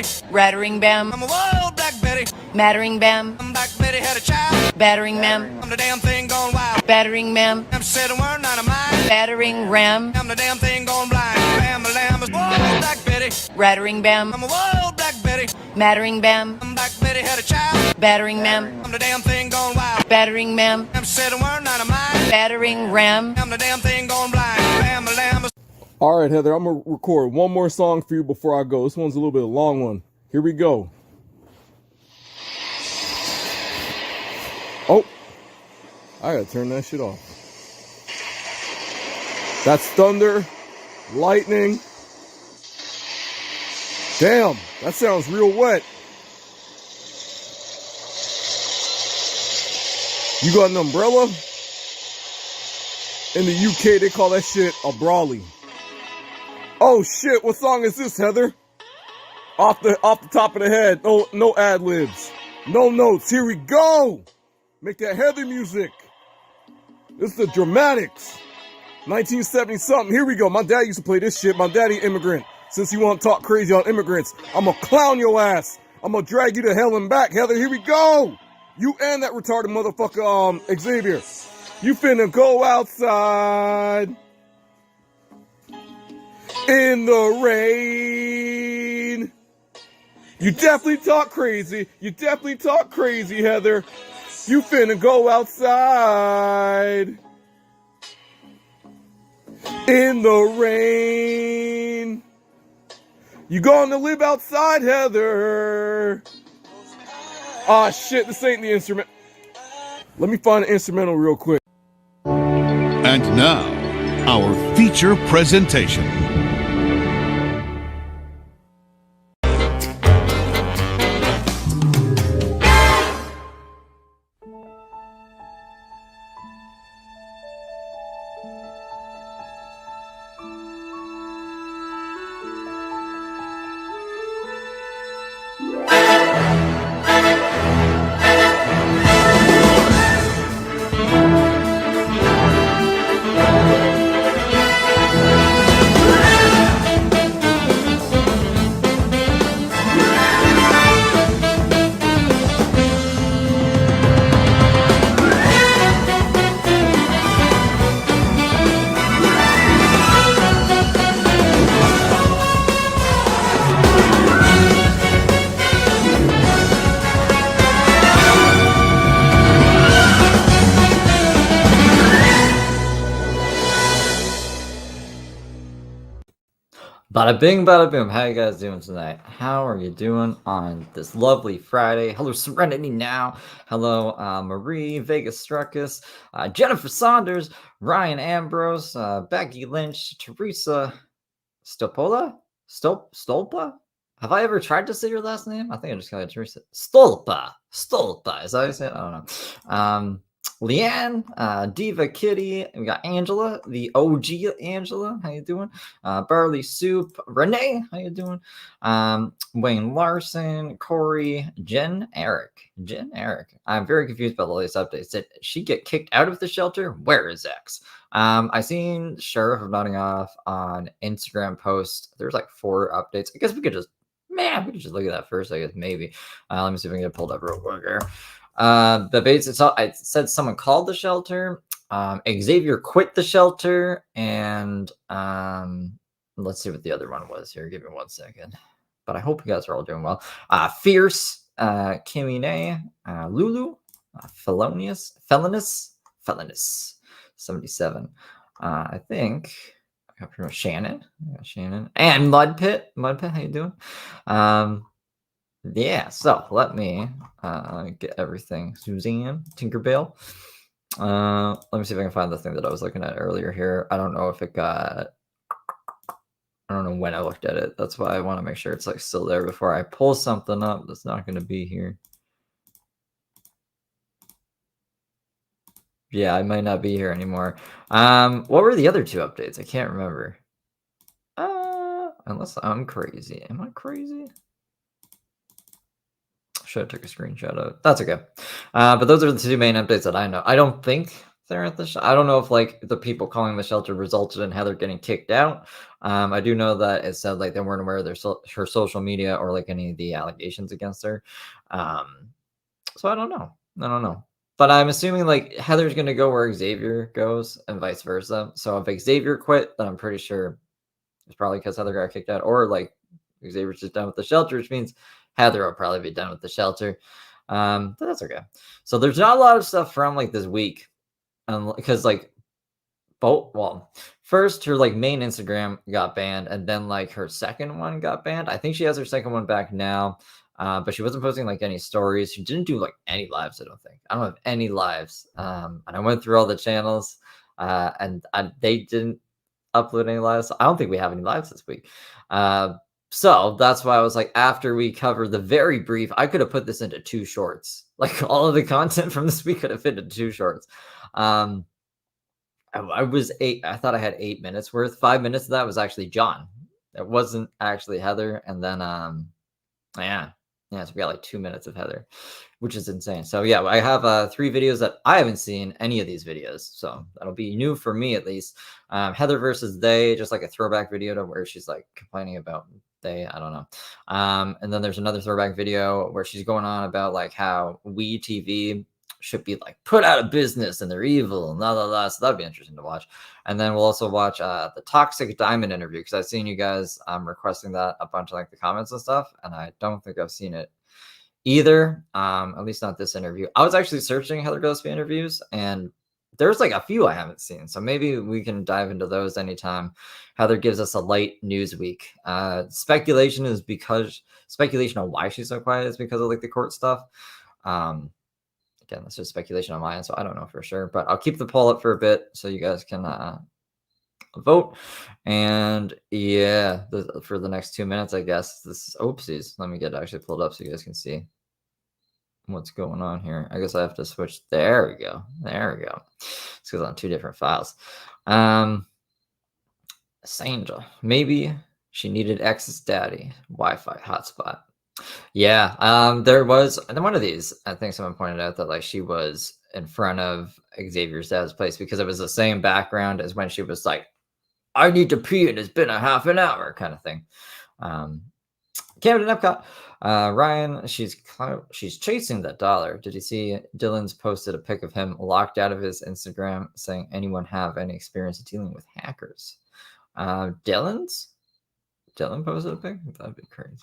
Betty. Rattering bam. I'm a wild Black Betty. Mattering bam. Black Betty had a child. Battering ma'am. I'm the damn thing gone wild. Battering ma'am. I'm said a word, not a mind. Battering ram. I'm the damn thing gone blind. Bam, a lamb, a wild Black Betty. Rattering bam. I'm a wild Black Betty. Mattering bam. Black Betty had a child. Battering ma'am. I'm the damn thing gone wild. Battering ma'am. I'm said a word, not a mind. Battering ram. I'm the damn thing gone blind. Bam, a lamb, a All right, Heather, I'm going to record one more song for you before I go. This one's a little bit of a long one. Here we go. Oh, I got to turn that shit off. That's thunder, lightning. Damn, that sounds real wet. You got an umbrella? In the UK, they call that shit a brawly. Oh shit, what song is this, Heather? Off the top of the head. No ad libs. No notes. Here we go. Make that Heather music. This is the Dramatics. 1970 something. Here we go. My dad used to play this shit. My daddy immigrant. Since you want to talk crazy on immigrants, I'm gonna clown your ass. I'm gonna drag you to hell and back, Heather. Here we go. You and that retarded motherfucker, Xavier. You finna go outside in the rain. You definitely talk crazy. You definitely talk crazy, Heather. You finna go outside in the rain. You gonna live outside, Heather. Ah, shit, this ain't the instrument. Let me find an instrumental real quick. And now, our feature presentation. Bada bing, bada boom. How you guys doing tonight? How are you doing on this lovely Friday? Hello, Serenity Now. Hello, Marie, Vegas Struckus, Jennifer Saunders, Ryan Ambrose, Becky Lynch, Teresa Stopola? Stolpa? Have I ever tried to say your last name? I think I just called it Teresa. Stolpa. Is that how you say it? I don't know. Leanne, Diva Kitty, we got Angela, the OG Angela, how you doing? Barley Soup, Renee, how you doing? Wayne Larson, Corey, Jen Eric. I'm very confused about the latest updates. Did she get kicked out of the shelter? Where is X? I seen Sheriff of Nottingham on Instagram post. There's like 4 updates. I guess we could just look at that first, I guess, maybe. Let me see if I can get it pulled up real quick here. The base itself, I said someone called the shelter. Xavier quit the shelter, and let's see what the other one was here. Give me 1 second. But I hope you guys are all doing well. Fierce, Kimine, Lulu, Felonious, 77. I think I got pretty much Shannon, and Mudpit. How you doing? Yeah, so let me get everything. Suzanne, Tinkerbell. Let me see if I can find the thing that I was looking at earlier here. I don't know if it got... I don't know when I looked at it. That's why I want to make sure it's like still there before I pull something up that's not going to be here. Yeah, I might not be here anymore. What were the other 2 updates? I can't remember. Unless I'm crazy. Am I crazy? Should have took a screenshot of it. That's okay. But those are the 2 main updates that I know. I don't think there at the I don't know if like the people calling the shelter resulted in Heather getting kicked out. I do know that it said like they weren't aware of her social media or like any of the allegations against her. So I don't know. I don't know. But I'm assuming like Heather's gonna go where Xavier goes and vice versa. So if Xavier quit, then I'm pretty sure it's probably because Heather got kicked out, or like Xavier's just done with the shelter, which means Heather will probably be done with the shelter. But that's okay. So there's not a lot of stuff from like this week, because like first her like main Instagram got banned, and then like her second one got banned. I think she has her second one back now, but she wasn't posting like any stories. She didn't do like any lives. I don't have any lives. And I went through all the channels, and they didn't upload any lives. I don't think we have any lives this week. So that's why I was like, after we cover the very brief, I could have put this into 2 shorts. Like all of the content from this week could have fit into 2 shorts. I thought I had 8 minutes worth. 5 minutes of that was actually John. It wasn't actually Heather. And then, so we got like 2 minutes of Heather, which is insane. So yeah, I have 3 videos that I haven't seen any of these videos. So that'll be new for me at least. Heather versus they, just like a throwback video to where she's like complaining about they, I don't know. And then there's another throwback video where she's going on about like how WeTV should be like put out of business and they're evil and blah, blah, blah. So that'd be interesting to watch. And then we'll also watch the Toxic Diamond interview, because I've seen you guys requesting that a bunch of like the comments and stuff, and I don't think I've seen it either, at least not this interview. I was actually searching Heather Gillespie interviews, and there's like a few I haven't seen, so maybe we can dive into those anytime Heather gives us a light news week. Speculation on why she's so quiet is because of like the court stuff. Again, that's just speculation on my end, so I don't know for sure, but I'll keep the poll up for a bit so you guys can vote. And yeah, for the next 2 minutes, I guess this is oopsies. Let me get it actually pulled up so you guys can see what's going on here. I guess I have to switch. There we go. It's because on 2 different files. Sandra, maybe she needed ex's daddy Wi-Fi hotspot. Yeah, there was one of these. I think someone pointed out that like she was in front of Xavier's dad's place because it was the same background as when she was like, "I need to pee and it's been a half an hour," kind of thing. Camden Epcot, Ryan, she's chasing that dollar. Did you see Dylan's posted a pic of him locked out of his Instagram saying, "Anyone have any experience dealing with hackers?" Dylan posted a pic? That'd be crazy.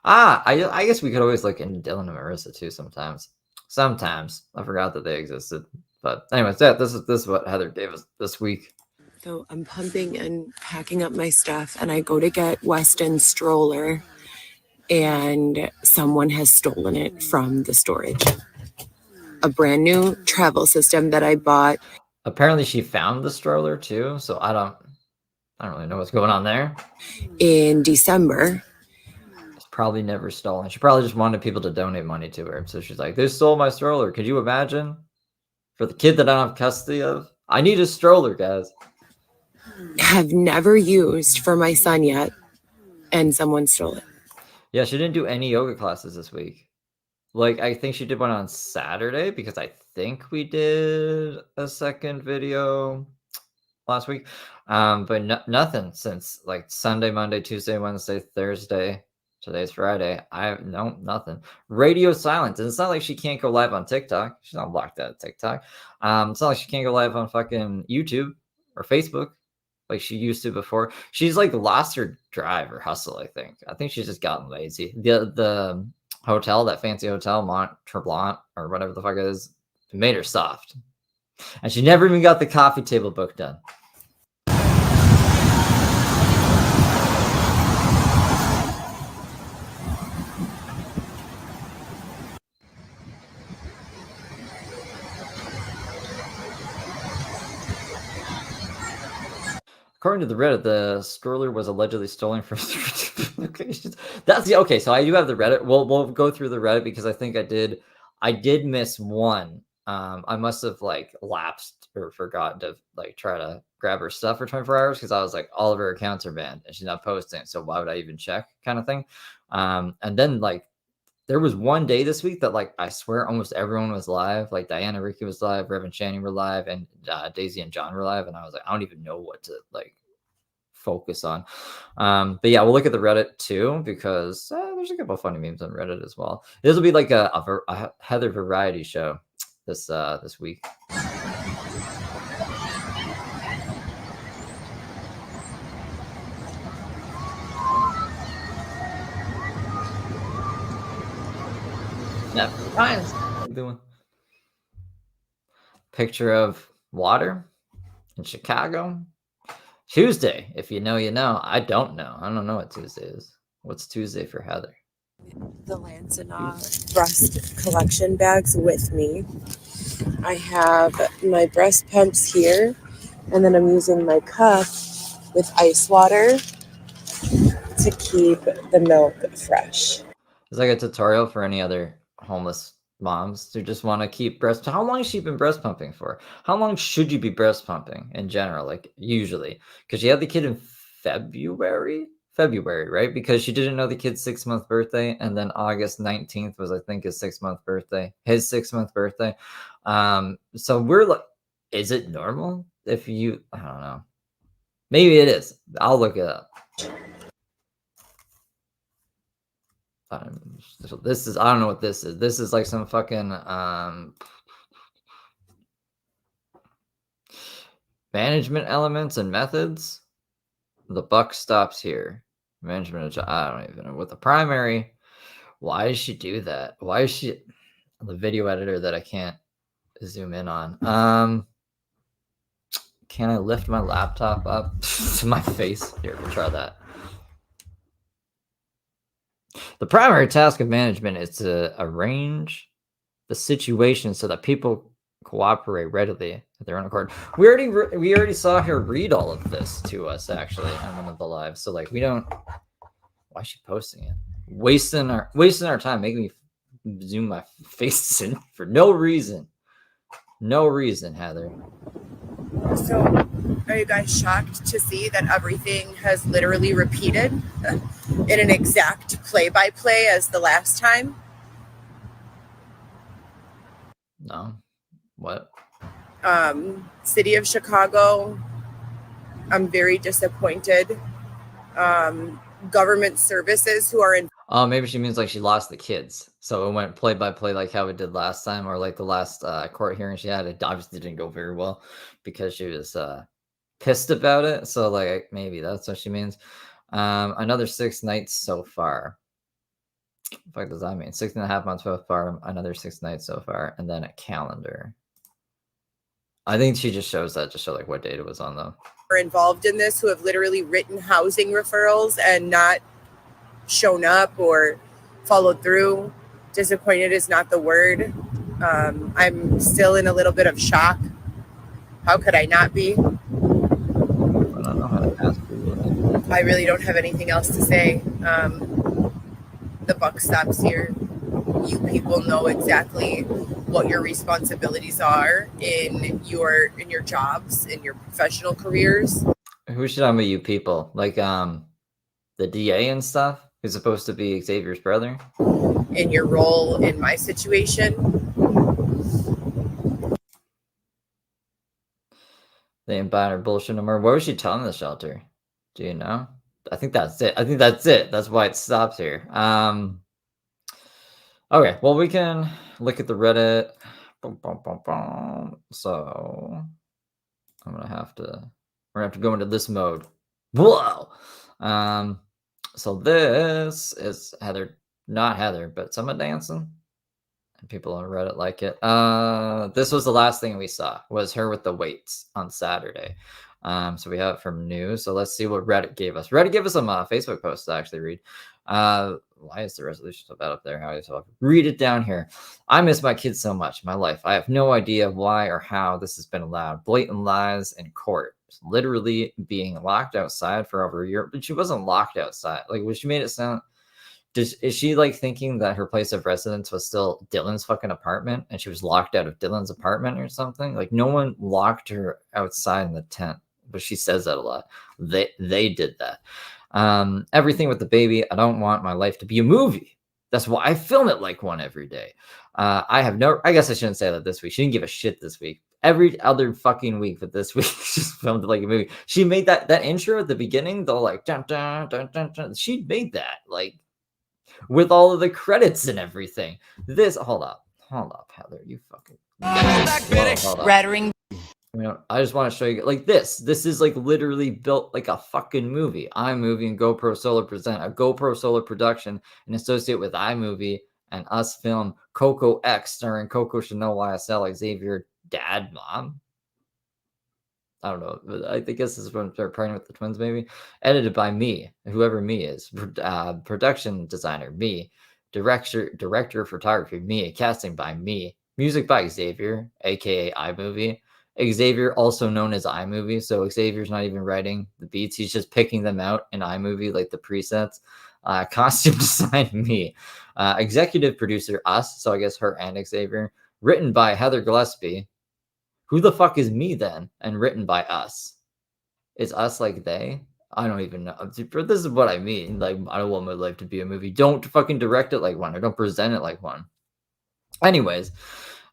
I guess we could always look into Dylan and Marissa too sometimes. I forgot that they existed. But anyways, this is what Heather gave us this week. So I'm pumping and packing up my stuff, and I go to get Weston's stroller, and someone has stolen it from the storage. A brand new travel system that I bought. Apparently she found the stroller too, so I don't really know what's going on there. In December. It's probably never stolen. She probably just wanted people to donate money to her. So she's like, "They stole my stroller. Could you imagine? For the kid that I don't have custody of, I need a stroller, guys." Have never used for my son yet, and someone stole it. Yeah, she didn't do any yoga classes this week. Like, I think she did one on Saturday, because I think we did a second video last week. But nothing since like Sunday, Monday, Tuesday, Wednesday, Thursday. Today's Friday. Nothing. Radio silence. And it's not like she can't go live on TikTok. She's not locked out of TikTok. It's not like she can't go live on fucking YouTube or Facebook like she used to before. She's like lost her drive or hustle, I think. I think she's just gotten lazy. The hotel, that fancy hotel, Mont Tremblant or whatever the fuck it is, made her soft. And she never even got the coffee table book done. According to the Reddit, the stroller was allegedly stolen from locations. Okay. So I do have the Reddit. We'll go through the Reddit because I think I did miss one. I must have like lapsed or forgotten to like try to grab her stuff for 24 hours because I was like, all of her accounts are banned and she's not posting. So why would I even check, kind of thing? And then like there was one day this week that, like, I swear almost everyone was live. Like Diana, Ricky was live, Rev and Channing were live, and Daisy and John were live. And I was like, I don't even know what to like focus on. But yeah, we'll look at the Reddit too, because there's a couple of funny memes on Reddit as well. This will be like a Heather variety show this week. Yeah, Ryan's doing picture of water in Chicago. Tuesday, if you know, you know. I don't know. I don't know what Tuesday is. What's Tuesday for Heather? The Lancinaw breast collection bags with me. I have my breast pumps here, and then I'm using my cup with ice water to keep the milk fresh. It's like a tutorial for any other homeless moms who just want to keep breast. How long has she been breast pumping for? How long should you be breast pumping in general? Like usually, because she had the kid in February, right? Because she didn't know the kid's 6-month birthday, and then August 19th was, I think, his 6-month birthday. So we're like, is it normal if you? I don't know. Maybe it is. I'll look it up. This is, I don't know what this is. This is like some fucking management elements and methods. The buck stops here. Management, I don't even know what the primary. Why does she do that? Why is she the video editor that I can't zoom in on? Can I lift my laptop up to my face? Here, we'll try that. The primary task of management is to arrange the situation so that people cooperate readily at their own accord. We already saw her read all of this to us actually on one of the lives. So like we don't. Why is she posting it? Wasting our time, making me zoom my face in for no reason. No reason, Heather. So, are you guys shocked to see that everything has literally repeated in an exact play-by-play as the last time? No. What? City of Chicago, I'm very disappointed. Government services who are in. Oh, maybe she means like she lost the kids. So it went play by play like how it did last time, or like the last court hearing she had. It obviously didn't go very well because she was pissed about it. So like maybe that's what she means. Another 6 nights so far. What the fuck does that mean? 6.5 months so far, another 6 nights so far, and then a calendar. I think she just shows that to show like what date it was on though. Are involved in this who have literally written housing referrals and not shown up or followed through. Disappointed is not the word. I'm still in a little bit of shock. How could I not be? I don't know how to ask you. I really don't have anything else to say. The buck stops here. You people know exactly what your responsibilities are in your jobs, in your professional careers. Who should I be, you people? Like the DA and stuff, who's supposed to be Xavier's brother? In your role in my situation. They ain't buying her bullshit no more. What was she telling the shelter? Do you know? I think that's it. That's why it stops here. Okay, well, we can look at the Reddit. So we're gonna have to go into this mode. Whoa. So this is Heather, not Heather, but someone dancing. And people on Reddit like it. This was the last thing we saw, was her with the weights on Saturday. So we have it from news. So let's see what Reddit gave us. Reddit gave us some Facebook posts to actually read. Why is the resolution so bad up there? How do you read it down here? I miss my kids so much in my life. I have no idea why or how this has been allowed. Blatant lies in court. Literally being locked outside for over a year. But she wasn't locked outside. Like, when she made it sound... is she like thinking that her place of residence was still Dylan's fucking apartment and she was locked out of Dylan's apartment or something? Like, no one locked her outside in the tent, but she says that a lot. They did that. Everything with the baby. I don't want my life to be a movie. That's why I film it like one every day. I guess I shouldn't say that this week. She didn't give a shit this week. Every other fucking week, but this week she's filmed it like a movie. She made that intro at the beginning, though, like dun, dun, dun, dun, dun. She made that like with all of the credits and everything. Hold up, Heather, you fucking hold up. Rattling. I just want to show you like this. This is like literally built like a fucking movie. iMovie and GoPro Solar present a GoPro Solar production and associate with iMovie and us film Coco X starring Coco Chanel YSL, Xavier, dad, mom. I don't know. But I guess this is when they're pregnant with the twins, maybe. Edited by me, whoever me is. Production designer, me. Director of photography, me. Casting by me. Music by Xavier, aka iMovie. Xavier, also known as iMovie. So Xavier's not even writing the beats. He's just picking them out in iMovie, like the presets. Costume design, me. Executive producer, us. So I guess her and Xavier. Written by Heather Gillespie. Who the fuck is me then? And written by us. Is us like they? I don't even know. This is what I mean. Like, I don't want my life to be a movie. Don't fucking direct it like one, or don't present it like one. Anyways,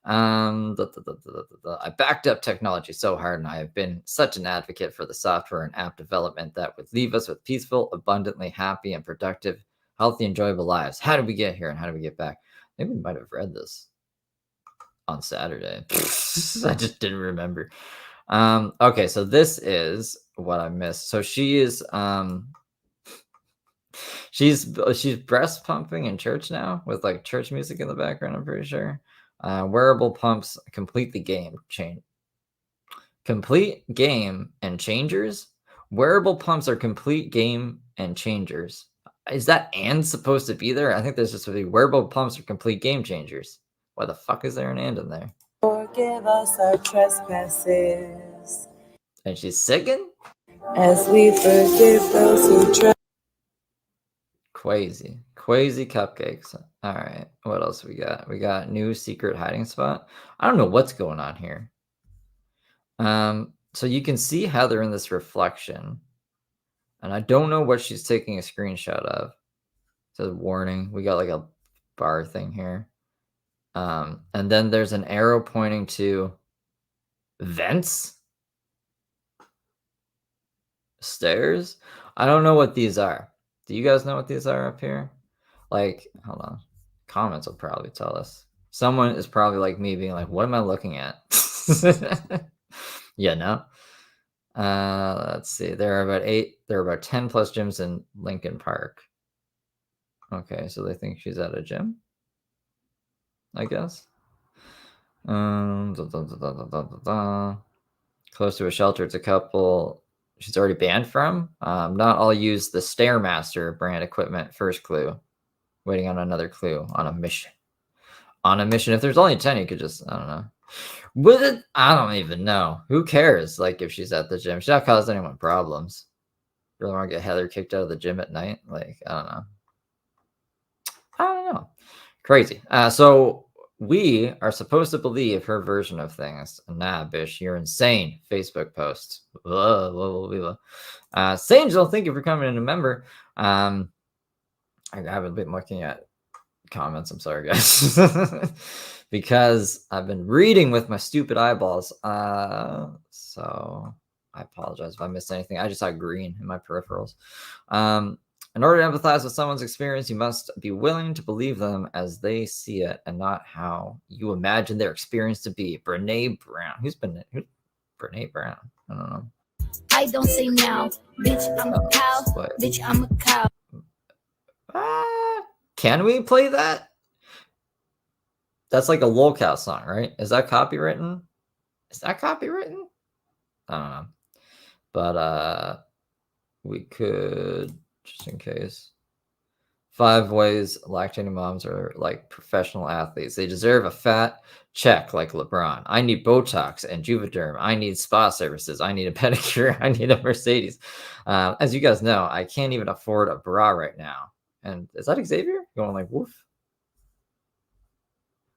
I backed up technology so hard, and I have been such an advocate for the software and app development that would leave us with peaceful, abundantly happy, and productive, healthy, enjoyable lives. How did we get here, and how do we get back? I think we might have read this on Saturday. I just didn't remember. Okay, so this is what I missed. So she is she's breast pumping in church now with like church music in the background, I'm pretty sure. Wearable pumps complete the game and changers. Wearable pumps are complete game and changers. Is that and supposed to be there? I think there's just to be wearable pumps are complete game changers. Why the fuck is there an and in there? Forgive us our trespasses, And she's singing? as we forgive those who trespass. Quasi cupcakes. All right, what else we got? We got new secret hiding spot. I don't know what's going on here. So you can see Heather in this reflection, and I don't know what she's taking a screenshot of. It says warning. We got like a bar thing here. And then there's an arrow pointing to vents, stairs. I don't know what these are. Do you guys know what these are up here? Like, hold on. Comments will probably tell us. Someone is probably like me being like, what am I looking at? Yeah, no. Let's see. There are about 10 plus gyms in Lincoln Park. Okay, so they think she's at a gym, I guess. Close to a shelter. It's a couple she's already banned from. Not all use the Stairmaster brand equipment. First clue. Waiting on another clue. On a mission. If there's only 10, you could just, I don't know. Would it? I don't even know. Who cares? Like, if she's at the gym, she's not causing anyone problems. Really want to get Heather kicked out of the gym at night? Like, I don't know. Crazy. So we are supposed to believe her version of things. Nah, bish, you're insane. Facebook post. Angel, thank you for coming in a member. I haven't been looking at comments. I'm sorry, guys. Because I've been reading with my stupid eyeballs. So I apologize if I missed anything. I just saw green in my peripherals. In order to empathize with someone's experience, you must be willing to believe them as they see it and not how you imagine their experience to be. Brene Brown. Who's Brene Brown? I don't know. I don't say now, bitch, I'm a cow. What? Bitch, I'm a cow. Can we play that? That's like a lolcow song, right? Is that copywritten? I don't know. But we could, just in case. 5 ways lactating moms are like professional athletes. They deserve a fat check like LeBron. I need Botox and Juvederm. I need spa services. I need a pedicure. I need a Mercedes. As you guys know, I can't even afford a bra right now. And is that Xavier? Going like, woof.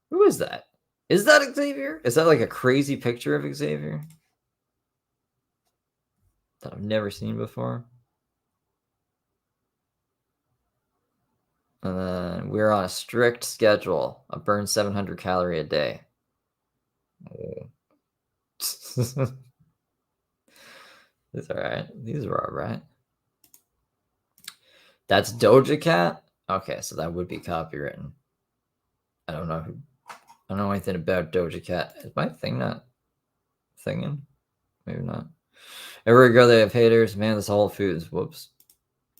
Who is that? Is that Xavier? Is that like a crazy picture of Xavier that I've never seen before? And then we're on a strict schedule. I burn 700 calories a day. Oh. These are alright. These are alright. That's Doja Cat? Okay, so that would be copywritten. I don't know anything about Doja Cat. Is my thing not thinging? Maybe not. Everywhere I go, they have haters. Man, this Whole Foods. Whoops.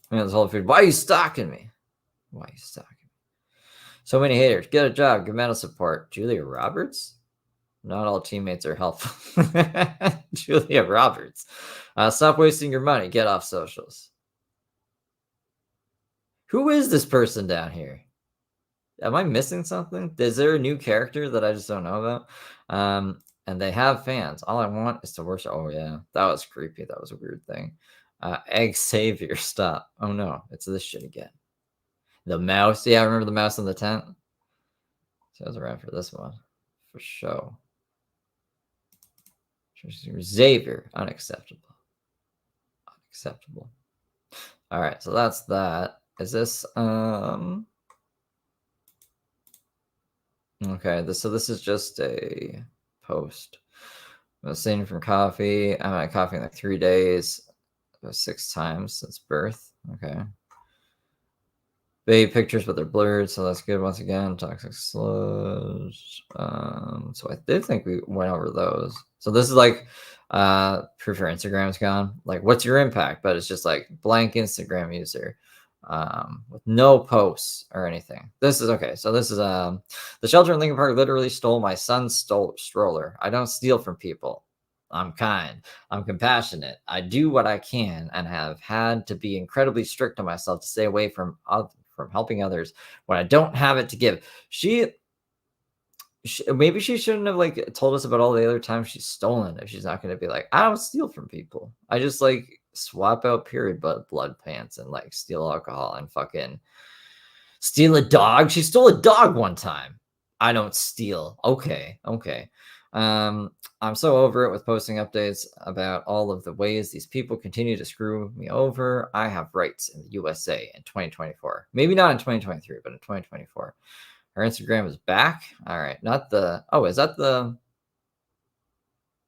Man, this Whole Foods. Why are you stalking me? Why are you stalking me? So many haters. Get a job. Give mental support. Julia Roberts? Not all teammates are helpful. Julia Roberts. Stop wasting your money. Get off socials. Who is this person down here? Am I missing something? Is there a new character that I just don't know about? And they have fans. All I want is to worship. Oh, yeah. That was creepy. That was a weird thing. Egg Savior. Stop. Oh, no. It's this shit again. The mouse. Yeah, I remember the mouse in the tent. So I was around for this one. For sure. Xavier. Unacceptable. Unacceptable. All right. So that's that. Is this... Okay, so this is just a post. I'm abstaining from coffee. I'm at coffee in like 3 days. About 6 times since birth. Okay. Baby pictures, but they're blurred, so that's good. Once again, toxic sludge. So I did think we went over those. So this is like proof your Instagram's gone. Like, what's your impact? But it's just like blank Instagram user. With no posts or anything. This is okay. So this is the shelter in Lincoln Park literally stole my son's stroller. I don't steal from people. I'm kind. I'm compassionate. I do what I can and have had to be incredibly strict on myself to stay away from helping others when I don't have it to give. She maybe she shouldn't have like told us about all the other times she's stolen if she's not going to be like, I don't steal from people. I just like swap out period blood pants and like steal alcohol and fucking steal a dog. She stole a dog one time. I don't steal. Okay. I'm so over it with posting updates about all of the ways these people continue to screw me over. I have rights in the USA in 2024. Maybe not in 2023, but in 2024. Her Instagram is back. All right. Not the... Oh, is that the...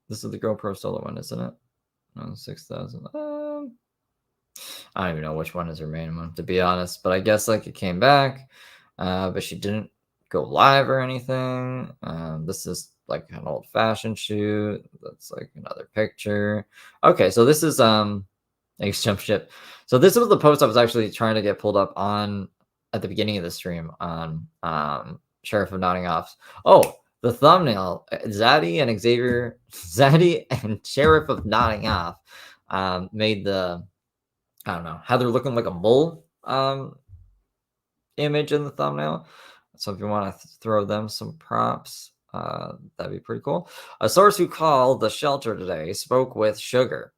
This is the GoPro solo one, isn't it? No, 6,000. I don't even know which one is her main one, to be honest. But I guess like it came back, but she didn't go live or anything. This is like an old-fashioned shoot. That's like another picture. Okay, so this is jump ship. So this was the post I was actually trying to get pulled up on at the beginning of the stream on Sheriff of Nottingham. Oh, the thumbnail, Zaddy and Sheriff of Nottingham made the, I don't know, Heather looking like a mole image in the thumbnail. So if you want to throw them some props, that'd be pretty cool. A source who called the shelter today spoke with Sugar.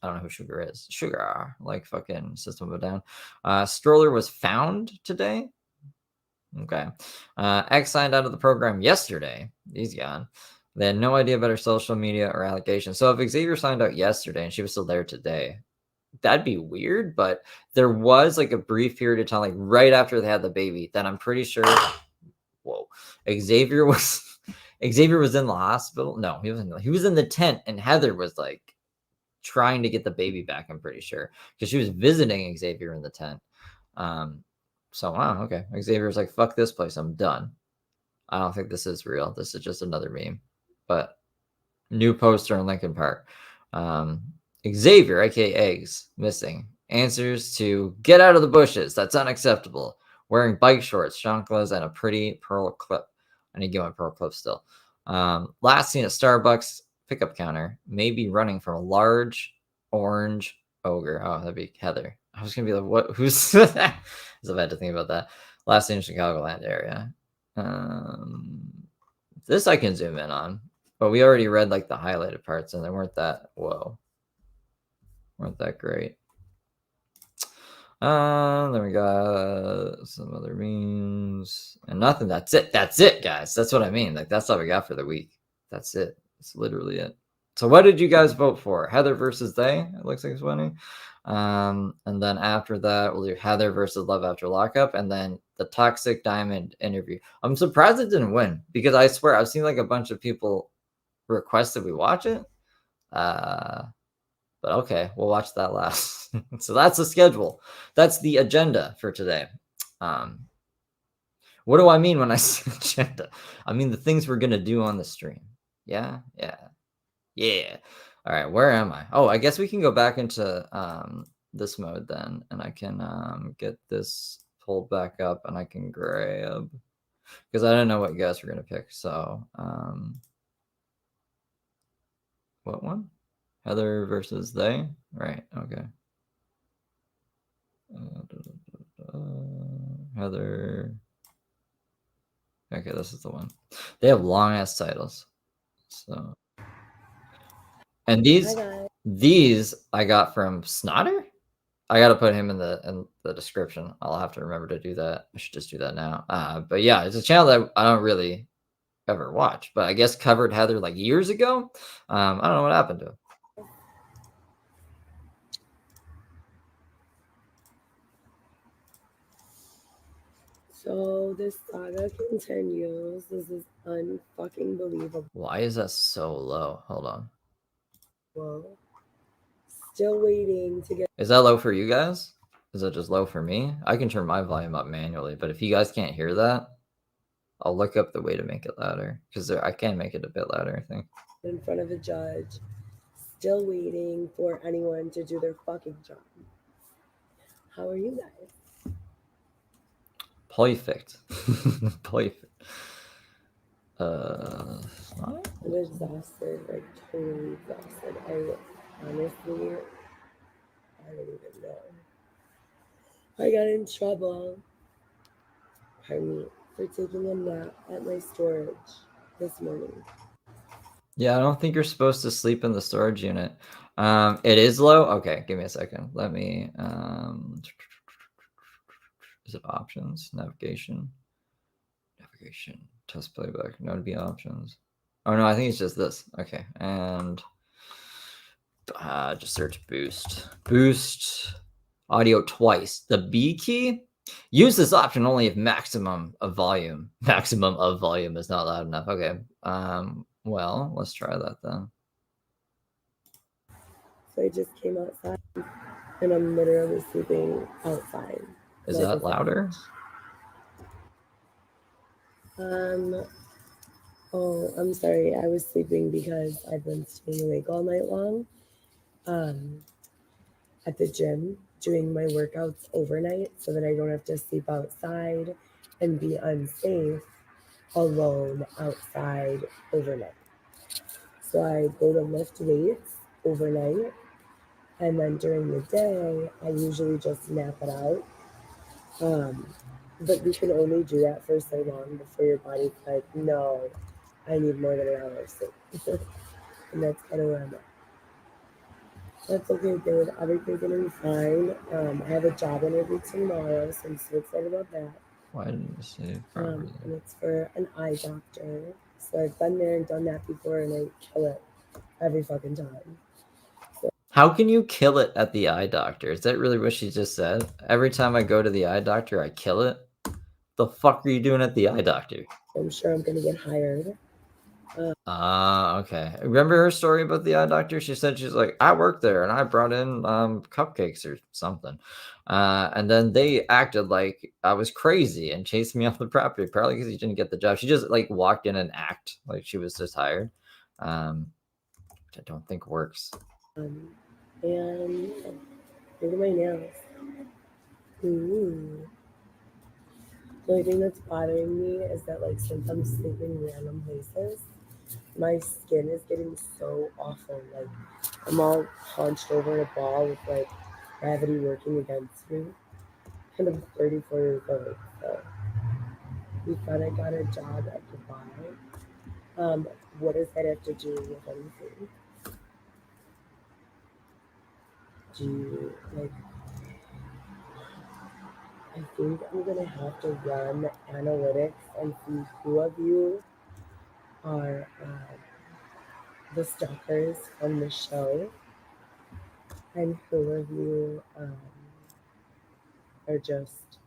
I don't know who Sugar is. Sugar, like fucking System of a Down. Stroller was found today. Okay. X signed out of the program yesterday. He's gone. They had no idea about her social media or allegations. So if Xavier signed out yesterday and she was still there today, that'd be weird. But there was like a brief period of time, like right after they had the baby, that I'm pretty sure. Whoa, Xavier was in the hospital. No, he was in the tent, and Heather was like trying to get the baby back. I'm pretty sure because she was visiting Xavier in the tent. So wow, okay. Xavier's like, fuck this place, I'm done. I don't think this is real. This is just another meme. But new poster in Lincoln Park. Xavier, aka Eggs, missing. Answers to get out of the bushes. That's unacceptable. Wearing bike shorts, chanclas, and a pretty pearl clip. I need to get my pearl clip still. Last seen at Starbucks pickup counter. Maybe running from a large orange ogre. Oh, that'd be Heather. I was gonna be like, what? Who's? So I had to think about that. Last in Chicagoland area. This I can zoom in on, but we already read like the highlighted parts, and they weren't that great. Then we got some other memes and nothing. That's it. That's it, guys. That's what I mean. Like that's all we got for the week. That's it. That's literally it. So what did you guys vote for? Heather versus they? It looks like it's winning. And then after that, we'll do Heather versus Love After Lockup, and then the Toxic Diamond interview. I'm surprised it didn't win because I swear I've seen like a bunch of people request that we watch it. But okay, we'll watch that last. So that's the schedule. That's the agenda for today. What do I mean when I say agenda? I mean the things we're gonna do on the stream. Yeah. All right, where am I? Oh, I guess we can go back into this mode then, and I can get this pulled back up, and I can grab, because I don't know what you guys were gonna pick. So what one? Heather versus they? Right, okay. Heather. Okay, this is the one. They have long ass titles. So, and these I got from Snotter. I gotta put him in the description. I'll have to remember to do that. I should just do that now. But yeah, it's a channel that I don't really ever watch, but I guess covered Heather like years ago. I don't know what happened to him. So this saga continues. This is unfucking believable. Why is that so low? Hold on. Well, still waiting to get. Is that low for you guys? Is it just low for me? I can turn my volume up manually, but if you guys can't hear that, I'll look up the way to make it louder, because I can make it a bit louder, I think. In front of a judge, still waiting for anyone to do their fucking job. How are you guys? Perfect. Perfect. I'm exhausted, like totally exhausted. I honestly, I don't even know. I got in trouble, pardon me, for taking a nap at my storage this morning. Yeah, I don't think you're supposed to sleep in the storage unit. It is low. Okay, give me a second. Let me. Is it options? Navigation. Test playback. No to be options. Oh no, I think it's just this. Okay, and just search boost. Boost audio twice. The B key. Use this option only if maximum of volume is not loud enough. Okay. Well, let's try that then. So I just came outside and I'm literally sleeping outside. Is that louder? Oh, I'm sorry. I was sleeping because I've been staying awake all night long. At the gym, doing my workouts overnight so that I don't have to sleep outside and be unsafe alone outside overnight. So I go to lift weights overnight, and then during the day, I usually just nap it out. But you can only do that for so long before your body's like, no, I need more than an hour of sleep. And that's kind of where I'm at. That's okay, dude. Everything's gonna be fine. I have a job interview tomorrow, so I'm so excited about that. Why didn't you say And it's for an eye doctor. So I've been there and done that before, and I kill it every fucking time. So, how can you kill it at the eye doctor? Is that really what she just said? Every time I go to the eye doctor, I kill it? The fuck are you doing at the eye doctor? I'm sure I'm gonna get hired. Okay. Remember her story about the eye doctor? She said she's like, I worked there and I brought in cupcakes or something. And then they acted like I was crazy and chased me off the property, probably because he didn't get the job. She just like walked in and act like she was just hired. Which I don't think works. And look at my nails. Ooh. The only thing that's bothering me is that, like, since I'm sleeping in random places, my skin is getting so awful. Like, I'm all hunched over in a ball with, like, gravity working against me. And I'm 34 years old, so we thought I got a job at Dubai. What does that have to do with anything? Do you, like, I think I'm gonna have to run analytics and see who of you are the stalkers from the show. And who of you are just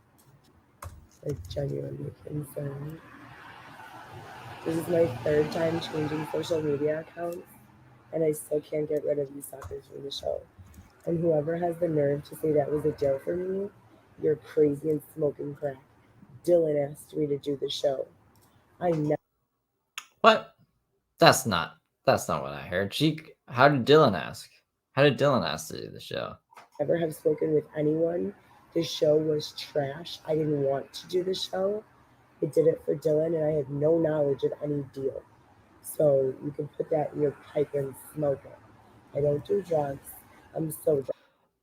like genuinely concerned? This is my third time changing social media accounts, and I still can't get rid of you suckers from the show. And whoever has the nerve to say that was a deal for me, you're crazy and smoking crack. Dylan asked me to do the show. I What? That's not what I heard. How did Dylan ask? How did Dylan ask to do the show? never have spoken with anyone. The show was trash. I didn't want to do the show. I did it for Dylan, and I had no knowledge of any deal. So you can put that in your pipe and smoke it. I don't do drugs. I'm sober.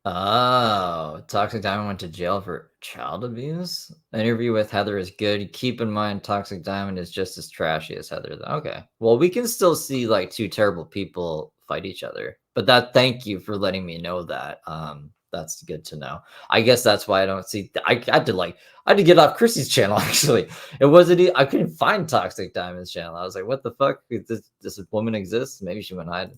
Oh, Toxic Diamond went to jail for child abuse? The interview with Heather is good. Keep in mind, Toxic Diamond is just as trashy as Heather. Okay. Well, we can still see like two terrible people fight each other. But thank you for letting me know that. That's good to know. I guess that's why I don't see. I had to get off Chrissy's channel. Actually, it wasn't. I couldn't find Toxic Diamond's channel. I was like, what the fuck? This woman exists? Maybe she went hiding.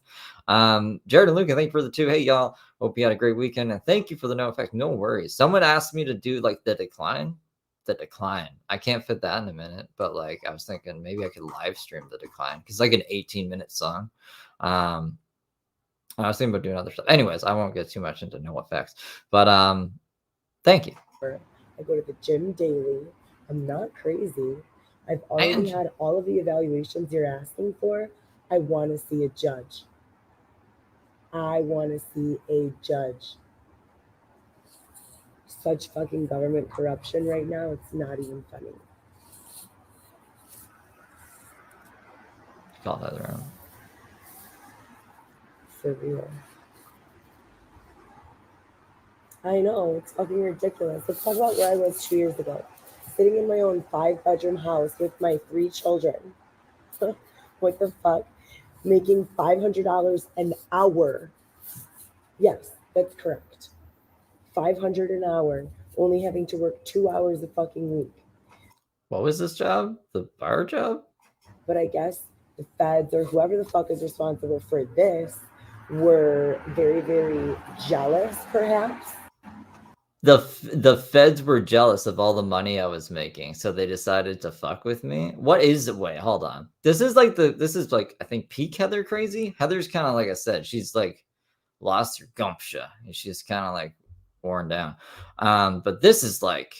Jared and Luca, thank you for the 2. Hey y'all. Hope you had a great weekend, and thank you for the no effect. No worries. Someone asked me to do like the decline. I can't fit that in a minute, but like I was thinking maybe I could live stream the decline because it's like an 18-minute song. I was thinking about doing other stuff. Anyways, I won't get too much into no effects, but thank you. I go to the gym daily. I'm not crazy. I've already had all of the evaluations you're asking for. I want to see a judge. I want to see a judge. Such fucking government corruption right now, it's not even funny. Call that around. For real. I know, it's fucking ridiculous. Let's talk about where I was 2 years ago. Sitting in my own 5-bedroom house with my 3 children. What the fuck? Making $500 an hour. Yes, that's correct. $500 an hour, only having to work 2 hours a fucking week. What was this job? The bar job? But I guess the feds or whoever the fuck is responsible for this were very, very jealous, perhaps. The feds were jealous of all the money I was making, so they decided to fuck with me. What is it? Wait, hold on. This is like I think peak Heather crazy. Heather's kind of like I said, she's like lost her gumption. She's kind of like worn down. But this is like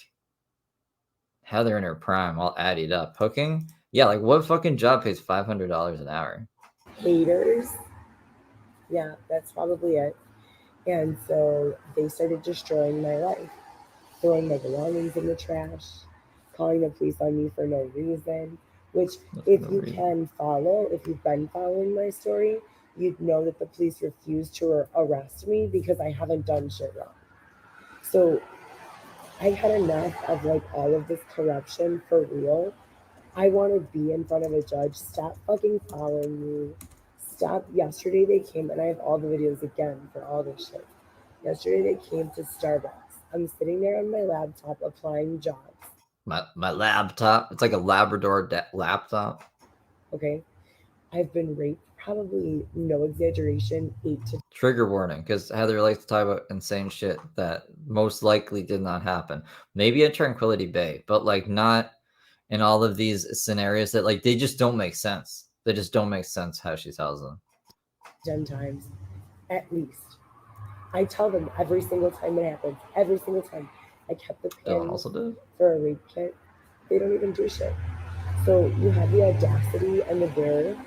Heather in her prime, all added up. Hooking? Yeah, like what fucking job pays $500 an hour? Haters. Yeah, that's probably it. And so they started destroying my life, throwing my belongings in the trash, calling the police on me for no reason, which if you can follow, if you've been following my story, you'd know that the police refused to arrest me because I haven't done shit wrong. So I had enough of like all of this corruption for real. I want to be in front of a judge. Stop fucking following me. Stop. Yesterday they came, and I have all the videos again for all this shit. Yesterday they came to Starbucks. I'm sitting there on my laptop applying jobs. My laptop. It's like a Labrador laptop. Okay. I've been raped, probably no exaggeration, 8 to... Trigger warning, because Heather likes to talk about insane shit that most likely did not happen. Maybe at Tranquility Bay, but like not in all of these scenarios that like they just don't make sense. They just don't make sense how she tells them. 10 times, at least. I tell them every single time it happens. Every single time. I kept the pin for a rape kit. They don't even do shit. So you have the audacity and the nerve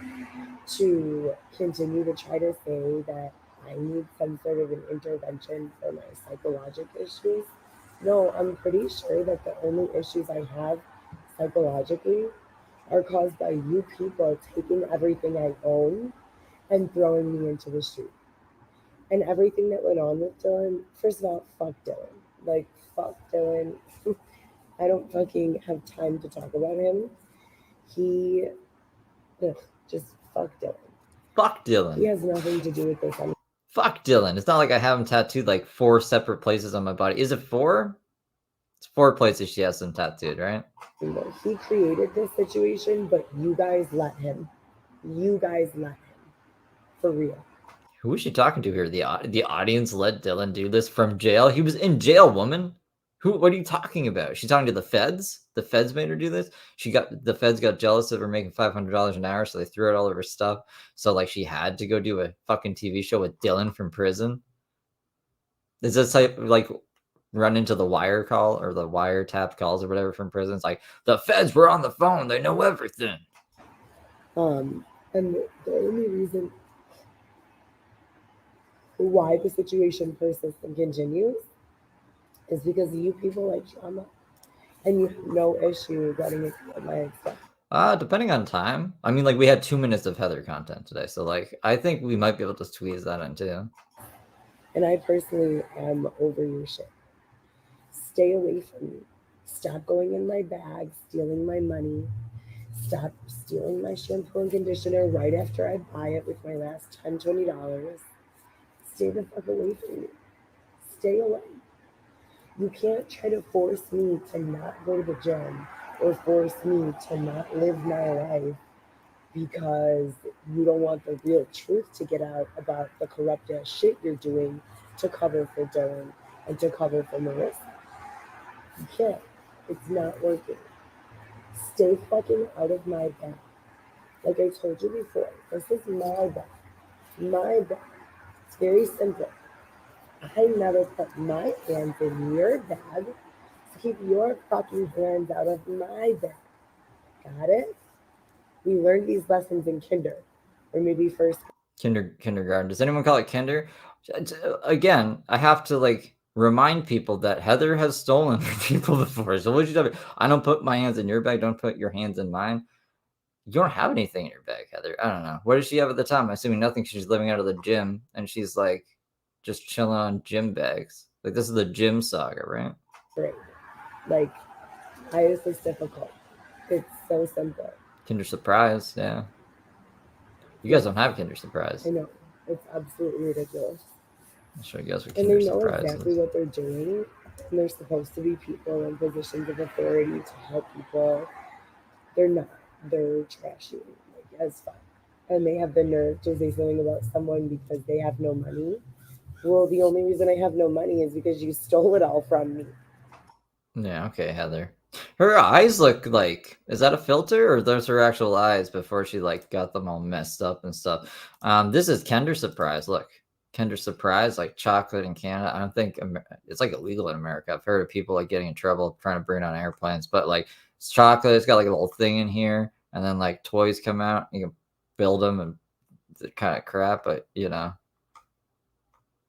to continue to try to say that I need some sort of an intervention for my psychological issues. No, I'm pretty sure that the only issues I have psychologically are caused by you people taking everything I own and throwing me into the street. And everything that went on with Dylan, first of all, fuck Dylan. Like, fuck Dylan. I don't fucking have time to talk about him. Just fuck Dylan. Fuck Dylan. He has nothing to do with this. Fuck Dylan. It's not like I have him tattooed like 4 separate places on my body. Is it 4? It's 4 places she has them tattooed, right? He created this situation, but you guys let him. You guys let him. For real. Who was she talking to here? The audience let Dylan do this from jail. He was in jail, woman. What are you talking about? She's talking to the feds. The feds made her do this. The feds got jealous of her making $500 an hour, so they threw out all of her stuff. So like she had to go do a fucking TV show with Dylan from prison. Is this like run into the wire call or the wiretap calls or whatever from prison? It's like the feds were on the phone. They know everything. And the only reason why the situation persists and continues is because you people like drama, and you have no issue getting it my extent. Depending on time. I mean, like we had 2 minutes of Heather content today, so like I think we might be able to squeeze that in too. And I personally am over your shit. Stay away from me. Stop going in my bag, stealing my money. Stop stealing my shampoo and conditioner right after I buy it with my last $10, $20. Stay the fuck away from me. Stay away. You can't try to force me to not go to the gym or force me to not live my life because you don't want the real truth to get out about the corrupt ass shit you're doing to cover for Dylan and to cover for Marissa. You can't. It's not working. Stay fucking out of my bag. Like I told you before, this is my bag. My bag. It's very simple. I never put my hands in your bag. So keep your fucking hands out of my bag. Got it? We learned these lessons in kinder, or maybe first. Kindergarten. Does anyone call it kinder? Again, I have to like remind people that Heather has stolen from people before. So what did you tell me? I don't put my hands in your bag. Don't put your hands in mine. You don't have anything in your bag, Heather. I don't know. What does she have at the time? I'm assuming nothing. She's living out of the gym, and she's like just chilling on gym bags. Like this is the gym saga, right? Right. Like, why is this difficult? It's so simple. Kinder Surprise, yeah. You guys don't have Kinder Surprise. I know. It's absolutely ridiculous. I'll show you guys what And Kinder they know Surprise exactly is. what they're doing. And they're supposed to be people in positions of authority to help people. They're not. They're trashy, like, as fuck. And they have the nerve to say something about someone because they have no money. Well, the only reason I have no money is because you stole it all from me. Yeah, okay, Heather. Her eyes look like, is that a filter or those her actual eyes before she like got them all messed up and stuff? This is Kinder Surprise. Look, Kinder Surprise, like chocolate in Canada. I don't think it's like illegal in America. I've heard of people like getting in trouble trying to bring it on airplanes, but like it's chocolate. It's got like a little thing in here, and then like toys come out. You can build them and the kind of crap, but you know,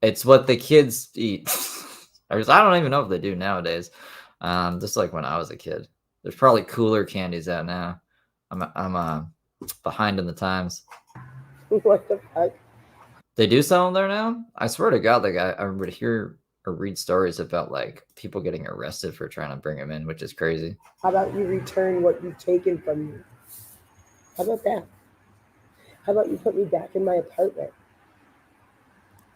it's what the kids eat. I don't even know if they do nowadays. Just like when I was a kid. There's probably cooler candies out now. I'm behind in the times. What the fuck? They do sell them there now? I swear to God, like I would hear or read stories about like people getting arrested for trying to bring them in, which is crazy. How about you return what you've taken from me? How about that? How about you put me back in my apartment?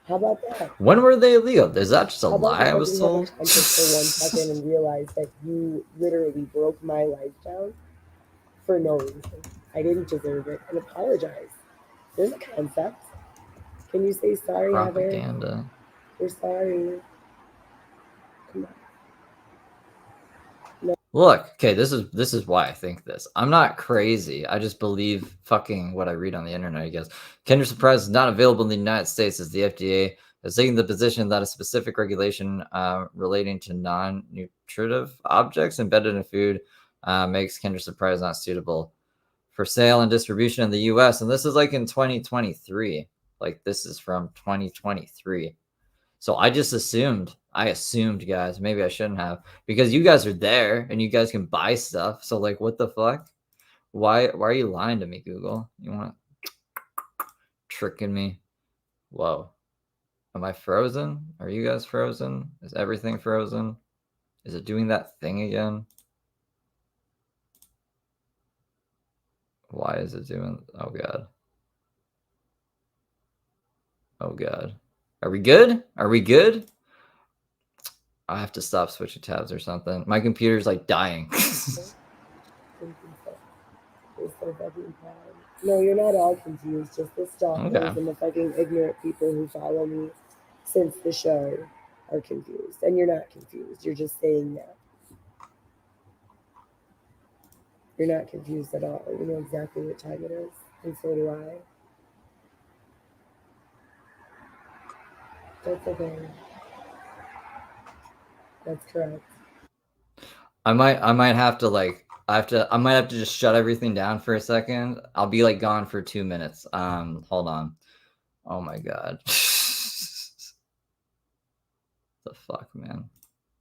How about that? When were they illegal? Is that just a How about lie I you was let me told? have a conscience for 1 second and realize that you literally broke my life down for no reason. I didn't deserve it, and apologize. There's a concept. Can you say sorry, Heather? Propaganda. We're sorry. Come on. Look, okay, this is why I think this. I'm not crazy. I just believe fucking what I read on the internet, I guess. Kinder Surprise is not available in the United States as the FDA has taken the position that a specific regulation relating to non-nutritive objects embedded in food makes Kinder Surprise not suitable for sale and distribution in the US. And this is like in 2023. Like this is from 2023. So I assumed, guys, maybe I shouldn't have, because you guys are there and you guys can buy stuff. So like, what the fuck? Why are you lying to me, Google? You want tricking me? Whoa. Am I frozen? Are you guys frozen? Is everything frozen? Is it doing that thing again? Why is it doing? Oh God. Oh God. Are we good? Are we good? I have to stop switching tabs or something. My computer's like dying. They're so fucking proud. No, you're not all confused. Just the stalkers Okay. and the fucking ignorant people who follow me since the show are confused. And you're not confused. You're just saying that. You're not confused at all. You know exactly what time it is. And so do I. That's okay. That's correct. I might have to like I might have to just shut everything down for a second. I'll be like gone for 2 minutes. Hold on. Oh my god. The fuck, man.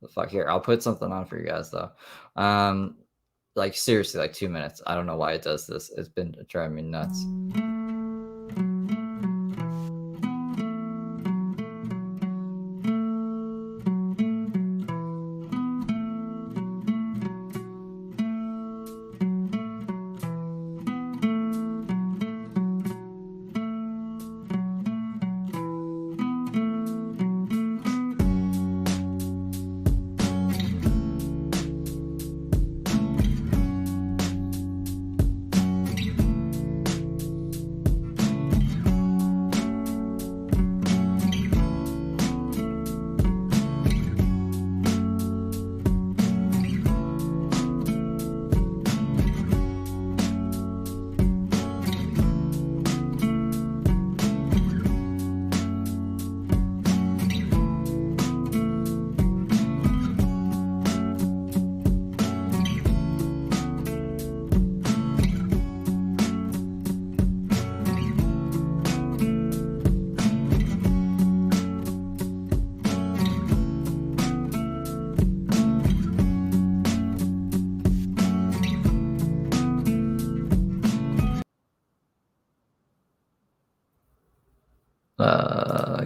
The fuck. Here, I'll put something on for you guys though. Like seriously, like 2 minutes. I don't know why it does this. It's been driving me nuts.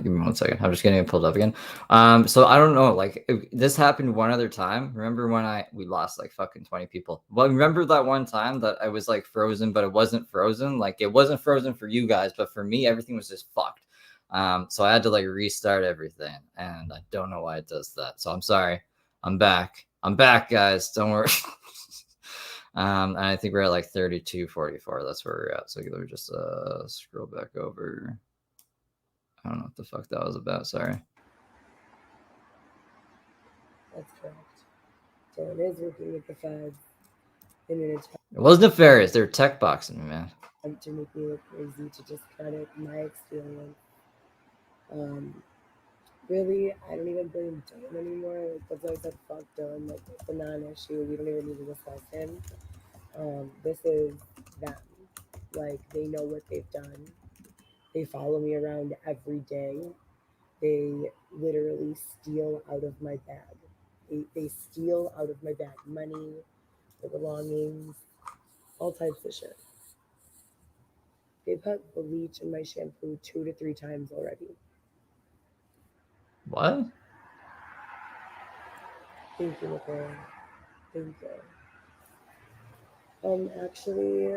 Give me 1 second. I'm just getting it pulled up again. So I don't know. Like this happened one other time. Remember when we lost like fucking 20 people? Well, remember that one time that I was like frozen, but it wasn't frozen. Like it wasn't frozen for you guys, but for me, everything was just fucked. So I had to like restart everything, and I don't know why it does that. So I'm sorry. I'm back. I'm back, guys. Don't worry. And I think we're at like 32:44. That's where we're at. So let me just scroll back over. I don't know what the fuck that was about. Sorry. That's correct. So it is working with the feds in an attempt It wasn't nefarious. They were tech boxing me, man. to make me look crazy, to discredit my experience. Really, I don't even blame Dylan anymore. Like, that's why I said fuck Dylan. Like, it's a non-issue. We don't even need to discuss him. This is them. Like, they know what they've done. They follow me around every day. They literally steal out of my bag. They steal out of my bag money, the belongings, all types of shit. They put bleach in my shampoo 2 to 3 times already. What? Thank you, Nicole. Thank you. Actually,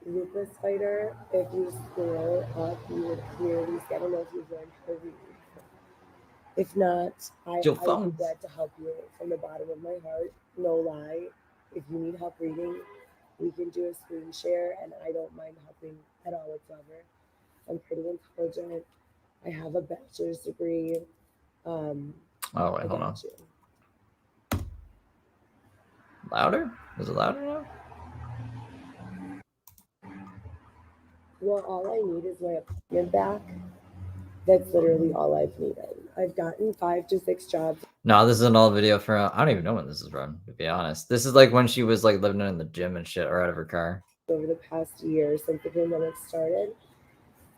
Lupus Fighter, if you scroll up, you would clearly see, I don't know if you've learned how to read. If not, I'd be glad to help you from the bottom of my heart. No lie. If you need help reading, we can do a screen share, and I don't mind helping at all whatsoever. I'm pretty intelligent. I have a bachelor's degree. Oh, wait, hold on. You. Louder? Is it louder now? Well, all I need is my appointment back. That's literally all I've needed. I've gotten 5 to 6 jobs. No, this is an old video from, I don't even know when this is from, to be honest. This is like when she was like living in the gym and shit, or out of her car. Over the past year since the pandemic started,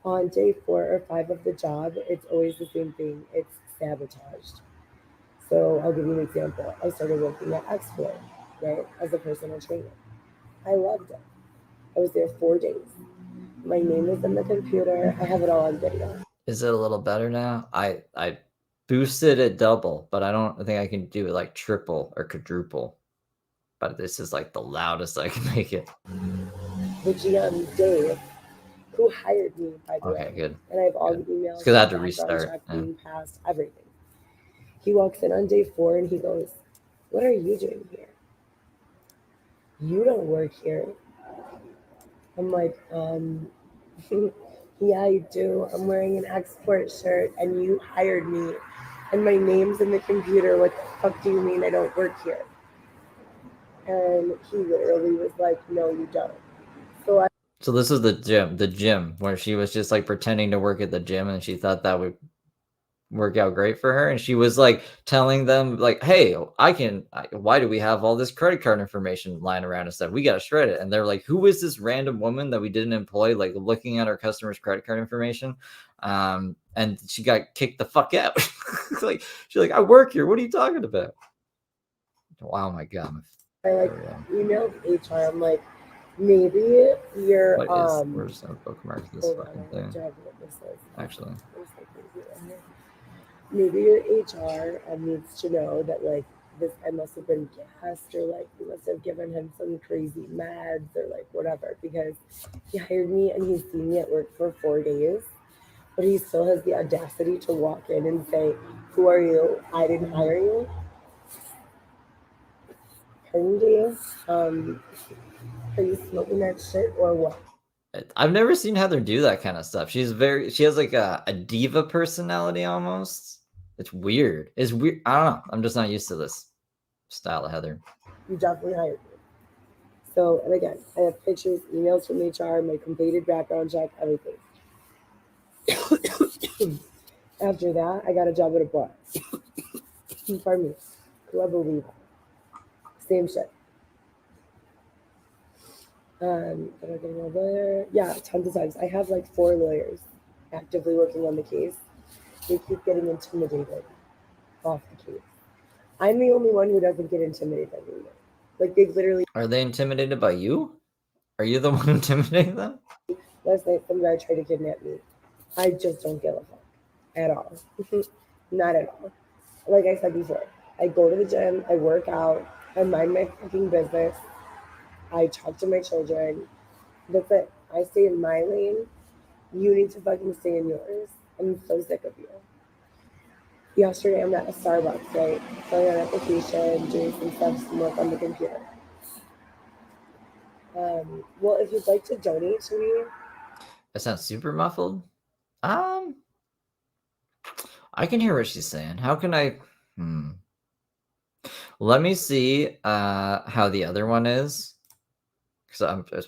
on day 4 or 5 of the job, it's always the same thing. It's sabotaged. So I'll give you an example. I started working at X4, right, as a personal trainer. I loved it. I was there 4 days. My name is in the computer. I have it all on video. Is it a little better now? I boosted it double, but I don't think I can do it like triple or quadruple. But this is like the loudest I can make it. The GM, Dave, who hired me, by the way. Okay, good. And I have all the emails. Because I had to background restart. check, being passed, everything. He walks in on day 4 and he goes, "What are you doing here? You don't work here." I'm like, yeah, I do. I'm wearing an export shirt and you hired me and my name's in the computer. What the fuck do you mean I don't work here? And he literally was like, no, you don't. So this is the gym where she was just like pretending to work at the gym and she thought that would work out great for her. And she was like telling them like, hey, why do we have all this credit card information lying around and stuff? We got to shred it. And they're like, who is this random woman that we didn't employ? Like looking at our customers' credit card information. And she got kicked the fuck out. Like, she's like, I work here. What are you talking about? Wow, my God. I like emailed HR. I'm like, maybe you're where's our bookmark this fucking thing? Actually, maybe your HR needs to know that like this I must have been gassed or like we must have given him some crazy meds or like whatever because he hired me and he's seen me at work for 4 days, but he still has the audacity to walk in and say, "Who are you? I didn't hire you." Are you smoking that shit or what? I've never seen Heather do that kind of stuff. She has like a diva personality almost. It's weird. It's weird. I don't know. I'm just not used to this style of Heather. You definitely hired me. So, and again, I have pictures, emails from HR, my completed background check, everything. After that, I got a job at a bar. Pardon me. Club Delive. Same shit. Yeah, tons of times. I have like 4 lawyers actively working on the case. They keep getting intimidated off the case. I'm the only one who doesn't get intimidated anymore. Like they literally. Are they intimidated by you? Are you the one intimidating them? Last night, some guy tried to kidnap me. I just don't give a fuck at all. Not at all. Like I said before, I go to the gym, I work out, I mind my fucking business. I talk to my children. That's it. I stay in my lane. You need to fucking stay in yours. I'm so sick of you. Yesterday, I'm at a Starbucks, right? Filling out an application, doing some stuff, some work on the computer. Well, if you'd like to donate to me. That sounds super muffled. I can hear what she's saying. How can I? Let me see how the other one is. Because it's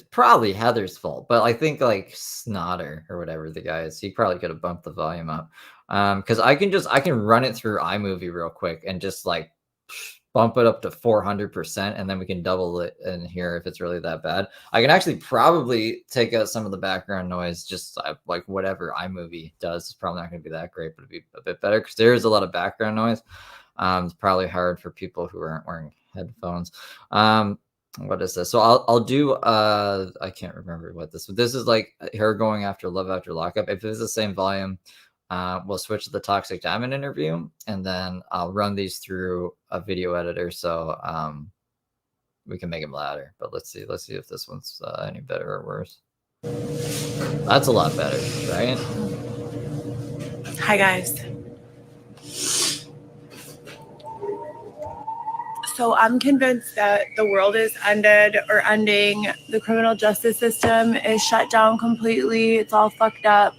probably Heather's fault, but I think like Snotter or whatever the guy is, he probably could have bumped the volume up. Because I can run it through iMovie real quick and just like bump it up to 400%, and then we can double it in here if it's really that bad. I can actually probably take out some of the background noise, just like whatever iMovie does. It's probably not going to be that great, but it'd be a bit better because there is a lot of background noise. It's probably hard for people who aren't wearing headphones. What is this? So I'll do I can't remember what this is like her going after Love After Lockup. If it's the same volume, we'll switch to the Toxic Diamond interview, and then I'll run these through a video editor so we can make them louder. But let's see if this one's any better or worse. That's a lot better, right? Hi guys. So I'm convinced that the world is ended or ending. The criminal justice system is shut down completely. It's all fucked up.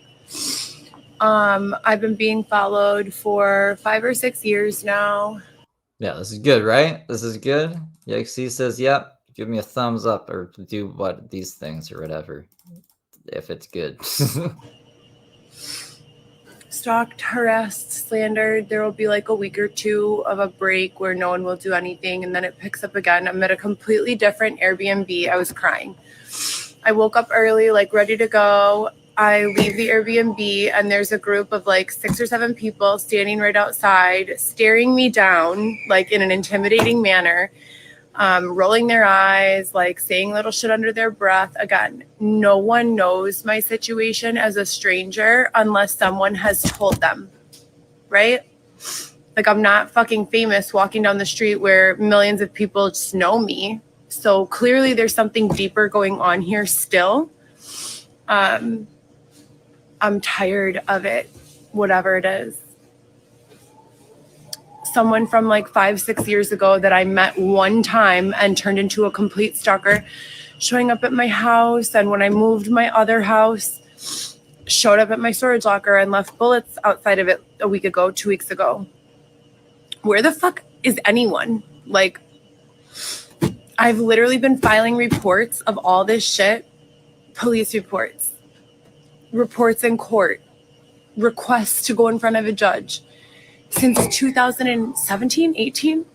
I've been being followed for 5 or 6 years now. Yeah, this is good, right? This is good. YXC says, yep, give me a thumbs up or do what these things or whatever, if it's good. Stalked, harassed, slandered. There will be like a week or 2 of a break where no one will do anything, and then it picks up again. I'm at a completely different Airbnb. I was crying. I woke up early, like ready to go. I leave the Airbnb, and there's a group of like 6 or 7 people standing right outside, staring me down like in an intimidating manner, rolling their eyes, like saying little shit under their breath. Again, no one knows my situation as a stranger unless someone has told them, right? Like I'm not fucking famous walking down the street where millions of people just know me. So clearly there's something deeper going on here still. I'm tired of it, whatever it is. Someone from like 5-6 years ago that I met one time and turned into a complete stalker showing up at my house, and when I moved my other house, showed up at my storage locker and left bullets outside of it a week ago, 2 weeks ago. Where the fuck is anyone? Like, I've literally been filing reports of all this shit, police reports in court, requests to go in front of a judge since 2017, 18.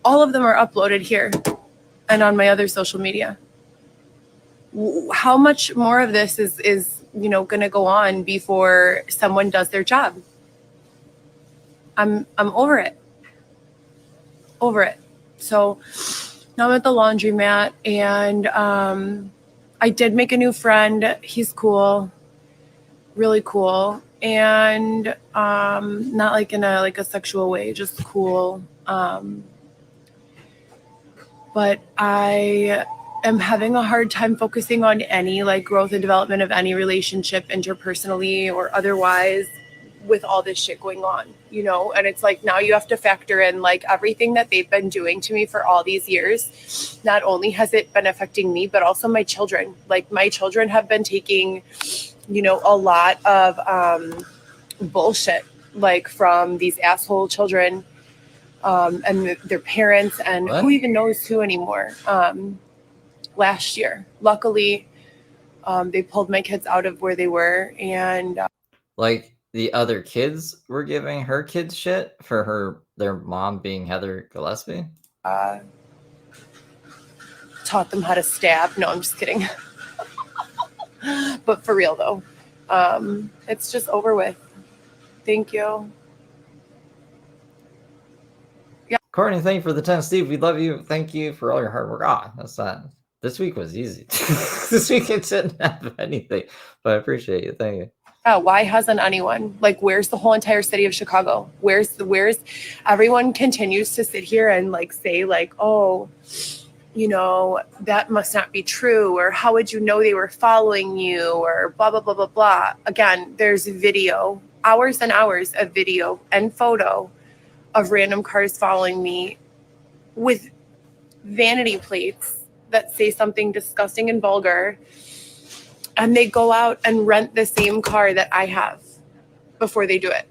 All of them are uploaded here and on my other social media. How much more of this is going to go on before someone does their job? I'm over it. So now I'm at the laundromat, and I did make a new friend. He's cool, really cool, and not like in a sexual way, just cool. But I am having a hard time focusing on any like growth and development of any relationship, interpersonally or otherwise, with all this shit going on, and it's like now you have to factor in like everything that they've been doing to me for all these years. Not only has it been affecting me, but also my children. Like my children have been taking, a lot of bullshit, like from these asshole children and their parents, and What? who even knows who anymore. Last year, luckily, they pulled my kids out of where they were, and Like the other kids were giving her kids shit for their mom being Heather Gillespie. taught them how to stab. No, I'm just kidding. But for real though, it's just over with. Thank you. Courtney, thank you for the 10. Steve, we love you. Thank you for all your hard work. That's not. This week was easy. This week it didn't have anything, but I appreciate you. Thank you. Yeah, why hasn't anyone? Like, where's the whole entire city of Chicago? Where's everyone continues to sit here and like say like, oh, that must not be true, or how would you know they were following you, or blah, blah, blah, blah, blah. Again, there's video, hours and hours of video and photo of random cars following me with vanity plates that say something disgusting and vulgar. And they go out and rent the same car that I have before they do it.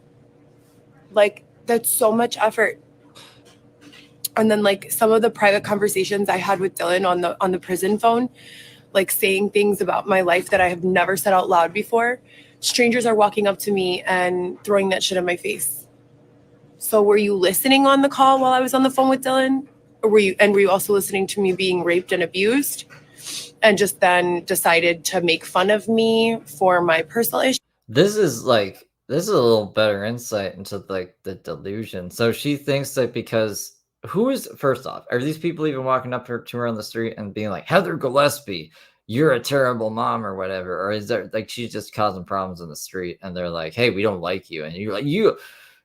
Like, that's so much effort. And then like some of the private conversations I had with Dylan on the prison phone, like saying things about my life that I have never said out loud before. Strangers are walking up to me and throwing that shit in my face. So were you listening on the call while I was on the phone with Dylan? Or were you also listening to me being raped and abused? And just then decided to make fun of me for my personal issue. This is a little better insight into like the delusion. So she thinks that because first off, are these people even walking up to her on the street and being like, Heather Gillespie, you're a terrible mom or whatever? Or is there like she's just causing problems in the street and they're like, hey, we don't like you. And you're like,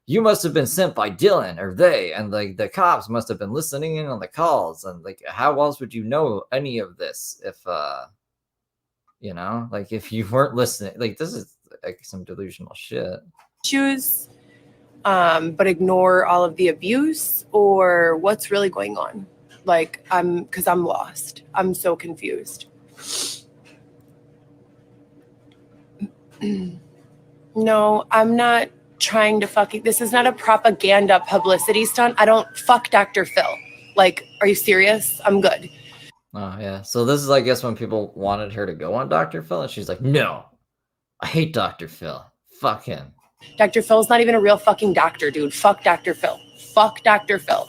you must have been sent by Dylan or they, and like the cops must have been listening in on the calls, and like how else would you know any of this if like if you weren't listening? Like this is like some delusional shit. Choose, but ignore all of the abuse, or what's really going on? Like because I'm lost. I'm so confused. No, I'm not trying to this is not a propaganda publicity stunt. I don't fuck Dr. Phil. Like, are you serious? I'm good. Oh yeah. So this is, I guess, when people wanted her to go on Dr. Phil and she's like, no, I hate Dr. Phil. Fuck him. Dr. Phil's not even a real fucking doctor, dude. Fuck Dr. Phil. Fuck Dr. Phil.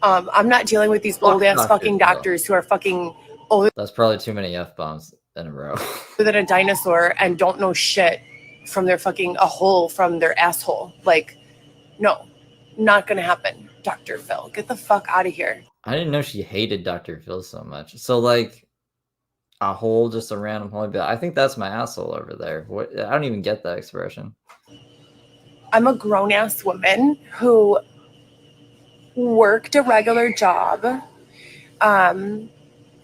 I'm not dealing with these old ass fucking doctors who are fucking older. That's probably too many F-bombs in a row. Than a dinosaur and don't know shit from their fucking a hole from their asshole. Like, no, not gonna happen. Dr. Phil, get the fuck out of here. I didn't know she hated Dr. Phil so much. So like a hole, just a random hole. I think that's my asshole over there. What? I don't even get that expression. I'm a grown ass woman who worked a regular job,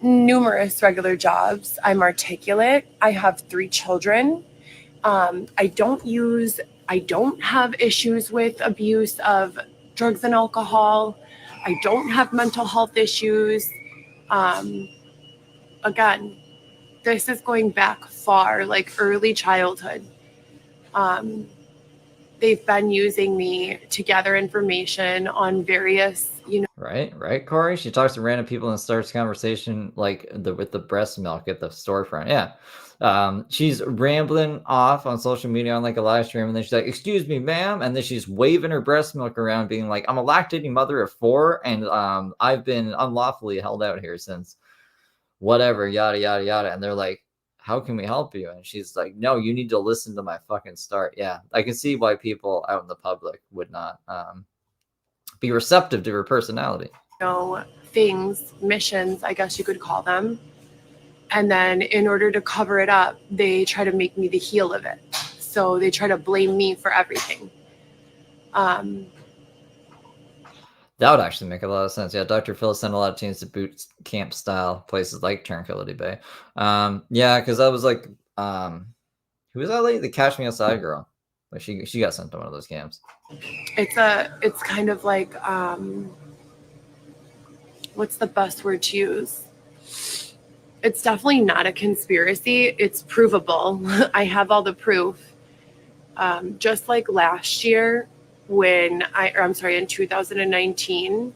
numerous regular jobs. I'm articulate. I have 3 children. I don't have issues with abuse of drugs and alcohol. I don't have mental health issues. again, this is going back far, like early childhood. They've been using me to gather information on various, Right, Corey. She talks to random people and starts conversation like with the breast milk at the storefront. Yeah, she's rambling off on social media on like a live stream, and then she's like, "Excuse me, ma'am," and then she's waving her breast milk around, being like, "I'm a lactating mother of 4, and I've been unlawfully held out here since whatever, yada yada yada." And they're like, "How can we help you?" And she's like, "No, you need to listen to my fucking start." Yeah, I can see why people out in the public would not be receptive to her personality. Things, missions, I guess you could call them. And then in order to cover it up, they try to make me the heel of it. So they try to blame me for everything. That would actually make a lot of sense. Yeah, Dr. Phil sent a lot of teens to boot camp style places like Tranquility Bay. Yeah, because I was like, who was that lady? The Catch Me Outside girl. Like she got sent to one of those camps. It's kind of like, what's the best word to use? It's definitely not a conspiracy. It's provable. I have all the proof. Just like last year in 2019,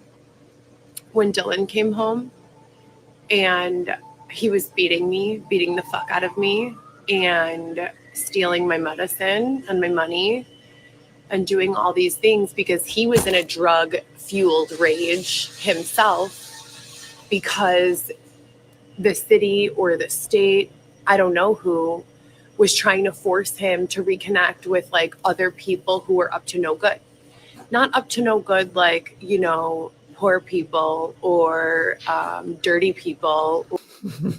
when Dylan came home and he was beating the fuck out of me and stealing my medicine and my money and doing all these things because he was in a drug-fueled rage himself because the city or the state, I don't know who, was trying to force him to reconnect with like other people who were up to no good. Not up to no good like, poor people or dirty people.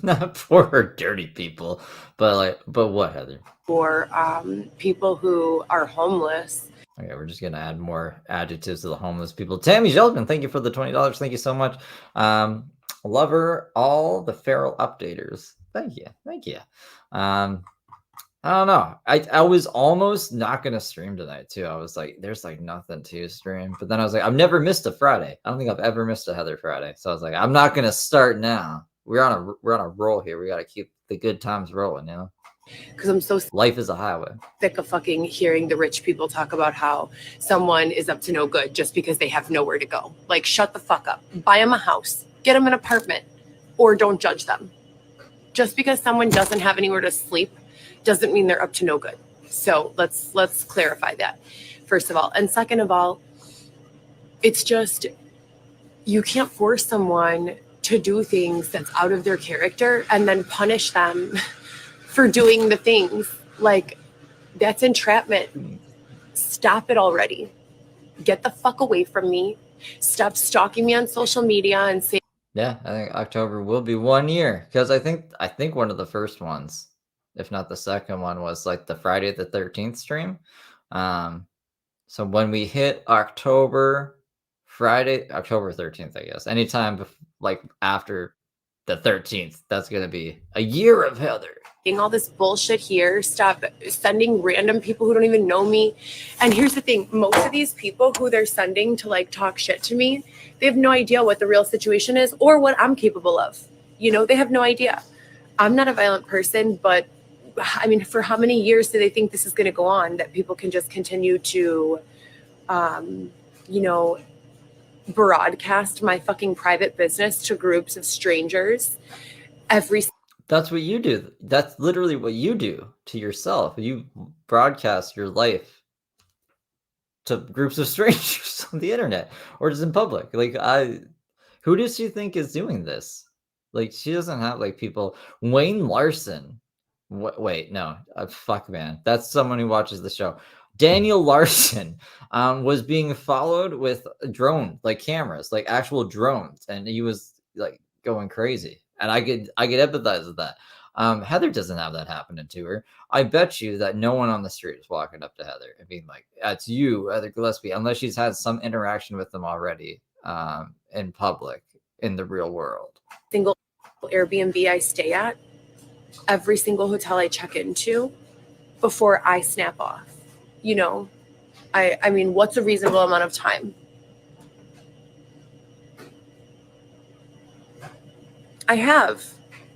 Not poor dirty people, but what, Heather? Or people who are homeless. Okay, we're just gonna add more adjectives to the homeless people. Tammy Sheldon, thank you for the $20. Thank you so much. Lover, all the feral updaters. Thank you. I don't know. I was almost not gonna stream tonight too. I was like, there's like nothing to stream. But then I was like, I've never missed a Friday. I don't think I've ever missed a Heather Friday. So I was like, I'm not gonna start now. We're on a roll here. We gotta keep the good times rolling, Because I'm so life is a highway. Sick of fucking hearing the rich people talk about how someone is up to no good just because they have nowhere to go. Like, shut the fuck up. Buy them a house. Get them an apartment. Or don't judge them. Just because someone doesn't have anywhere to sleep doesn't mean they're up to no good. So let's clarify that, first of all. And second of all, it's just, you can't force someone to do things that's out of their character and then punish them for doing the things. Like, that's entrapment. Stop it already. Get the fuck away from me. Stop stalking me on social media and say. Yeah, I think October will be 1 year because I think one of the first ones, if not the second one, was like the Friday the 13th stream. So when we hit October 13th, I guess, anytime like after the 13th, that's gonna be a year of Heather. All this bullshit here. Stop sending random people who don't even know me. And here's the thing, most of these people who they're sending to like talk shit to me, they have no idea what the real situation is or what I'm capable of. They have no idea. I'm not a violent person, but I mean, for how many years do they think this is going to go on, that people can just continue to broadcast my fucking private business to groups of strangers That's what you do. That's literally what you do to yourself. You broadcast your life to groups of strangers on the internet or just in public. Like, who does she think is doing this? Like, she doesn't have like people. Wayne Larson. Wait, no. Fuck, man. That's someone who watches the show. Daniel Larson was being followed with drone, like cameras, like actual drones, and he was like going crazy. And I could empathize with that. Heather doesn't have that happening to her. I bet you that no one on the street is walking up to Heather and being like, "That's you, Heather Gillespie," unless she's had some interaction with them already in public, in the real world. Single Airbnb I stay at, every single hotel I check into, before I snap off. I mean, what's a reasonable amount of time? I have.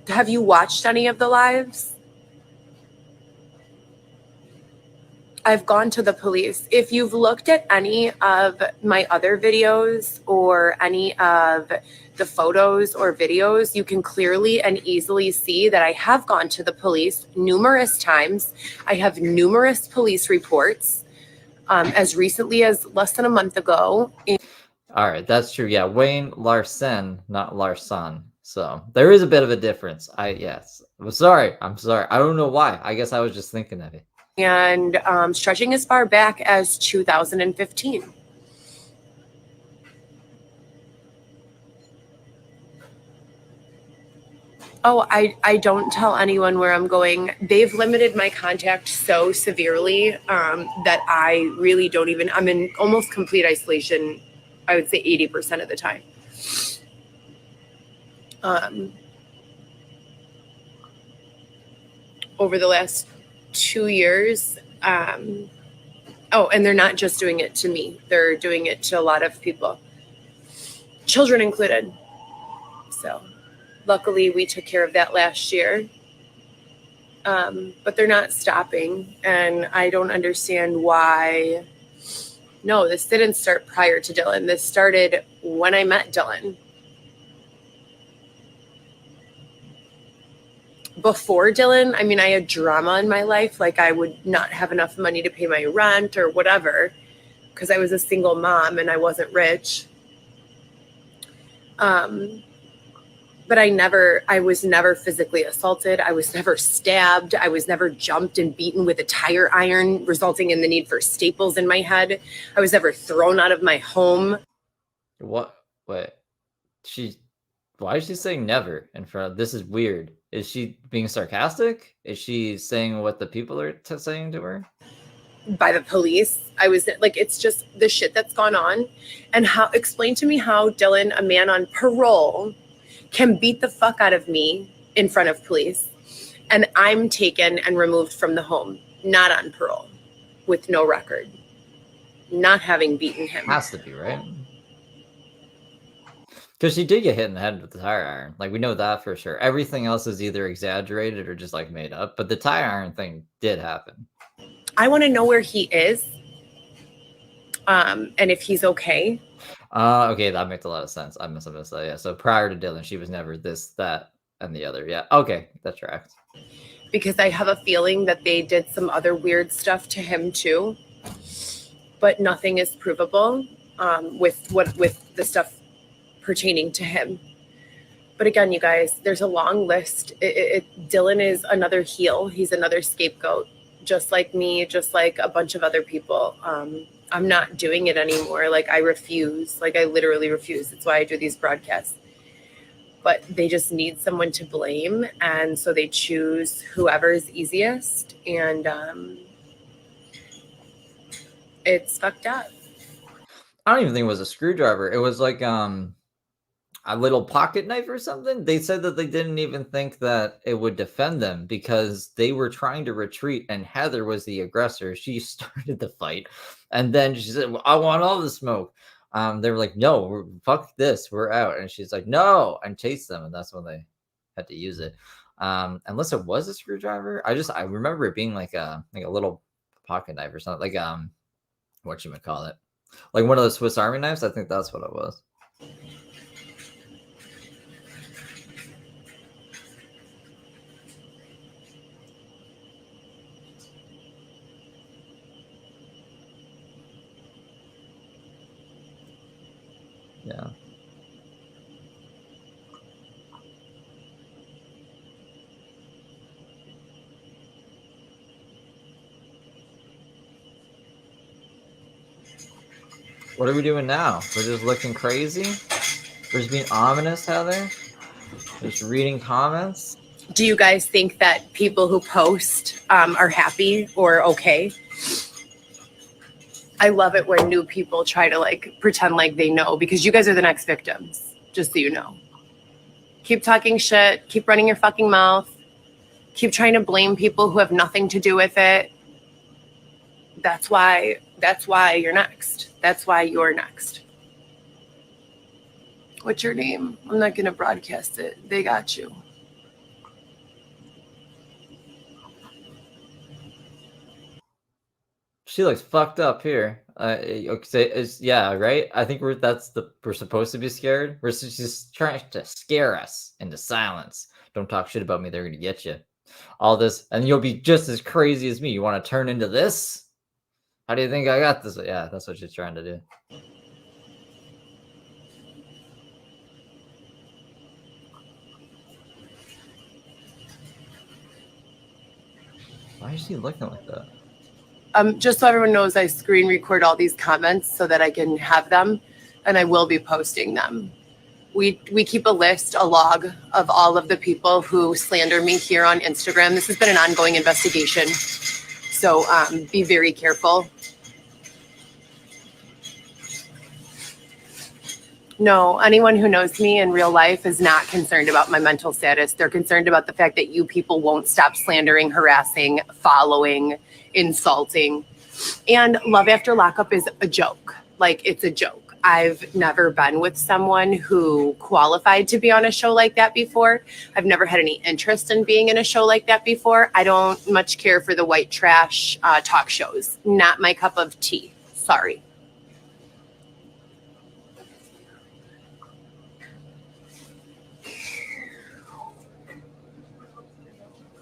Have you watched any of the lives? I've gone to the police. If you've looked at any of my other videos or any of the photos or videos, you can clearly and easily see that I have gone to the police numerous times. I have numerous police reports as recently as less than a month ago. All right, that's true. Yeah, Wayne Larson, not Larson. So there is a bit of a difference. Yes. I'm sorry. I don't know why. I guess I was just thinking of it. And stretching as far back as 2015. Oh, I don't tell anyone where I'm going. They've limited my contact so severely that I really don't even, I'm in almost complete isolation, I would say 80% of the time. Over the last 2 years, and they're not just doing it to me. They're doing it to a lot of people, children included. So luckily we took care of that last year. But they're not stopping. And I don't understand why. No, this didn't start prior to Dylan. This started when I met Dylan. Before Dylan, I mean, I had drama in my life. Like I would not have enough money to pay my rent or whatever because I was a single mom and I wasn't rich. But I was never physically assaulted. I was never stabbed. I was never jumped and beaten with a tire iron, resulting in the need for staples in my head. I was never thrown out of my home. What? Wait. Why is she saying never in front of? This is weird. Is she being sarcastic? Is she saying what the people are saying to her? By the police. I was like, it's just the shit that's gone on. And explain to me how Dylan, a man on parole, can beat the fuck out of me in front of police. And I'm taken and removed from the home, not on parole, with no record, not having beaten him. Has to be, right? Because she did get hit in the head with the tire iron. Like, we know that for sure. Everything else is either exaggerated or just, like, made up. But the tire iron thing did happen. I want to know where he is and if he's okay. Okay, that makes a lot of sense. I must have that. Yeah, so prior to Dylan, she was never this, that, and the other. Yeah, okay, that tracks. Because I have a feeling that they did some other weird stuff to him too. But nothing is provable with the stuff pertaining to him. But again, you guys, there's a long list. Dylan is another heel. He's another scapegoat, just like me, just like a bunch of other people. I'm not doing it anymore. Like, I refuse. Like, I literally refuse. That's why I do these broadcasts. But they just need someone to blame. And so they choose whoever's easiest. And it's fucked up. I don't even think it was a screwdriver. It was like a little pocket knife or something. They said that they didn't even think that it would defend them because they were trying to retreat and Heather was the aggressor. She started the fight. And then she said, I want all the smoke. They were like, no, fuck this. We're out. And she's like, no, and chased them. And that's when they had to use it. Unless it was a screwdriver. I remember it being like a little pocket knife or something. Like, whatchamacallit? Like one of those Swiss Army knives. I think that's what it was. Yeah. What are we doing now? We're just looking crazy? We're just being ominous, Heather? Just reading comments? Do you guys think that people who post are happy or okay? I love it when new people try to like pretend like they know, because you guys are the next victims, just so you know. Keep talking shit. Keep running your fucking mouth. Keep trying to blame people who have nothing to do with it. That's why you're next. That's why you're next. What's your name? I'm not going to broadcast it. They got you. She looks fucked up here. Yeah, right. I think we're supposed to be scared. We're just trying to scare us into silence. Don't talk shit about me. They're gonna get you. All this, and you'll be just as crazy as me. You want to turn into this? How do you think I got this? Yeah, that's what she's trying to do. Why is she looking like that? Just so everyone knows, I screen record all these comments so that I can have them, and I will be posting them. We keep a log of all of the people who slander me here on Instagram. This has been an ongoing investigation, so be very careful. No, anyone who knows me in real life is not concerned about my mental status. They're concerned about the fact that you people won't stop slandering, harassing, following, insulting. And Love After Lockup is a joke. Like, it's a joke. I've never been with someone who qualified to be on a show like that before. I've never had any interest in being in a show like that before. I don't much care for the white trash talk shows. Not my cup of tea. Sorry.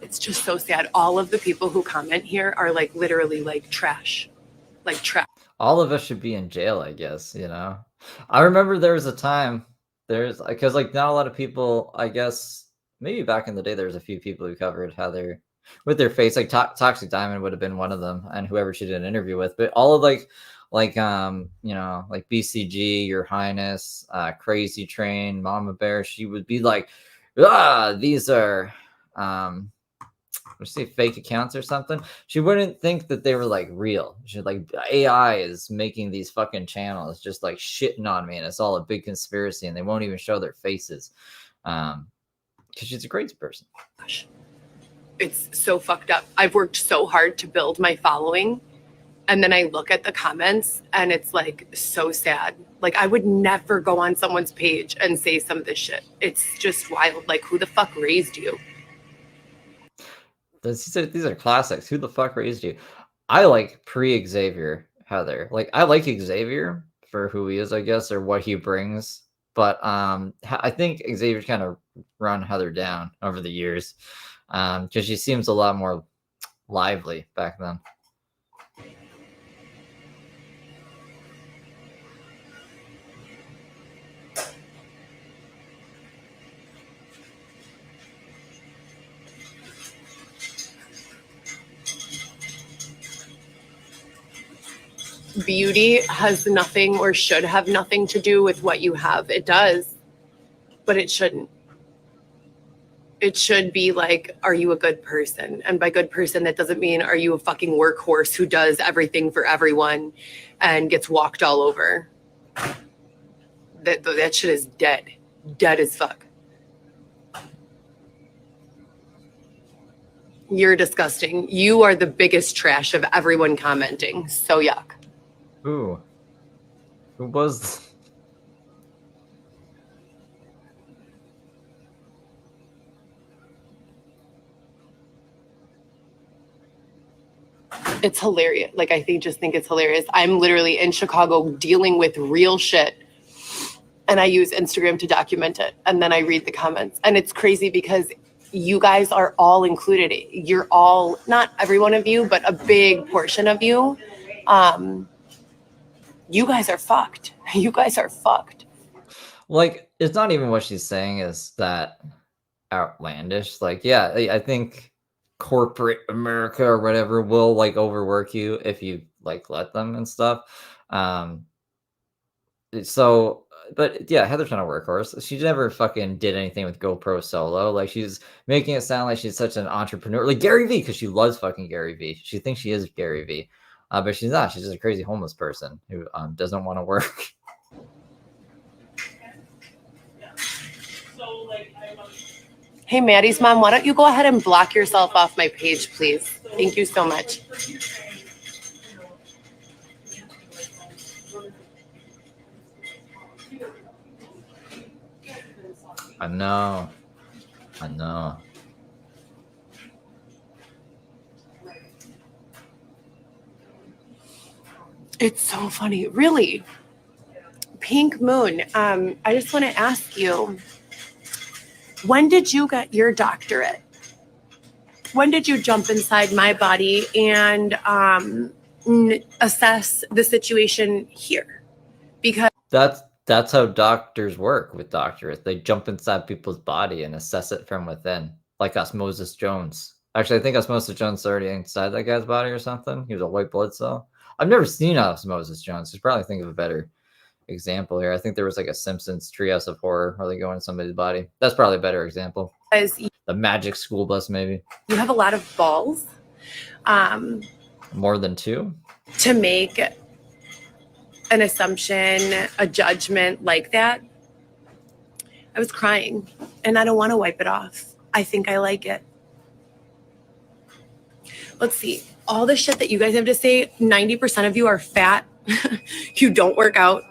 It's just so sad. All of the people who comment here are like literally like trash. Like trash. All of us should be in jail, I guess, you know? I remember there was a time, because like not a lot of people, I guess, maybe back in the day, there was a few people who covered how they're, with their face, like Toxic Diamond would have been one of them, and whoever she did an interview with, but all of like BCG, Your Highness, Crazy Train, Mama Bear, she would be like, these are, say fake accounts or something. She wouldn't think that they were like real. She's like, AI is making these fucking channels just like shitting on me, and it's all a big conspiracy, and they won't even show their faces because she's a crazy person. It's so fucked up. I've worked so hard to build my following, and then I look at the comments and it's like so sad. Like, I would never go on someone's page and say some of this shit. It's just wild. Like, who the fuck raised you? These are classics. Who the fuck raised you? I like pre-Xavier Heather. Like, I like Xavier for who he is, I guess, or what he brings. But I think Xavier's kind of run Heather down over the years because she seems a lot more lively back then. Beauty has nothing or should have nothing to do with what you have. It does, but it shouldn't. It should be like, are you a good person? And by good person, that doesn't mean are you a fucking workhorse who does everything for everyone and gets walked all over. That shit is dead. Dead as fuck. You're disgusting. You are the biggest trash of everyone commenting. So yuck. Who was? It's hilarious. Like, I just think it's hilarious. I'm literally in Chicago dealing with real shit, and I use Instagram to document it. And then I read the comments, and it's crazy because you guys are all included. You're all, not every one of you, but a big portion of you. You guys are fucked. You guys are fucked. Like, it's not even what she's saying is that outlandish. Like, yeah, I think corporate America or whatever will like overwork you if you like let them and stuff. So, but yeah, Heather's not a workhorse. She never fucking did anything with GoPro Solo. Like, she's making it sound like she's such an entrepreneur, like Gary Vee, because she loves fucking Gary Vee. She thinks she is Gary Vee. But she's not. She's just a crazy homeless person who doesn't want to work. Hey, Maddie's mom, why don't you go ahead and block yourself off my page, please? Thank you so much. I know. It's so funny. Really. Pink Moon, I just want to ask you, when did you get your doctorate? When did you jump inside my body and assess the situation here? Because That's how doctors work with doctorates. They jump inside people's body and assess it from within, like Osmosis Jones. Actually, I think Osmosis Jones is already inside that guy's body or something. He was a white blood cell. I've never seen Osmosis Jones. Just probably think of a better example here. I think there was like a Simpsons Treehouse of Horror where they go in somebody's body. That's probably a better example. The Magic School Bus, maybe. You have a lot of balls. More than two? To make an assumption, a judgment like that. I was crying and I don't want to wipe it off. I think I like it. Let's see. All the shit that you guys have to say, 90% of you are fat. You don't work out.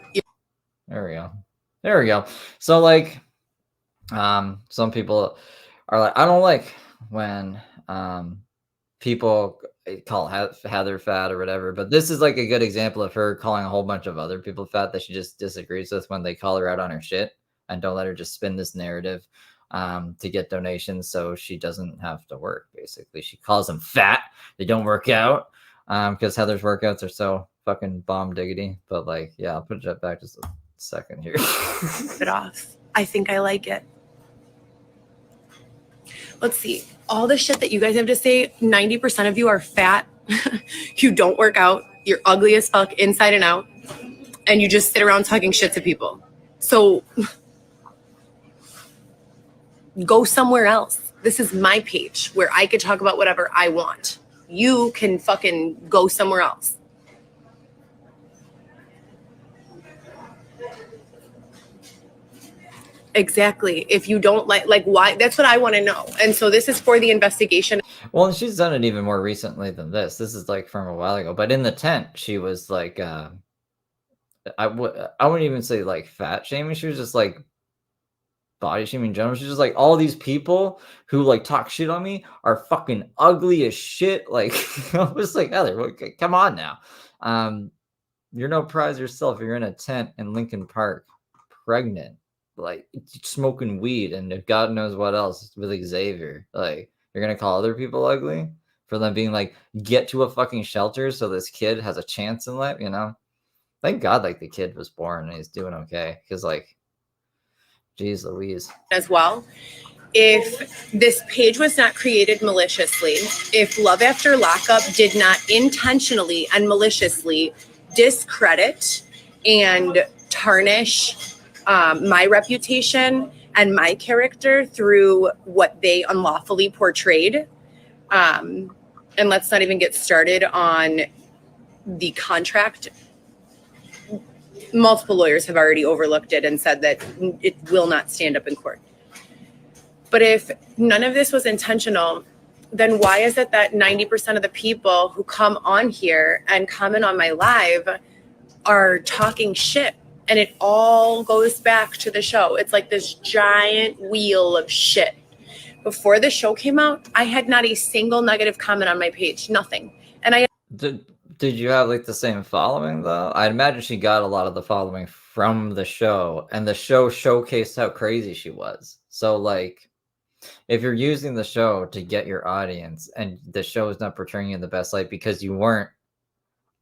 There we go. There we go. So like, some people are like, I don't like when people call Heather fat or whatever, but this is like a good example of her calling a whole bunch of other people fat that she just disagrees with when they call her out on her shit and don't let her just spin this narrative to get donations so she doesn't have to work. Basically, she calls them fat. They don't work out because Heather's workouts are so fucking bomb diggity. But like, yeah, I'll put it back just a second here. It off. I think I like it. Let's see. All the shit that you guys have to say, 90% of you are fat. You don't work out. You're ugly as fuck inside and out. And you just sit around talking shit to people. So go somewhere else. This is my page where I could talk about whatever I want. You can fucking go somewhere else. Exactly. If you don't like why, that's what I want to know. And so this is for the investigation. Well, she's done it even more recently than this. This is like from a while ago. But in the tent, she was like, I wouldn't even say like fat shaming. She was just like body shaming in general. She's just like, all these people who like talk shit on me are fucking ugly as shit. Like, I was like, Heather, come on now. You're no prize yourself. You're in a tent in Lincoln Park, pregnant, like smoking weed and God knows what else with Xavier. Like, you're gonna call other people ugly for them being like, get to a fucking shelter so this kid has a chance in life, you know? Thank God like the kid was born and he's doing okay. Because like, geez Louise. As well, if this page was not created maliciously, if Love After Lockup did not intentionally and maliciously discredit and tarnish my reputation and my character through what they unlawfully portrayed, and let's not even get started on the contract. Multiple lawyers have already overlooked it and said that it will not stand up in court. But if none of this was intentional, then why is it that 90% of the people who come on here and comment on my live are talking shit? And it all goes back to the show. It's like this giant wheel of shit. Before the show came out, I had not a single negative comment on my page. Nothing. And I Did you have like the same following though? I imagine she got a lot of the following from the show, and the show showcased how crazy she was. So like, if you're using the show to get your audience and the show is not portraying you in the best light because you weren't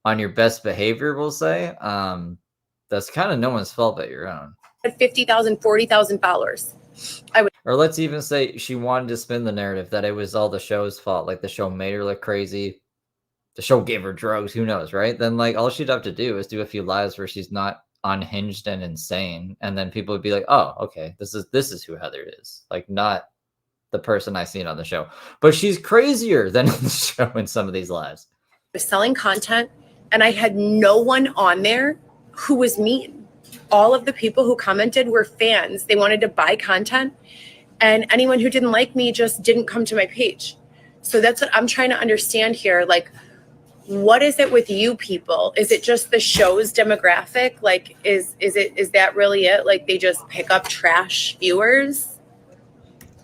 on your best behavior, we'll say, that's kind of no one's fault but your own. 50,000, 40,000 followers. Or let's even say she wanted to spin the narrative that it was all the show's fault. Like the show made her look crazy. The show gave her drugs. Who knows, right? Then like all she'd have to do is do a few lives where she's not unhinged and insane. And then people would be like, oh, okay, this is who Heather is. Like not the person I seen on the show. But she's crazier than in the show in some of these lives. I was selling content and I had no one on there who was mean. All of the people who commented were fans. They wanted to buy content, and anyone who didn't like me just didn't come to my page. So that's what I'm trying to understand here. Like, what is it with you people? Is it just the show's demographic? Like, is that really it? Like, they just pick up trash viewers?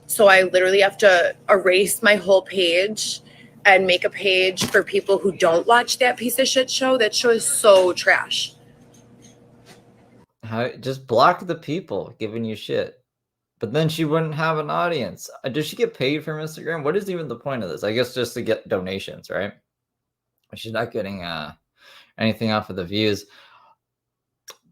So I literally have to erase my whole page and make a page for people who don't watch that piece of shit show. That show is so trash. Just block the people giving you shit. But then she wouldn't have an audience. Does she get paid from Instagram? What is even the point of this? I guess just to get donations, right? She's not getting anything off of the views.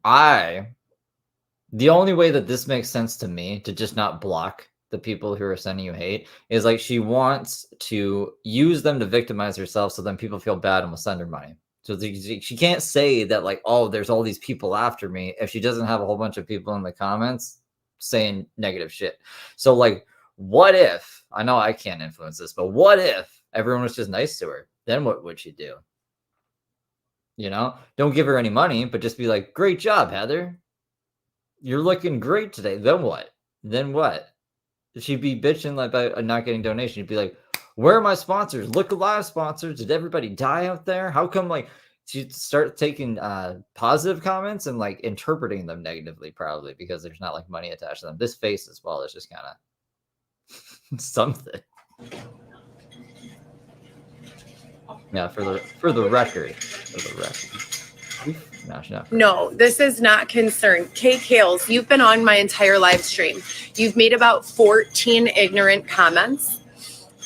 The only way that this makes sense to me, to just not block the people who are sending you hate, is like she wants to use them to victimize herself, so then people feel bad and will send her money. So she can't say that, like, oh, there's all these people after me, if she doesn't have a whole bunch of people in the comments saying negative shit. So, like, what if, I know I can't influence this, but what if everyone was just nice to her? Then what would she do? You know, don't give her any money, but just be like, great job, Heather. You're looking great today. Then what? Then what? She'd be bitching about not getting donations. She'd be like, where are my sponsors? Look Alive sponsors. Did everybody die out there? How come, like, she'd start taking positive comments and, like, interpreting them negatively, probably because there's not, like, money attached to them. This face as well is just kind of something. Yeah, for the record. No, she's not. No, this is not concerned. Kay Kales, you've been on my entire live stream. You've made about 14 ignorant comments.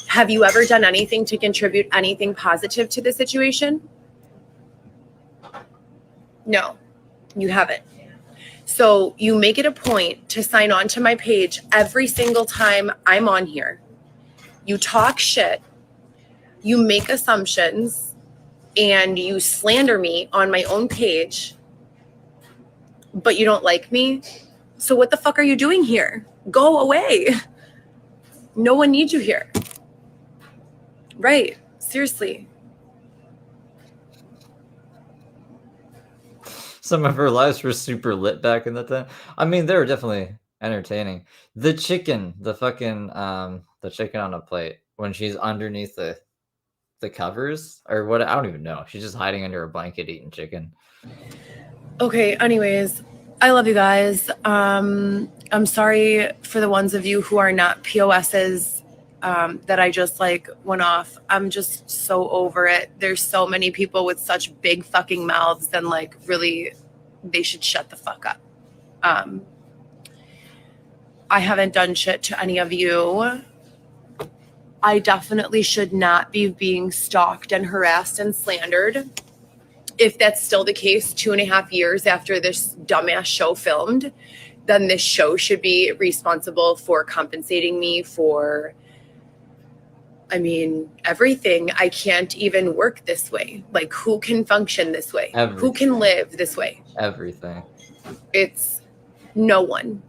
Have you ever done anything to contribute anything positive to the situation? No, you haven't. So you make it a point to sign on to my page every single time I'm on here. You talk shit, you make assumptions, and you slander me on my own page, but you don't like me. So what the fuck are you doing here? Go away. No one needs you here. Right. Seriously. Some of her lives were super lit back in the time. I mean, they were definitely entertaining. The chicken, the fucking the chicken on a plate when she's underneath the covers or what, I don't even know. She's just hiding under a blanket eating chicken. Okay, anyways, I love you guys. I'm sorry for the ones of you who are not POSs that I just, like, went off. I'm just so over it. There's so many people with such big fucking mouths, and, like, really, they should shut the fuck up. I haven't done shit to any of you. I definitely should not be being stalked and harassed and slandered. If that's still the case 2.5 years after this dumbass show filmed, then this show should be responsible for compensating me for, I mean, everything. I can't even work this way. Like, who can function this way? Everything. Who can live this way? Everything. It's no one.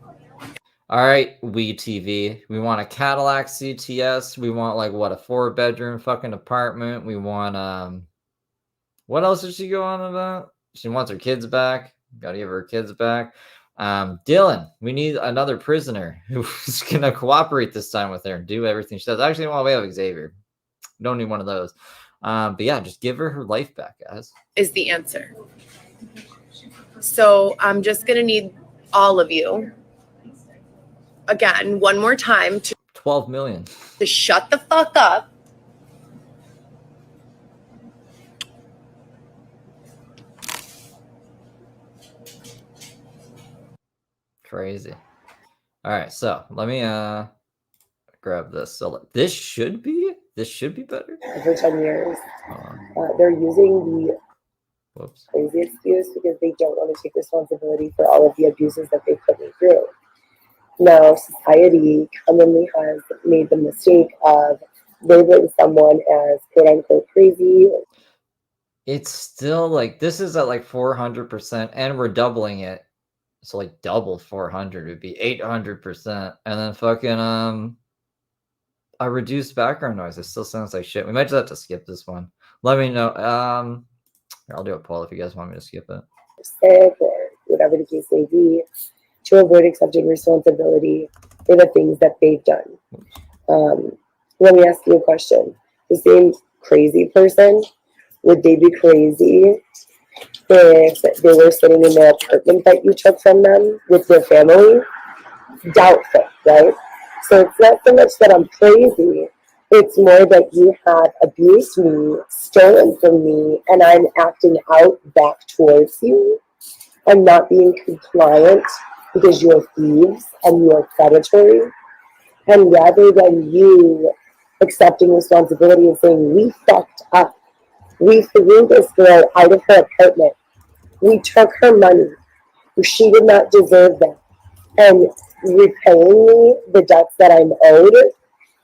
All right, We TV. We want a Cadillac CTS. We want, like, what, a 4-bedroom fucking apartment. We want what else did she go on about? She wants her kids back. Gotta give her kids back. Dylan, we need another prisoner who's gonna cooperate this time with her and do everything she does. Actually, well, we have Xavier. We don't need one of those. But yeah, just give her life back, guys. Is the answer. So I'm just gonna need all of you, again, one more time, to 12 million. to shut the fuck up. Crazy. All right, so let me grab this. So this should be better. For 10 years. Hold on. They're using the Whoops. crazy excuse because they don't want to take responsibility for all of the abuses that they put me through. Now, society commonly has made the mistake of labeling someone as quote-unquote crazy. It's still, like, this is at like 400%, and we're doubling it. So, like, double 400 would be 800%. And then fucking a reduced background noise. It still sounds like shit. We might just have to skip this one. Let me know. Here, I'll do a poll if you guys want me to skip it. Sick or whatever the case may be, to avoid accepting responsibility for the things that they've done. Let me ask you a question. The same crazy person, would they be crazy if they were sitting in the apartment that you took from them with their family? Doubtful, right? So it's not so much that I'm crazy, It's more that you have abused me, stolen from me, and I'm acting out back towards you. I'm not being compliant because you're thieves and you're predatory. And rather than you accepting responsibility and saying, we fucked up, we threw this girl out of her apartment, we took her money, she did not deserve that, and repaying me the debts that I'm owed,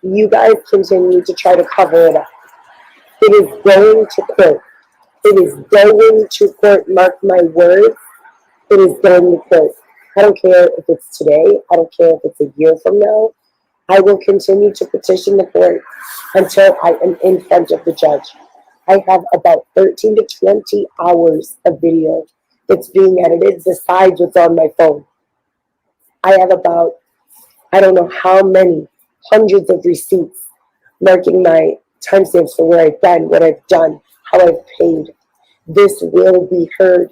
you guys continue to try to cover it up. It is going to court. It is going to court. Mark my words. It is going to court. I don't care if it's today. I don't care if it's a year from now. I will continue to petition the court until I am in front of the judge. I have about 13 to 20 hours of video that's being edited besides what's on my phone. I have about, I don't know how many hundreds of receipts marking my timestamps for where I've been, what I've done, how I've paid. This will be heard.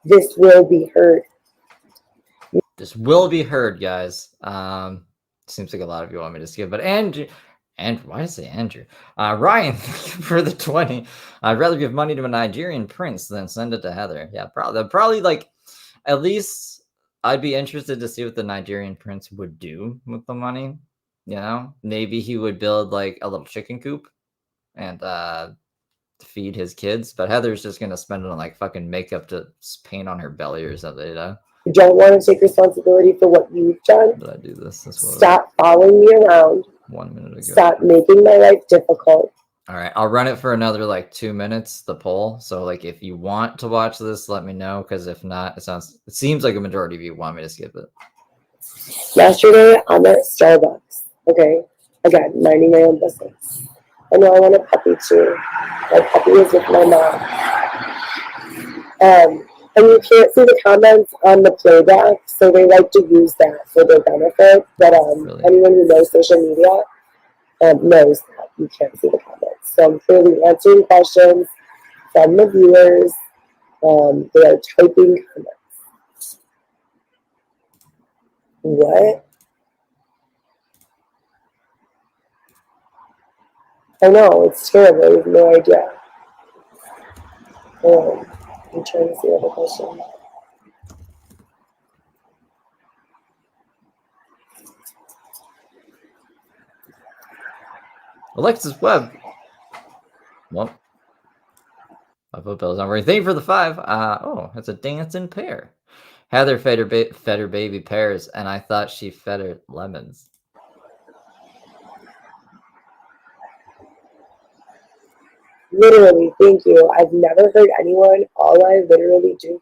This will be heard. This will be heard, guys. Seems like a lot of you want me to skip, but Andrew, and why did I say Andrew? Ryan, thank you for the 20. I'd rather give money to a Nigerian prince than send it to Heather. Yeah, probably like, at least I'd be interested to see what the Nigerian prince would do with the money. You know, maybe he would build like a little chicken coop and feed his kids, but Heather's just gonna spend it on like fucking makeup to paint on her belly or something, you know? You don't want to take responsibility for what you've done. Did I do this? Stop following me around. 1 minute ago. Stop making my life difficult. All right, I'll run it for another like 2 minutes, the poll. So like if you want to watch this, let me know, because if not, it seems like a majority of you want me to skip it. Yesterday, I'm at Starbucks. Okay, again, minding my own business. I know I want a puppy too. My puppy is with my mom. And you can't see the comments on the playback, so they like to use that for their benefit. But Really? Anyone who knows social media knows that you can't see the comments. So I'm clearly answering questions from the viewers. They are typing comments. What? I know, it's terrible. I have no idea. I'm trying to see other questions. Alexis Webb. Well, my football is not working. Thank you for the 5. Oh, it's a dancing pear. Heather fed her baby pears, and I thought she fed her lemons. Literally, thank you. I've never heard anyone. All I literally do.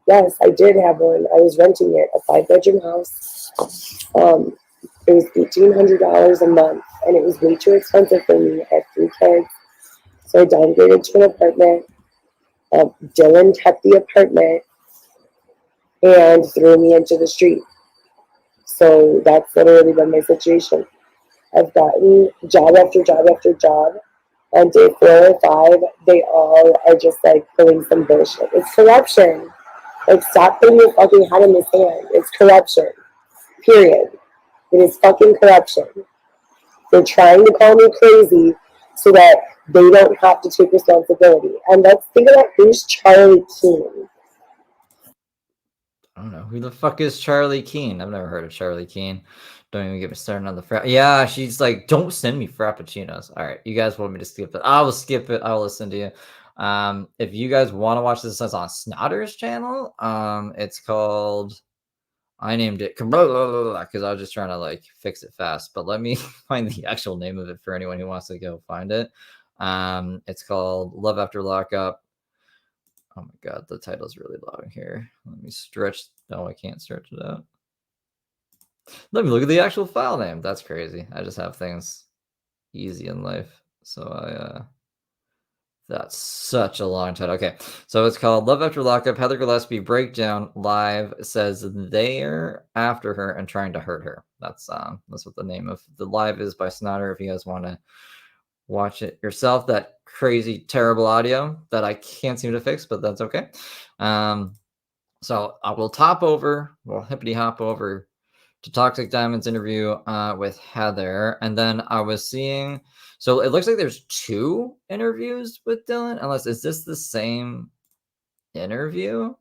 Yes, I did have one. I was renting it, a 5-bedroom house. It was $1,800 a month, and it was way too expensive for me. I had 3 kids, so I downgraded to an apartment. Dylan kept the apartment and threw me into the street. So that's literally been my situation. I've gotten job after job after job. On day 4 or 5, they all are just like pulling some bullshit. It's corruption. Like, stop putting your fucking head in the sand. It's corruption. Period. It is fucking corruption. They're trying to call me crazy so that they don't have to take responsibility. And let's think about who's Charlie Keene. I don't know. Who the fuck is Charlie Keene? I've never heard of Charlie Keene. Don't even get me started on the yeah, she's like, don't send me frappuccinos. All right, you guys want me to skip it? I will skip it. I'll listen to you. If you guys want to watch this, it's on Snotter's channel. It's called, I named it because I was just trying to like fix it fast. But let me find the actual name of it for anyone who wants to go find it. It's called Love After Lockup. Oh my god, the title's really long here. Let me stretch. No, I can't stretch it out. Let me look at the actual file name. That's crazy. I just have things easy in life. So that's such a long title. Okay, so it's called Love After Lockup. Heather Gillespie breakdown live says they're after her and trying to hurt her. That's what the name of the live is by Snotter. If you guys want to watch it yourself, that crazy terrible audio that I can't seem to fix, but that's okay. So I will we'll hippity hop over to Toxic Diamonds interview with Heather, and then I was seeing. So it looks like there's 2 interviews with Dylan. Unless is this the same interview?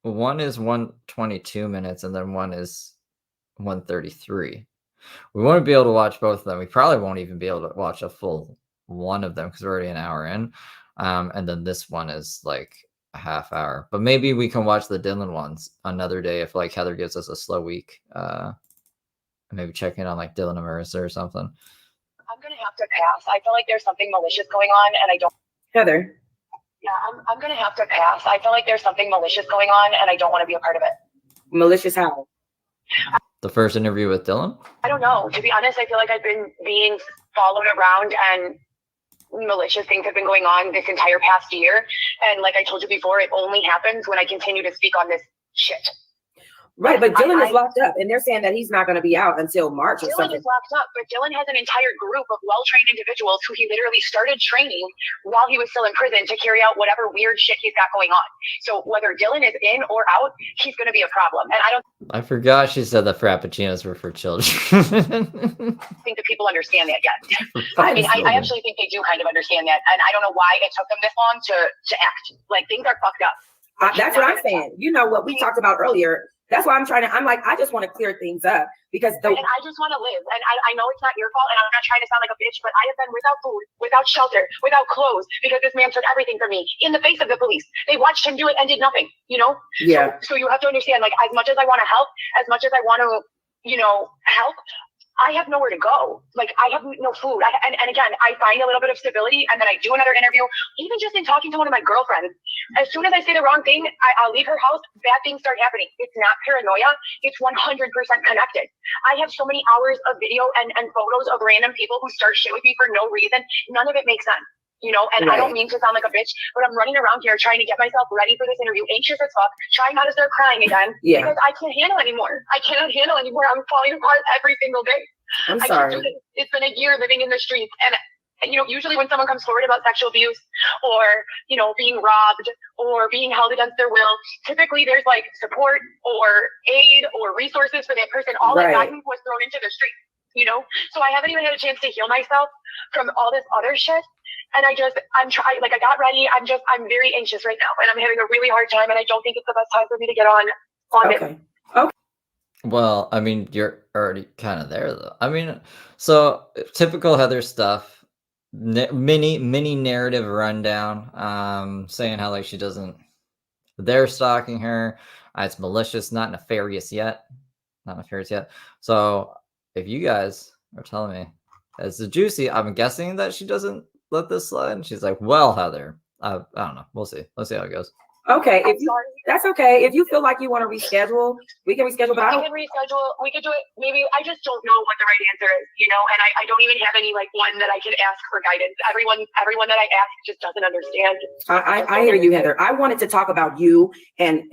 One is 122 minutes, and then one is 133. We won't be able to watch both of them. We probably won't even be able to watch a full one of them because we're already an hour in. And then this one is like a half hour. But maybe we can watch the Dylan ones another day if like Heather gives us a slow week. Maybe check in on like Dylan and Marissa or something. I'm gonna have to pass. I feel like there's something malicious going on, and I don't. Heather. Yeah, I'm gonna have to pass. I feel like there's something malicious going on, and I don't want to be a part of it. Malicious how? The first interview with Dylan? I don't know. To be honest, I feel like I've been being followed around, and malicious things have been going on this entire past year. And like I told you before, it only happens when I continue to speak on this shit. Right, but Dylan is locked up, and they're saying that he's not going to be out until March or something. Dylan is locked up, but Dylan has an entire group of well-trained individuals who he literally started training while he was still in prison to carry out whatever weird shit he's got going on. So whether Dylan is in or out, he's going to be a problem. And I forgot she said the Frappuccinos were for children. think that people understand that yet. I mean, I actually think they do kind of understand that, and I don't know why it took them this long to act. Like, things are fucked up. That's what I'm saying. You know what we talked about earlier. That's why I'm like, I just want to clear things up because and I just want to live. And I know it's not your fault, and I'm not trying to sound like a bitch, but I have been without food, without shelter, without clothes, because this man took everything from me in the face of the police. They watched him do it and did nothing, you know? Yeah. So you have to understand, like, as much as I want to help, as much as I want to, you know, help, I have nowhere to go. Like, I have no food. And again, I find a little bit of stability, and then I do another interview, even just in talking to one of my girlfriends. As soon as I say the wrong thing, I'll leave her house, bad things start happening. It's not paranoia. It's 100% connected. I have so many hours of video and photos of random people who start shit with me for no reason. None of it makes sense. You know, and right. I don't mean to sound like a bitch, but I'm running around here trying to get myself ready for this interview, anxious as fuck, trying not to start crying again, because I can't handle anymore. I cannot handle anymore. I'm falling apart every single day. I'm sorry. It's been a year living in the streets, and you know, usually when someone comes forward about sexual abuse or, you know, being robbed or being held against their will, typically there's like support or aid or resources for that person. All I got was thrown into the street, you know? So I haven't even had a chance to heal myself from all this other shit. And I'm trying, like, I got ready. I'm very anxious right now, and I'm having a really hard time, and I don't think it's the best time for me to get on it. Okay. Well, I mean, you're already kind of there, though. I mean, so typical Heather stuff, mini narrative rundown, saying how, like, they're stalking her. It's malicious, not nefarious yet. So if you guys are telling me it's the juicy, I'm guessing that she doesn't let this slide. And she's like, well, Heather, I don't know. We'll see. Let's see how it goes. Okay, that's okay. If you feel like you want to reschedule, we can reschedule. But we can reschedule. We could do it. Maybe I just don't know what the right answer is, you know. And I don't even have any like one that I can ask for guidance. Everyone that I ask just doesn't understand. I hear you, Heather. I wanted to talk about you and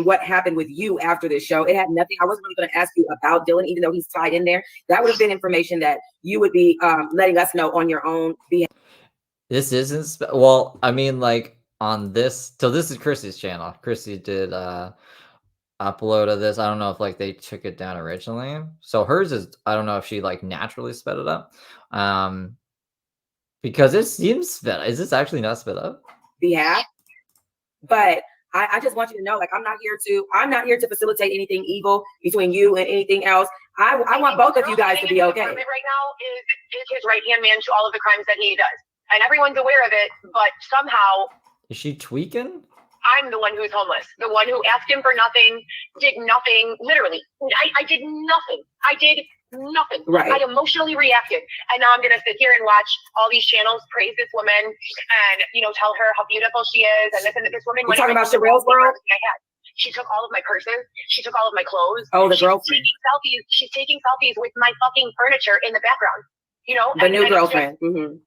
what happened with you after this show. It had nothing. I wasn't really going to ask you about Dylan, even though he's tied in there. That would have been information that you would be letting us know on your own behalf. This isn't well. I mean, like. On this, so this is Chrissy's channel. Chrissy did upload of this. I don't know if like they took it down originally. So hers is, I don't know if she like naturally sped it up. Because it seems sped. Is this actually not sped up? Yeah. But I just want you to know, like, I'm not here to facilitate anything evil between you and anything else. I want both of you guys to be okay. Right now is his right-hand man to all of the crimes that he does. And everyone's aware of it, but somehow... Is she tweaking? I'm the one who's homeless. The one who asked him for nothing, did nothing, literally. I did nothing. I did nothing. Right. I emotionally reacted. And now I'm going to sit here and watch all these channels praise this woman and, you know, tell her how beautiful she is. And this woman... You're talking about Sherelle's world? She took all of my purses. She took all of my clothes. Oh, the girlfriend. She's taking selfies with my fucking furniture in the background. You know? The new girlfriend. Mm-hmm.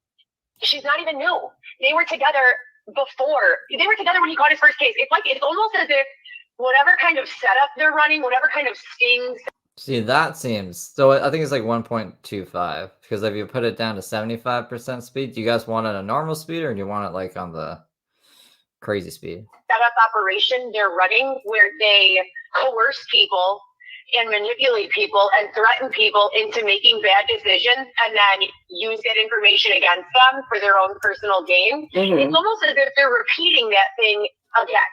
She's not even new. They were together when he caught his first case. It's almost as if whatever kind of setup they're running, whatever kind of stings. See, that seems, so I think it's like 1.25 because if you put it down to 75% speed, do you guys want it at a normal speed or do you want it like on the crazy speed? Setup operation they're running where they coerce people and manipulate people and threaten people into making bad decisions and then use that information against them for their own personal gain. It's almost as if they're repeating that thing again.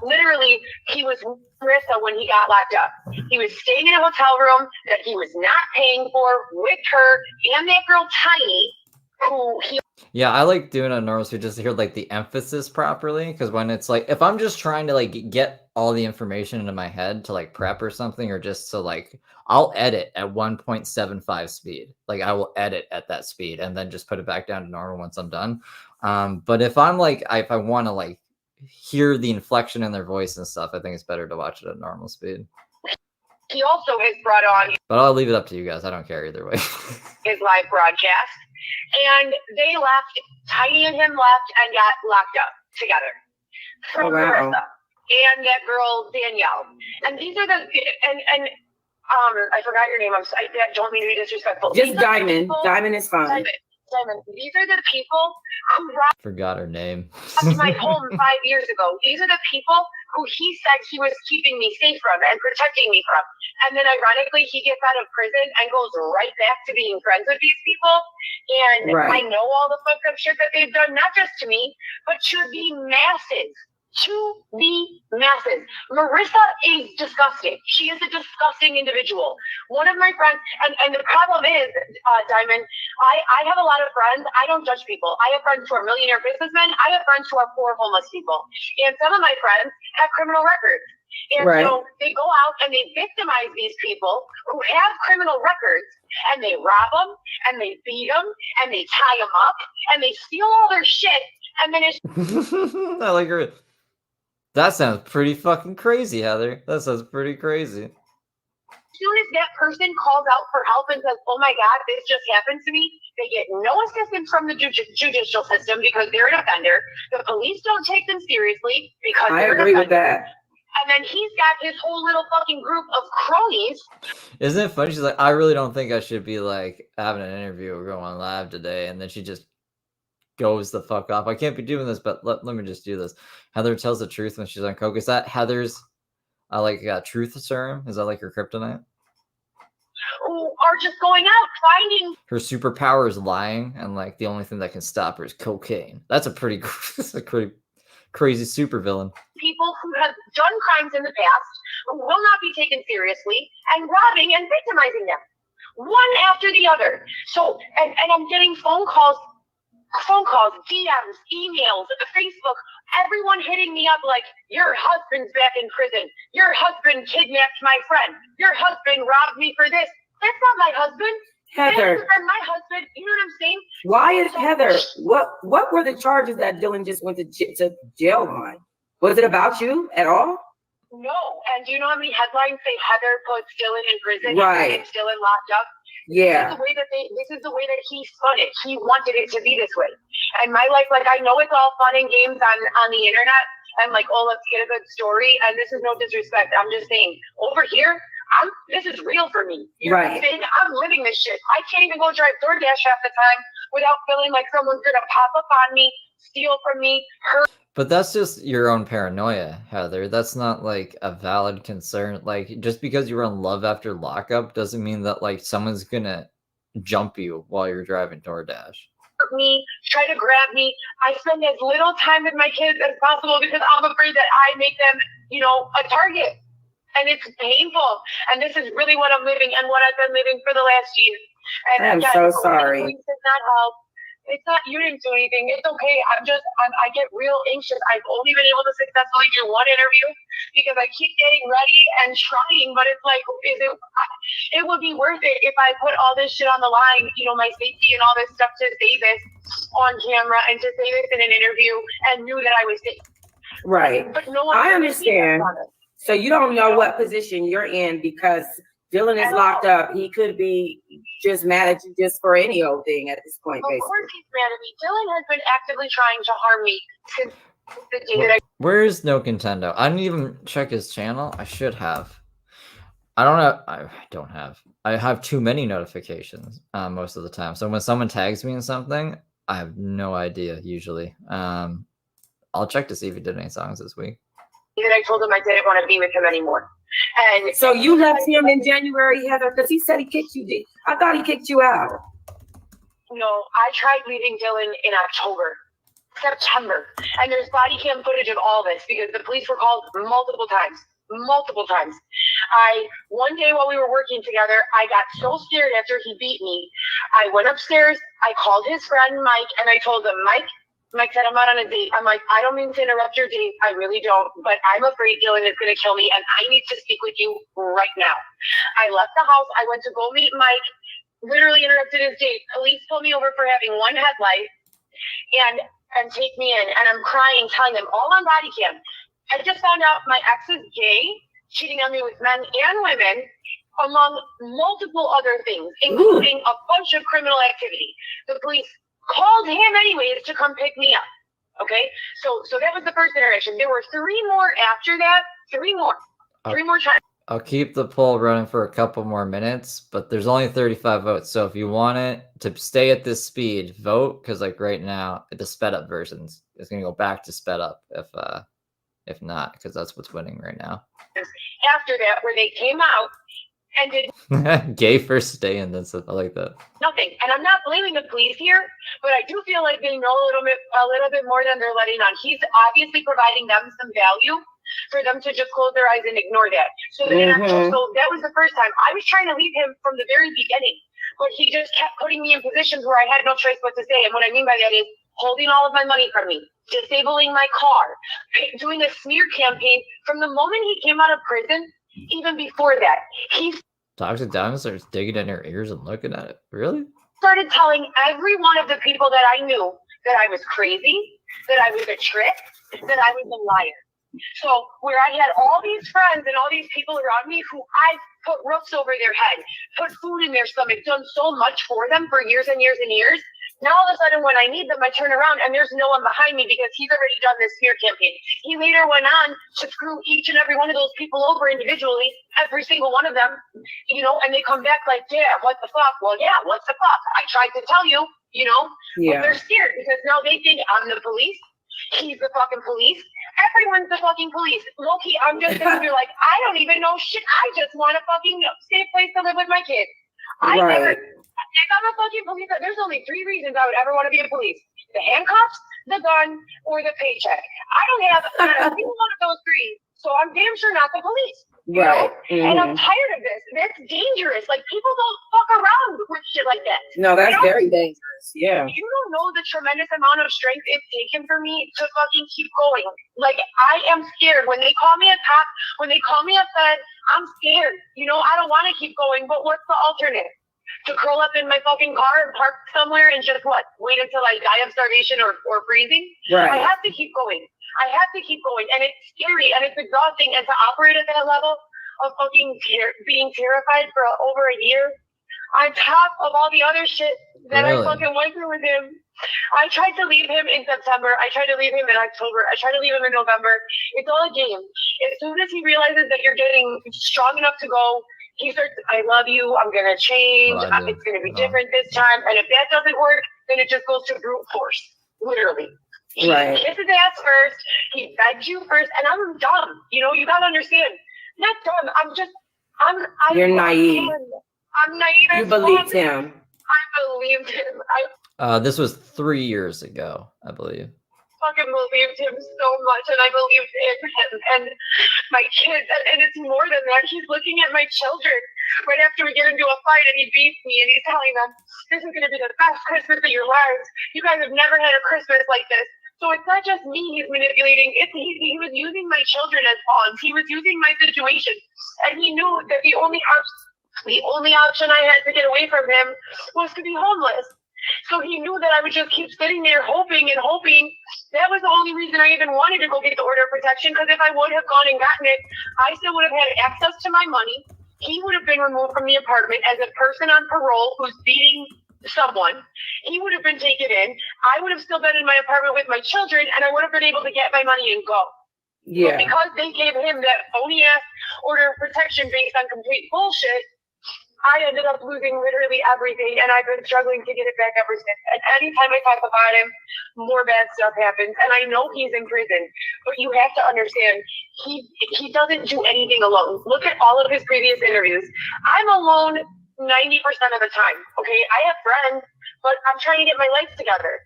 Literally, he was with Marissa when he got locked up. He was staying in a hotel room that he was not paying for with her and that girl Tiny, who he. Yeah, I like doing a normal speed just to hear like the emphasis properly, because when it's like, if I'm just trying to like get all the information into my head to like prep or something, or just to like, I'll edit at 1.75 speed. Like I will edit at that speed and then just put it back down to normal once I'm done. But if I'm like, if I want to like hear the inflection in their voice and stuff, I think it's better to watch it at normal speed. He also has brought on. But I'll leave it up to you guys. I don't care either way. His live broadcast. And they left, Tiny and him left and got locked up together. Oh, wow. Marissa and that girl, Danielle. And these are the, and I forgot your name. I don't mean to be disrespectful. Just Diamond. Diamond is fine. Diamond. These are the people who robbed Forgot her name. my home 5 years ago. These are the people who he said he was keeping me safe from and protecting me from. And then ironically, he gets out of prison and goes right back to being friends with these people. And I know all the fucked up shit that they've done, not just to me, but to the masses. To the masses. Marissa is disgusting. She is a disgusting individual. One of my friends, and the problem is, Diamond, I have a lot of friends. I don't judge people. I have friends who are millionaire businessmen. I have friends who are poor homeless people. And some of my friends have criminal records. And so they go out and they victimize these people who have criminal records, and they rob them, and they beat them, and they tie them up, and they steal all their shit, and then it's... I like her. That sounds pretty fucking crazy, Heather. That sounds pretty crazy. As soon as that person calls out for help and says, oh my God, this just happened to me, they get no assistance from the judicial system because they're an offender. The police don't take them seriously because they're an offender. I agree with that. And then he's got his whole little fucking group of cronies. Isn't it funny? She's like, I really don't think I should be like having an interview or going live today. And then she just goes the fuck off. I can't be doing this, but let me just do this. Heather tells the truth when she's on coke. Is that Heather's truth serum? Is that like her kryptonite? Who are just going out finding her superpower is lying, and like the only thing that can stop her is cocaine. That's a pretty crazy supervillain. People who have done crimes in the past, who will not be taken seriously, and robbing and victimizing them, one after the other. So, and I'm getting phone calls, DMs, emails, Facebook, everyone hitting me up like, your husband's back in prison. Your husband kidnapped my friend. Your husband robbed me for this. That's not my husband. Heather. That's my husband. You know what I'm saying? Why is Heather? What were the charges that Dylan just went to jail on? Was it about you at all? No. And do you know how many headlines say Heather puts Dylan in prison? Right. And Dylan locked up? Yeah. This is the way that he spun it. He wanted it to be this way. And my life, like, I know it's all fun and games on the internet and like, oh, let's get a good story. And this is no disrespect. I'm just saying, over here, this is real for me. Right. I'm living this shit. I can't even go drive DoorDash half the time without feeling like someone's gonna pop up on me, steal from me, hurt. But that's just your own paranoia, Heather. That's not like a valid concern. Like, just because you're on love after lockup doesn't mean that like someone's gonna jump you while you're driving DoorDash. Hurt me, try to grab me. I spend as little time with my kids as possible because I'm afraid that I make them, a target. And it's painful. And this is really what I'm living and what I've been living for the last year. And I'm again, so sorry. It does not help. It's not, you didn't do anything. It's okay. I get real anxious. I've only been able to successfully do one interview because I keep getting ready and trying, but it's like, it would be worth it if I put all this shit on the line, my safety and all this stuff to say this on camera and to say this in an interview and knew that I was safe. Right. But no one I understand. So you don't know what position you're in because Dylan is locked up. He could be just mad at you just for any old thing at this point, basically. Of course he's mad at me. Dylan has been actively trying to harm me since the day that Where's No Contendo? I didn't even check his channel. I should have. I don't have. I have too many notifications most of the time. So when someone tags me in something, I have no idea usually. I'll check to see if he did any songs this week. that I told him I didn't want to be with him anymore. And So you left him in January, Heather, because he said he kicked you. I thought he kicked you out. no, I tried leaving Dylan in September, and there's body cam footage of all this because the police were called multiple times. One day while we were working together, I got so scared after he beat me. I went upstairs, I called his friend Mike, and I told him, Mike said, I'm not on a date. I'm like, I don't mean to interrupt your date. I really don't, but I'm afraid Dylan is going to kill me, and I need to speak with you right now. I left the house. I went to go meet Mike, literally interrupted his date. Police pulled me over for having one headlight and take me in, and I'm crying, telling them all on body cam. I just found out my ex is gay, cheating on me with men and women, among multiple other things, including a bunch of criminal activity. The police called him anyways to come pick me up. Okay, so that was the first interaction. There were three more after that. Three more times. I'll keep the poll running for a couple more minutes, but there's only 35 votes. So if you want it to stay at this speed, vote, because like right now, the sped up versions is going to go back to sped up if not, because that's what's winning right now. After that, where they came out and did gay first day and then stuff like that. nothing. And I'm not blaming the police here, but I do feel like they know a little bit more than they're letting on. He's obviously providing them some value for them to just close their eyes and ignore that. So so that was the first time. I was trying to leave him from the very beginning, but he just kept putting me in positions where I had no choice but to stay. And what I mean by that is holding all of my money from me, disabling my car, doing a smear campaign from the moment he came out of prison. Even before that, he Toxic Diamond starts digging in her ears and looking at it. Really? Started telling every one of the people that I knew that I was crazy, that I was a trick, that I was a liar. So where I had all these friends and all these people around me who I've put roofs over their head, put food in their stomach, done so much for them for years and years and years. Now all of a sudden when I need them, I turn around and there's no one behind me because he's already done this smear campaign. He later went on to screw each and every one of those people over individually, every single one of them, and they come back like, yeah, what the fuck? Well, yeah, what's the fuck? I tried to tell you, but they're scared because now they think I'm the police. He's the fucking police. Everyone's the fucking police. Low-key, I'm just sitting here like, I don't even know shit. I just want a fucking safe place to live with my kids. If I'm a fucking police, there's only three reasons I would ever want to be a police: the handcuffs, the gun, or the paycheck. I don't have a single one of those three, so I'm damn sure not the police. Right. And I'm tired of this. That's dangerous. Like, people don't fuck around with shit like that. No, that's very dangerous. Yeah. You don't know the tremendous amount of strength it's taken for me to fucking keep going. Like, I am scared. When they call me a cop, when they call me a fed, I'm scared. I don't want to keep going, but what's the alternate? To curl up in my fucking car and park somewhere and just wait until I die of starvation or freezing? Right. I have to keep going. And it's scary and it's exhausting. And to operate at that level of fucking being terrified for over a year, on top of all the other shit that I fucking went through with him. I tried to leave him in September. I tried to leave him in October. I tried to leave him in November. It's all a game. As soon as he realizes that you're getting strong enough to go, he starts, I love you, I'm going to change, it's going to be different this time. And if that doesn't work, then it just goes to brute force, literally. He kisses ass first, he begs you first, and I'm dumb. You got to understand. Not dumb, You're naive. I'm naive. You believed him. I believed him. This was 3 years ago, I believe. Fucking believed him so much, and I believed in him and my kids, and it's more than that. He's looking at my children right after we get into a fight, and he beats me, and he's telling them, "This is going to be the best Christmas of your lives. You guys have never had a Christmas like this." So it's not just me he's manipulating. He was using my children as pawns. He was using my situation, and he knew that the only option I had to get away from him was to be homeless. So he knew that I would just keep sitting there hoping and hoping. That was the only reason I even wanted to go get the order of protection, because if I would have gone and gotten it, I still would have had access to my money. He would have been removed from the apartment as a person on parole who's beating someone. He would have been taken in. I would have still been in my apartment with my children, and I would have been able to get my money and go. Yeah. But because they gave him that phony ass order of protection based on complete bullshit, I ended up losing literally everything, and I've been struggling to get it back ever since. And anytime I talk about him, more bad stuff happens. And I know he's in prison, but you have to understand, he doesn't do anything alone. Look at all of his previous interviews. I'm alone 90% of the time, okay? I have friends, but I'm trying to get my life together.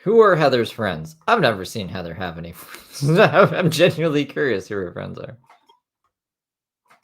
Who are Heather's friends? I've never seen Heather have any friends. I'm genuinely curious who her friends are.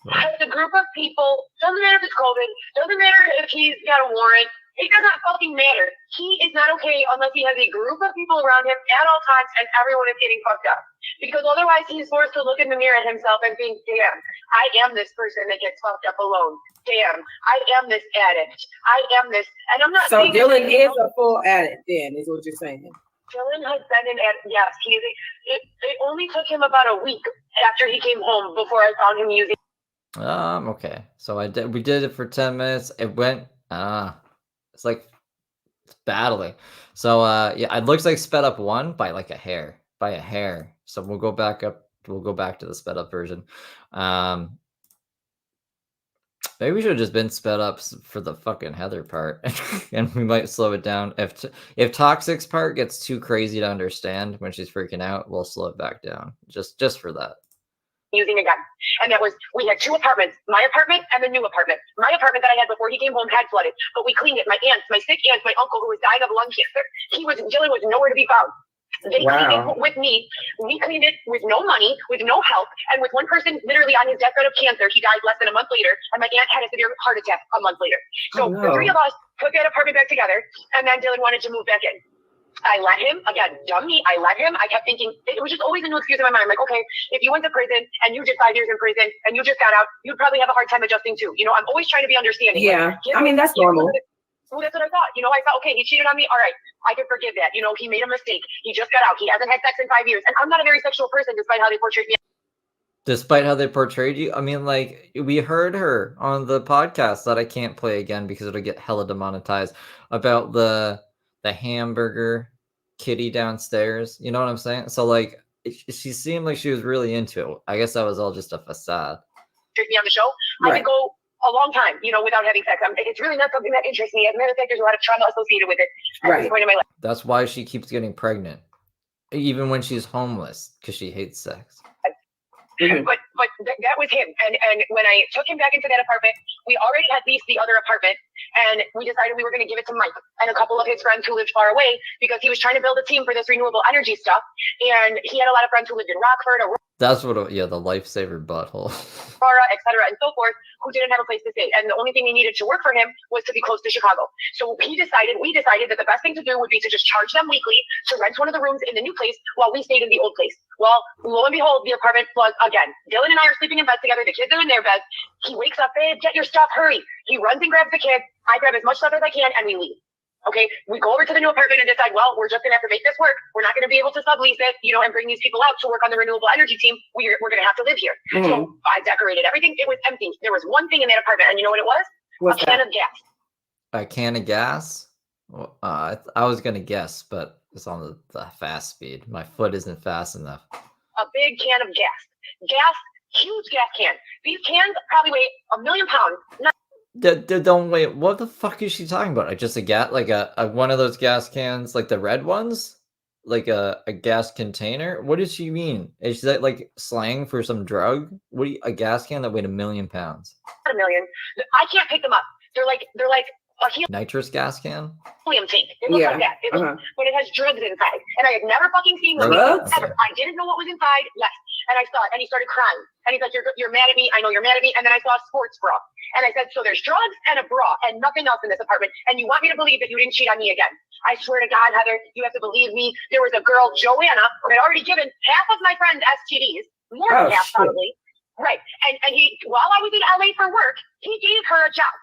Has a group of people, doesn't matter if it's COVID, doesn't matter if he's got a warrant, it doesn't fucking matter. He is not okay unless he has a group of people around him at all times and everyone is getting fucked up. Because otherwise he's forced to look in the mirror at himself and think, damn, I am this person that gets fucked up alone. Damn, I am this addict. I am this, and I'm not So saying Dylan is a full addict then, is what you're saying. Dylan has been an addict, yes. It only took him about a week after he came home before I found him using. Okay. So we did it for 10 minutes. It went it's like it's battling. So yeah, it looks like sped up 1 by like a hair. By a hair. So we'll go back to the sped up version. Maybe we should have just been sped up for the fucking Heather part. And we might slow it down. If Toxic's part gets too crazy to understand when she's freaking out, we'll slow it back down. Just for that. Using a gun. And that was, we had 2 apartments, my apartment and the new apartment. My apartment that I had before he came home had flooded, but we cleaned it. My aunts, my sick aunts, my uncle who was dying of lung cancer, Dylan was nowhere to be found. They cleaned it with me. We cleaned it with no money, with no help, and with one person literally on his deathbed of cancer. He died less than a month later, and my aunt had a severe heart attack a month later. So the 3 of us put that apartment back together, and then Dylan wanted to move back in. I let him, again, dumb me, I let him. I kept thinking, it was just always a new excuse in my mind. I'm like, okay, if you went to prison and you did 5 years in prison and you just got out, you'd probably have a hard time adjusting too. You know, I'm always trying to be understanding. Yeah, I mean, that's normal. Well, that's what I thought. You know, I thought, okay, he cheated on me. All right, I can forgive that. You know, he made a mistake. He just got out. He hasn't had sex in 5 years. And I'm not a very sexual person, despite how they portrayed me. Despite how they portrayed you? I mean, like, we heard her on the podcast that I can't play again because it'll get hella demonetized about the hamburger kitty downstairs. You know what I'm saying? So, like, she seemed like she was really into it. I guess that was all just a facade. Me on the show, I could go a long time, you know, without having sex. It's really not something that interests me. As a matter of fact, there's a lot of trauma associated with it at this point in my life. That's why she keeps getting pregnant, even when she's homeless, because she hates sex. But that was him. And when I took him back into that apartment, we already had leased the other apartment, and we decided we were going to give it to Mike and a couple of his friends who lived far away because he was trying to build a team for this renewable energy stuff. And he had a lot of friends who lived in Rockford, That's what, the lifesaver butthole. Aurora, et cetera, and so forth, who didn't have a place to stay. And the only thing he needed to work for him was to be close to Chicago. So we decided that the best thing to do would be to just charge them weekly to rent one of the rooms in the new place while we stayed in the old place. Well, lo and behold, the apartment floods again. Dylan and I are sleeping in bed together. The kids are in their beds. He wakes up, babe, get your stuff, hurry. He runs and grabs the kids. I grab as much stuff as I can, and we leave. Okay, we go over to the new apartment and decide, well, we're just going to have to make this work. We're not going to be able to sublease it, you know, and bring these people out to work on the renewable energy team. We're going to have to live here. So I decorated everything. It was empty. There was one thing in that apartment, and you know what it was? A can of gas. A can of gas? Well, I was going to guess, but it's on the fast speed. My foot isn't fast enough. A big can of gas. Gas, huge gas can. These cans probably weigh 1 million pounds. Don't wait. What the fuck is she talking about? Like just a gas, like a one of those gas cans, like the red ones, like a gas container. What does she mean? Is that like slang for some drug? A gas can that weighed 1 million pounds? 1 million. I can't pick them up. They're like a nitrous gas can. Helium tank. It looks like that. It looks, but it has drugs inside, and I had never fucking seen them ever. I didn't know what was inside. Yes, and I saw it, and he started crying, and he's like, "You're mad at me. I know you're mad at me." And then I saw a sports bra. And I said, so there's drugs and a bra and nothing else in this apartment. And you want me to believe that you didn't cheat on me again? I swear to God, Heather, you have to believe me. There was a girl, Joanna, who had already given half of my friends STDs, more than half probably. Right. And he, while I was in LA for work, he gave her a job,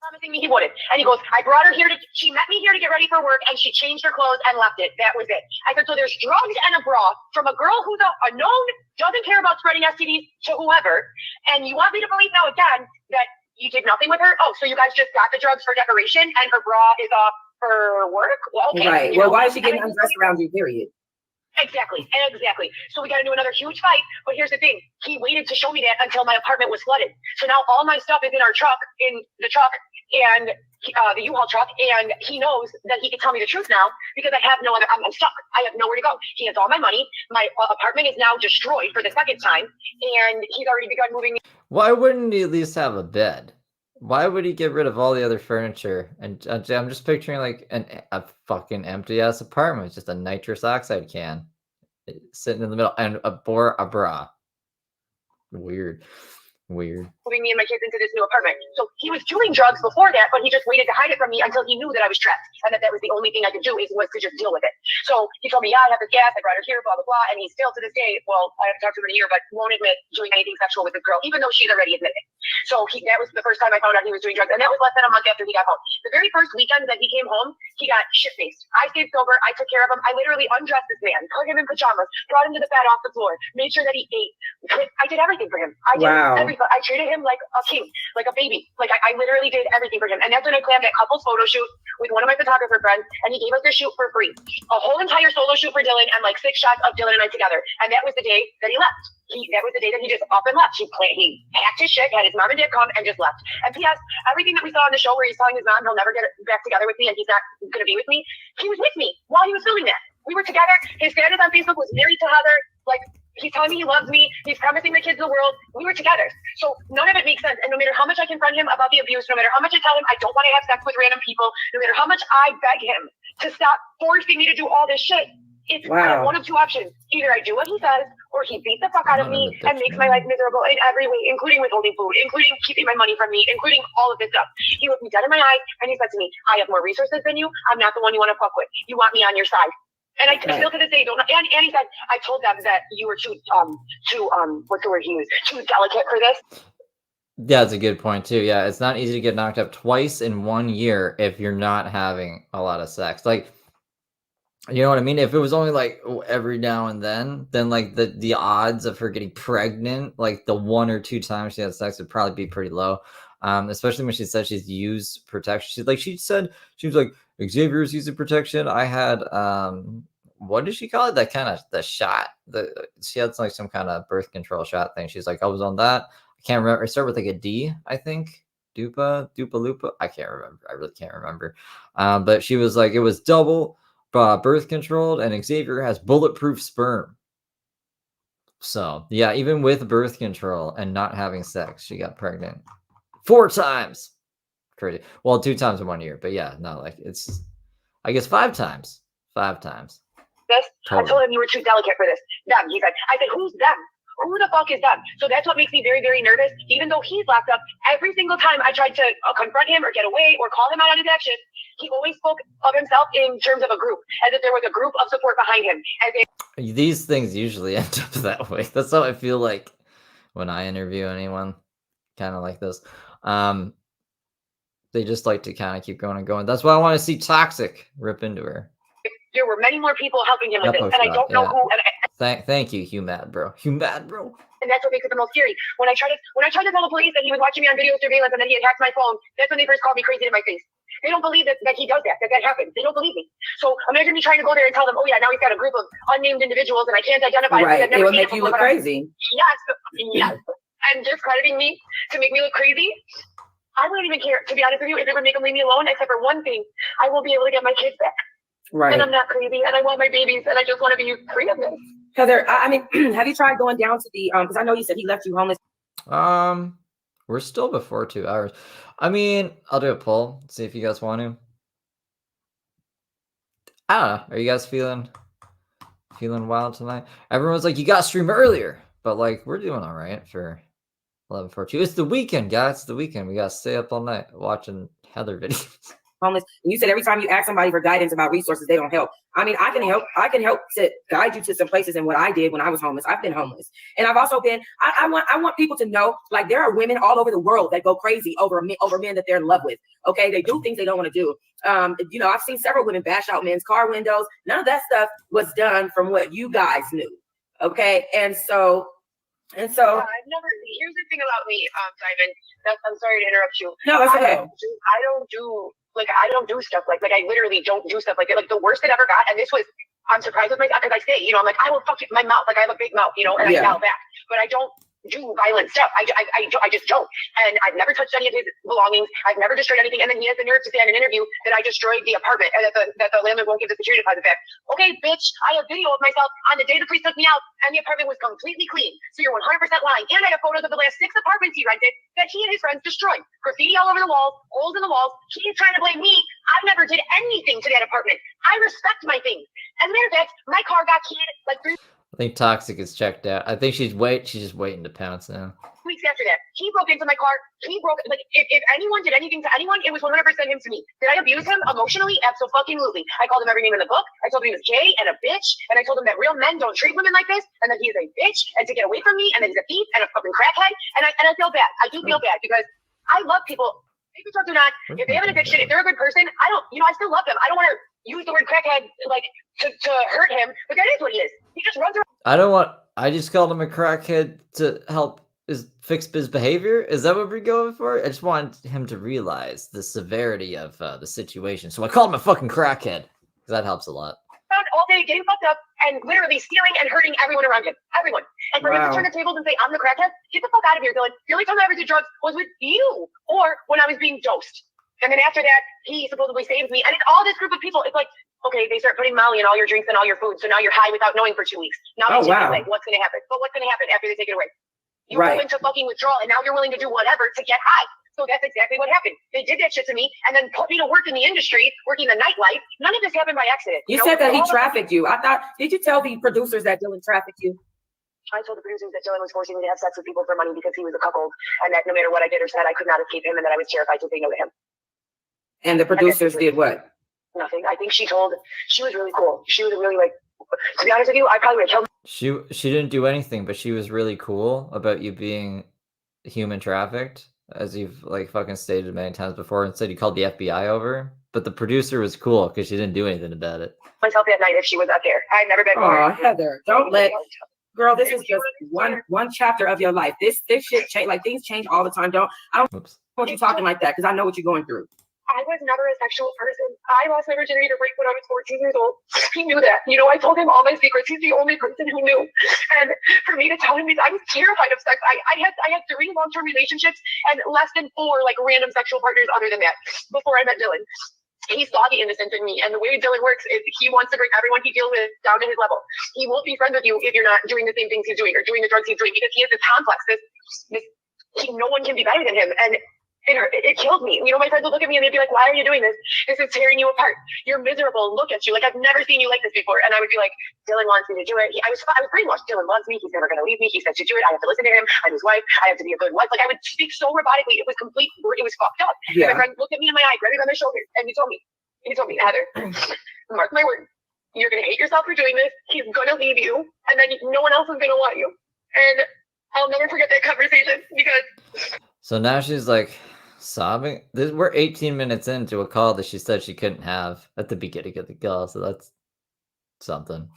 promising me he wouldn't. And he goes, I brought her here she met me here to get ready for work, and she changed her clothes and left it. That was it. I said, so there's drugs and a bra from a girl who's a known, doesn't care about spreading STDs to whoever. And you want me to believe now again that you did nothing with her? Oh, so you guys just got the drugs for decoration and her bra is off for work? Well, okay. Right. Well, why is she getting undressed around you, period? Exactly. So we got into another huge fight. But here's the thing: he waited to show me that until my apartment was flooded. So now all my stuff is in our truck, and the U-Haul truck, and he knows that he can tell me the truth now because I have no other. I'm stuck. I have nowhere to go. He has all my money. My apartment is now destroyed for the second time, and he's already begun moving. Why wouldn't he at least have a bed? Why would he get rid of all the other furniture? And I'm just picturing like a fucking empty ass apartment with just a nitrous oxide can sitting in the middle and a bra. Weird. Moving me and my kids into this new apartment. So he was doing drugs before that, but he just waited to hide it from me until he knew that I was trapped and that was the only thing I could do was to just deal with it. So he told me, yeah, I have this gas, I brought her here, blah, blah, blah. And he still to this day, well, I haven't talked to him in a year, but won't admit doing anything sexual with this girl, even though she's already admitted. So that was the first time I found out he was doing drugs. And that was less than a month after he got home. The very first weekend that he came home, he got shit-faced. I stayed sober. I took care of him. I literally undressed this man, put him in pajamas, brought him to the bed off the floor, made sure that he ate. I did everything for him. I did everything. I treated him like a king, like a baby. Like I literally did everything for him. And that's when I planned that couple's photo shoot with one of my photographer friends, and he gave us the shoot for free. A whole entire solo shoot for Dylan and like 6 shots of Dylan and I together. And that was the day that he left. That was the day that he just up and left. He packed his shit, had his mom and dad come, and just left. And P.S. everything that we saw on the show where he's telling his mom he'll never get back together with me and he's not going to be with me, he was with me while he was filming that. We were together. His status on Facebook was married to Heather. Like, he's telling me he loves me. He's promising my kids the world. We were together. So none of it makes sense. And no matter how much I confront him about the abuse, no matter how much I tell him I don't want to have sex with random people, no matter how much I beg him to stop forcing me to do all this shit, it's one of two options. Either I do what he says, or he beats the fuck out of me and makes my life miserable in every way, including withholding food, including keeping my money from me, including all of this stuff. He looked me dead in my eye and he said to me, I have more resources than you. I'm not the one you want to fuck with. You want me on your side. And I still to this day don't know. And he said, I told them that you were too what's the word he used? Too delicate for this. Yeah, that's a good point too. Yeah, it's not easy to get knocked up twice in 1 year if you're not having a lot of sex. Like, you know what I mean? If it was only like every now and then like the odds of her getting pregnant, like the 1 or 2 times she had sex, would probably be pretty low. Especially when she said she's used protection. She said she was like, Xavier's using protection. I had what did she call it? That kind of the shot. She had like some kind of birth control shot thing. She's like, I was on that. I can't remember. It started with like a D, I think. Dupa Lupa. I can't remember. I really can't remember. But she was like, it was double birth controlled, and Xavier has bulletproof sperm. So yeah, even with birth control and not having sex, she got pregnant 4 times. Crazy. Well, 2 times in 1 year, but yeah, no, like it's, I guess 5 times. 5 times. This, totally. I told him you were too delicate for this. Them, he said. I said, who's them? Who the fuck is them? So that's what makes me very, very nervous. Even though he's locked up, every single time I tried to confront him or get away or call him out on his actions, he always spoke of himself in terms of a group, as if there was a group of support behind him. These things usually end up that way. That's how I feel like when I interview anyone kind of like this. They just like to kind of keep going and going. That's why I want to see Toxic rip into her. There were many more people helping him with this, and I don't know who. Thank you, Hugh Mad Bro. Hugh Mad Bro. And that's what makes it the most scary. When I tried to tell the police that he was watching me on video surveillance and that he had hacked my phone, that's when they first called me crazy to my face. They don't believe that he does that happens. They don't believe me. So imagine me trying to go there and tell them, oh yeah, now he's got a group of unnamed individuals and I can't identify them. Right, it would make you look crazy. Yes. And discrediting me to make me look crazy. I wouldn't even care, to be honest with you, if it would make them leave me alone, except for one thing. I won't be able to get my kids back. Right. And I'm not crazy, and I want my babies, and I just want to be free of this. Heather, I mean, have you tried going down to the, because I know you said he left you homeless. We're still before 2 hours. I mean, I'll do a poll, see if you guys want to. I don't know. Are you guys feeling wild tonight? Everyone's like, you got to stream earlier. But, like, we're doing all right for 11:42. It's the weekend, guys. It's the weekend. We got to stay up all night watching Heather videos. Homeless. And you said every time you ask somebody for guidance about resources, they don't help. I mean, I can help to guide you to some places in what I did when I was homeless. I've been homeless. And I've also been, I want people to know, like, there are women all over the world that go crazy over men that they're in love with. Okay. They do things they don't want to do. You know, I've seen several women bash out men's car windows. None of that stuff was done from what you guys knew. Okay. And so I've never, here's the thing about me, Simon, I'm sorry to interrupt you. No, it's okay. I don't do stuff like I literally don't do stuff like that. Like the worst it ever got, and this was, I'm surprised with myself because I say, I'm like, I will fuck my mouth. Like I have a big mouth, and I yell back, but I don't do violent stuff. I just don't. And I've never touched any of his belongings. I've never destroyed anything. And then he has the nerve to say in an interview that I destroyed the apartment and that the landlord won't give the security deposit back. Okay, bitch, I have video of myself on the day the priest took me out and the apartment was completely clean. So you're 100% lying. And I have photos of the last 6 apartments he rented that he and his friends destroyed. Graffiti all over the walls, holes in the walls. He's trying to blame me. I never did anything to that apartment. I respect my things. As a matter of fact, my car got keyed like 3 I think Toxic is checked out. I think she's just waiting to pounce now. weeks after that. He broke into my car. Like, if anyone did anything to anyone, it was 100% him to me. Did I abuse him emotionally? Absolutely. I called him every name in the book. I told him he was gay and a bitch. And I told him that real men don't treat women like this. And that he is a bitch and to get away from me. And that he's a thief and a fucking crackhead. And I feel bad. I do feel bad because I love people. Maybe drugs or not. If they have an addiction, if they're a good person, I still love them. I don't want to use the word crackhead like to hurt him, but that is what he is. He just runs around. I just called him a crackhead to help fix his behavior. Is that what we're going for? I just want him to realize the severity of the situation. So I called him a fucking crackhead because that helps a lot. All day getting fucked up and literally stealing and hurting everyone around him. Everyone. And for him to turn the tables and say, I'm the crackhead, get the fuck out of here, Dylan. The only time I ever did drugs was with you or when I was being dosed. And then after that, he supposedly saved me. And it's all this group of people. It's like, okay, they start putting Molly in all your drinks and all your food. So now you're high without knowing for 2 weeks. Now they take it away. What's going to happen? But what's going to happen after they take it away? You go into fucking withdrawal and now you're willing to do whatever to get high. So that's exactly what happened. They did that shit to me and then put me to work in the industry, working the nightlife. None of this happened by accident. You said that he trafficked you. Did you tell the producers that Dylan trafficked you? I told the producers that Dylan was forcing me to have sex with people for money because he was a cuckold and that no matter what I did or said, I could not escape him and that I was terrified to say no to him. And the producers did what? Nothing. I think she was really cool. She was really to be honest with you, I probably would have killed. She didn't do anything, but she was really cool about you being human trafficked, as you've fucking stated many times before, and said you called the FBI over. But the producer was cool because she didn't do anything about it. Myself that night if she was up there. I've never been. Oh, Heather, don't let. Girl, this is just one chapter of your life. This shit change. Things change all the time. I don't want you talking like that because I know what you're going through. I was never a sexual person. I lost my virginity to rape when I was 14 years old. He knew that. I told him all my secrets. He's the only person who knew. And for me to tell him I was terrified of sex. I had 3 long-term relationships and less than 4 random sexual partners other than that before I met Dylan. He saw the innocence in me. And the way Dylan works is he wants to bring everyone he deals with down to his level. He won't be friends with you if you're not doing the same things he's doing or doing the drugs he's doing because he has this complex. No one can be better than him. And it killed me. My friends would look at me and they'd be like, why are you doing this? This is tearing you apart. You're miserable. Look at you. I've never seen you like this before. And I would be like, Dylan wants me to do it. I was brainwashed. Dylan loves me. He's never going to leave me. He said to do it. I have to listen to him. I'm his wife. I have to be a good wife. I would speak so robotically. It was complete. It was fucked up. Yeah. And my friend looked at me in my eye, grabbed me by my shoulder, and he told me, Heather, mark my word. You're going to hate yourself for doing this. He's going to leave you. And then no one else is going to want you. And I'll never forget that conversation because. So now she's sobbing. We're 18 minutes into a call that she said she couldn't have at the beginning of the call, so that's something.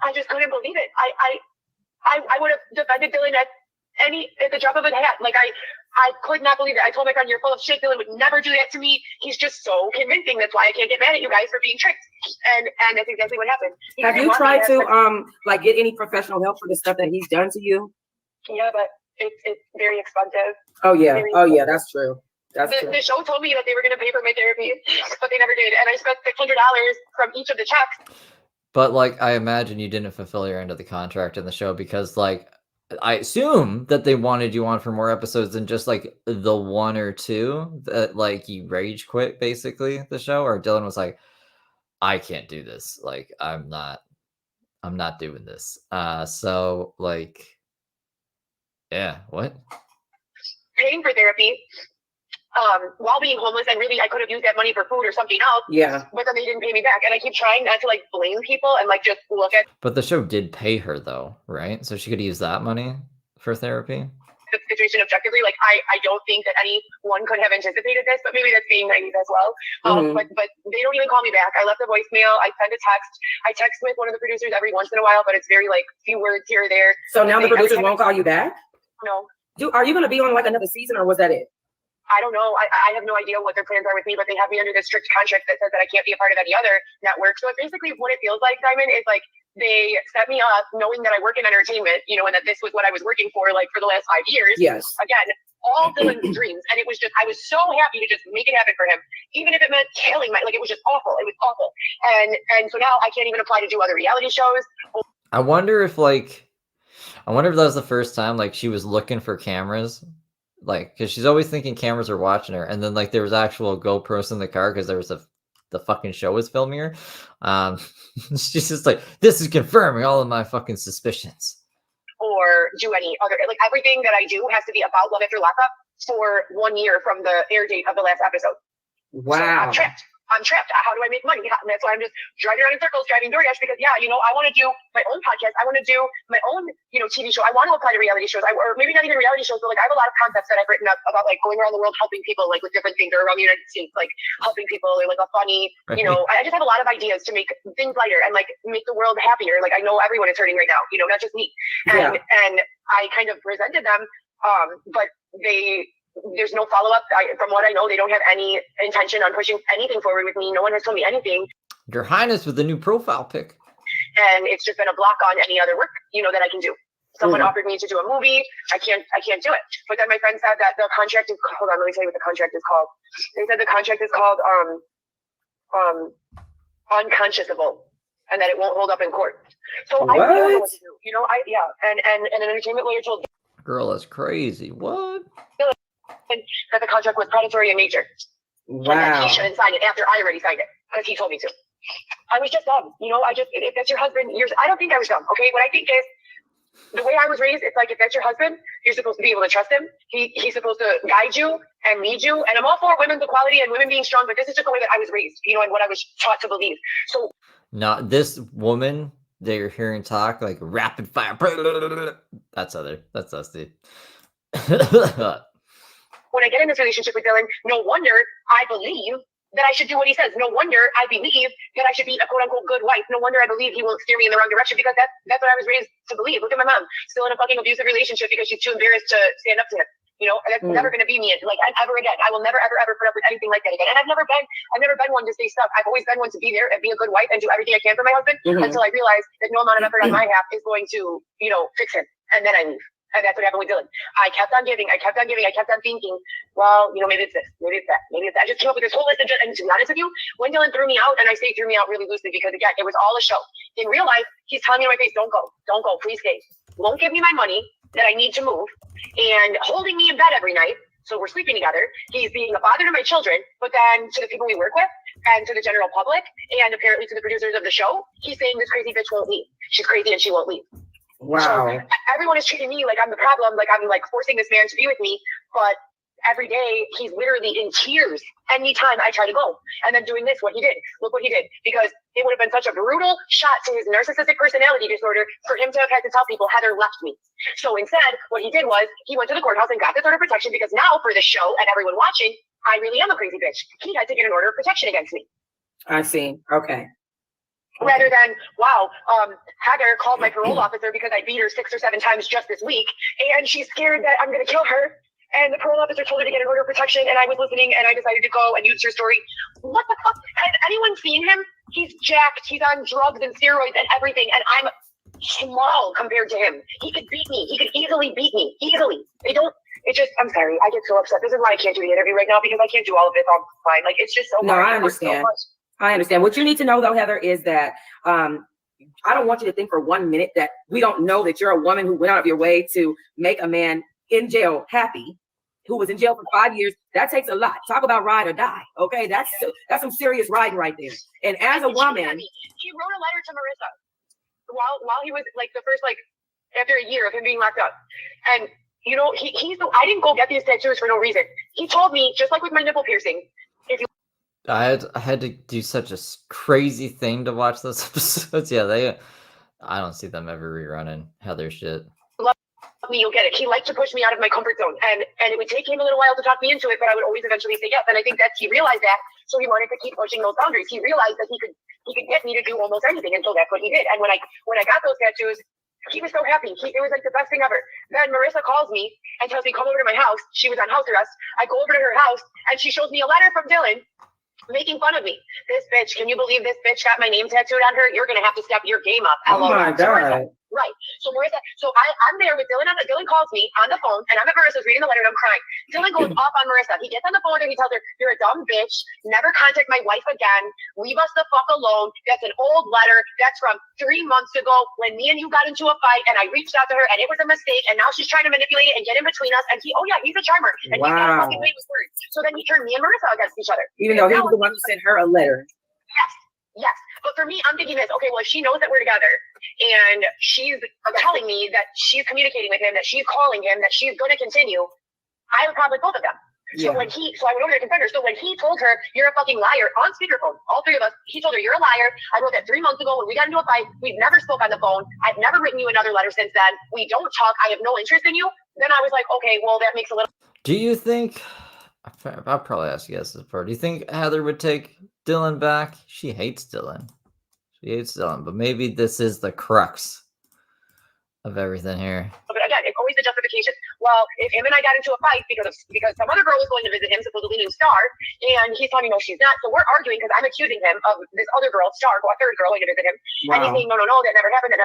I just couldn't believe it. I would have defended Dylan at the drop of a hat. I could not believe it. I told my friend, you're full of shit. Dylan would never do that to me. He's just so convincing. That's why I can't get mad at you guys for being tricked. And that's exactly what happened. Have you tried to get any professional help for the stuff that he's done to you? Yeah, but it's very expensive. Oh yeah. That's true. The show told me that they were going to pay for my therapy, but they never did. And I spent $600 from each of the checks. But I imagine you didn't fulfill your end of the contract in the show because I assume that they wanted you on for more episodes than just the 1 or 2 that you rage quit basically the show, or Dylan was like, I can't do this. I'm not doing this. So yeah, what? Paying for therapy. While being homeless, and really I could have used that money for food or something else. Yeah. But then they didn't pay me back. And I keep trying not to blame people and just look at. But the show did pay her though, right? So she could use that money for therapy. The situation objectively, I don't think that anyone could have anticipated this, but maybe that's being naive as well. But they don't even call me back. I left a voicemail. I send a text. I text with one of the producers every once in a while, but it's very few words here or there. So now the producers won't call you back? No. Are you going to be on another season or was that it? I don't know. I have no idea what their plans are with me, but they have me under this strict contract that says that I can't be a part of any other network. So basically what it feels like, Diamond, is like they set me up knowing that I work in entertainment, you know, and that this was what I was working for like for the last 5 years. Yes. Again, all Dylan's dreams. And it was just, I was so happy to just make it happen for him. Even if it meant killing my, like, it was just awful. It was awful. And so now I can't even apply to do other reality shows. I wonder if that was the first time like she was looking for cameras. Like, because she's always thinking cameras are watching her, and then like there was actual GoPros in the car because there was the fucking show was filming her. She's just like, this is confirming all of my fucking suspicions. Or do any other, like everything that I do has to be about Love After Lockup for 1 year from the air date of the last episode. Wow. So I'm trapped. How do I make money? And that's why I'm just driving around in circles, driving DoorDash, because I want to do my own podcast. I want to do my own, TV show. I want to apply to reality shows. Or maybe not even reality shows, but like I have a lot of concepts that I've written up about like going around the world helping people like with different things, or around the United States, like helping people, or like a funny, I just have a lot of ideas to make things lighter and like make the world happier. Like I know everyone is hurting right now, not just me. And I kind of presented them, but there's no follow-up. From what I know, they don't have any intention on pushing anything forward with me. No one has told me anything. Your Highness with the new profile pic. And it's just been a block on any other work, that I can do. Someone offered me to do a movie. I can't do it. But then my friend said that the contract is, hold on, let me tell you what the contract is called. They said the contract is called unconscionable, and that it won't hold up in court. So I don't know what to do. And an entertainment lawyer told Girl, that's crazy. What? That the contract was predatory in nature. Wow. And that he shouldn't sign it after I already signed it because he told me to. I was just dumb. If that's your husband, I don't think I was dumb. Okay. What I think is the way I was raised, it's like if that's your husband, you're supposed to be able to trust him. He's supposed to guide you and lead you. And I'm all for women's equality and women being strong, but this is just the way that I was raised, and what I was taught to believe. So now this woman that you're hearing talk like rapid fire. That's us, dude. When I get in this relationship with Dylan, no wonder I believe that I should do what he says. No wonder I believe that I should be a quote unquote good wife. No wonder I believe he won't steer me in the wrong direction, because that's what I was raised to believe. Look at my mom, still in a fucking abusive relationship because she's too embarrassed to stand up to him. And that's never going to be me. Like ever again. I will never, ever, ever put up with anything like that again. And I've never been one to stay stuck. I've always been one to be there and be a good wife and do everything I can for my husband until I realize that no amount of effort on my half is going to, fix him. And then I leave. And that's what happened with Dylan. I kept on giving. I kept on thinking, well, maybe it's this, maybe it's that, maybe it's that. I just came up with this whole list of, and to be honest with you, when Dylan threw me out, and I say threw me out really loosely because again, it was all a show. In real life, he's telling me to my face, don't go, please stay. Won't give me my money that I need to move, and holding me in bed every night. So we're sleeping together. He's being a bother to my children, but then to the people we work with and to the general public and apparently to the producers of the show, he's saying this crazy bitch won't leave. She's crazy and she won't leave. Wow. So everyone is treating me like I'm the problem, like I'm like forcing this man to be with me, but every day he's literally in tears anytime I try to go. And then doing this, look what he did, because it would have been such a brutal shot to his narcissistic personality disorder for him to have had to tell people Heather left me. So instead, what he did was he went to the courthouse and got this order of protection, because now for this show and everyone watching, I really am a crazy bitch. He had to get an order of protection against me. I see. Okay. Rather than, wow, Heather called my parole officer because I beat her 6 or 7 times just this week, and she's scared that I'm going to kill her. And the parole officer told her to get an order of protection, and I was listening, and I decided to go and use her story. What the fuck? Has anyone seen him? He's jacked. He's on drugs and steroids and everything, and I'm small compared to him. He could beat me. He could easily beat me. Easily. I'm sorry. I get so upset. This is why I can't do the interview right now, because I can't do all of this online. Like, it's just so hard. I understand. I understand. What you need to know, though, Heather, is that I don't want you to think for 1 minute that we don't know that you're a woman who went out of your way to make a man in jail happy, who was in jail for 5 years. That takes a lot. Talk about ride or die. Okay, that's some serious riding right there. And as a woman, he wrote a letter to Marissa while he was like the first, like after a year of him being locked up, and I didn't go get these tattoos for no reason. He told me, just like with my nipple piercing, if you. I had to do such a crazy thing to watch those episodes. Yeah, I don't see them ever rerunning Heather shit. Love me, you'll get it. He liked to push me out of my comfort zone, and it would take him a little while to talk me into it, but I would always eventually say yes. And I think that he realized that, so he wanted to keep pushing those boundaries. He realized that he could get me to do almost anything, and so that's what he did. And when I got those tattoos, He was so happy. It was like the best thing ever. Then Marissa calls me and tells me, come over to my house. She was on house arrest. I go over to her house and she shows me a letter from Dylan making fun of me. This bitch, can you believe this bitch got my name tattooed on her? You're going to have to step your game up. Oh my God. Right. So Marissa, I'm there with Dylan. Dylan calls me on the phone and I'm at Marissa's reading the letter and I'm crying. Dylan goes off on Marissa. He gets on the phone and he tells her, you're a dumb bitch. Never contact my wife again. Leave us the fuck alone. That's an old letter. That's from 3 months ago when me and you got into a fight and I reached out to her and it was a mistake and now she's trying to manipulate it and get in between us. And he's a charmer. And he's got fucking way with words. So then he turned me and Marissa against each other. Even though he was the one who sent her a letter. Yes. But for me, I'm thinking this, okay, well, she knows that we're together and she's telling me that she's communicating with him, that she's calling him, that she's going to continue. I would probably both of them. So I went over to confront her. So when he told her, you're a fucking liar on speakerphone, all three of us, he told her, you're a liar. I wrote that 3 months ago when we got into a fight. We've never spoke on the phone. I've never written you another letter since then. We don't talk. I have no interest in you. Then I was like, okay, well, that makes a little. Do you think, I'll probably ask you guys this part, do you think Heather would take Dylan back? She hates Dylan. But maybe this is the crux of everything here. But again, it's always the justification. Well, if him and I got into a fight because some other girl was going to visit him, supposedly named Star, and he's telling me, no, she's not. So we're arguing because I'm accusing him of this other girl, Star, a third girl, going to visit him. Wow. And he's saying, no, that never happened.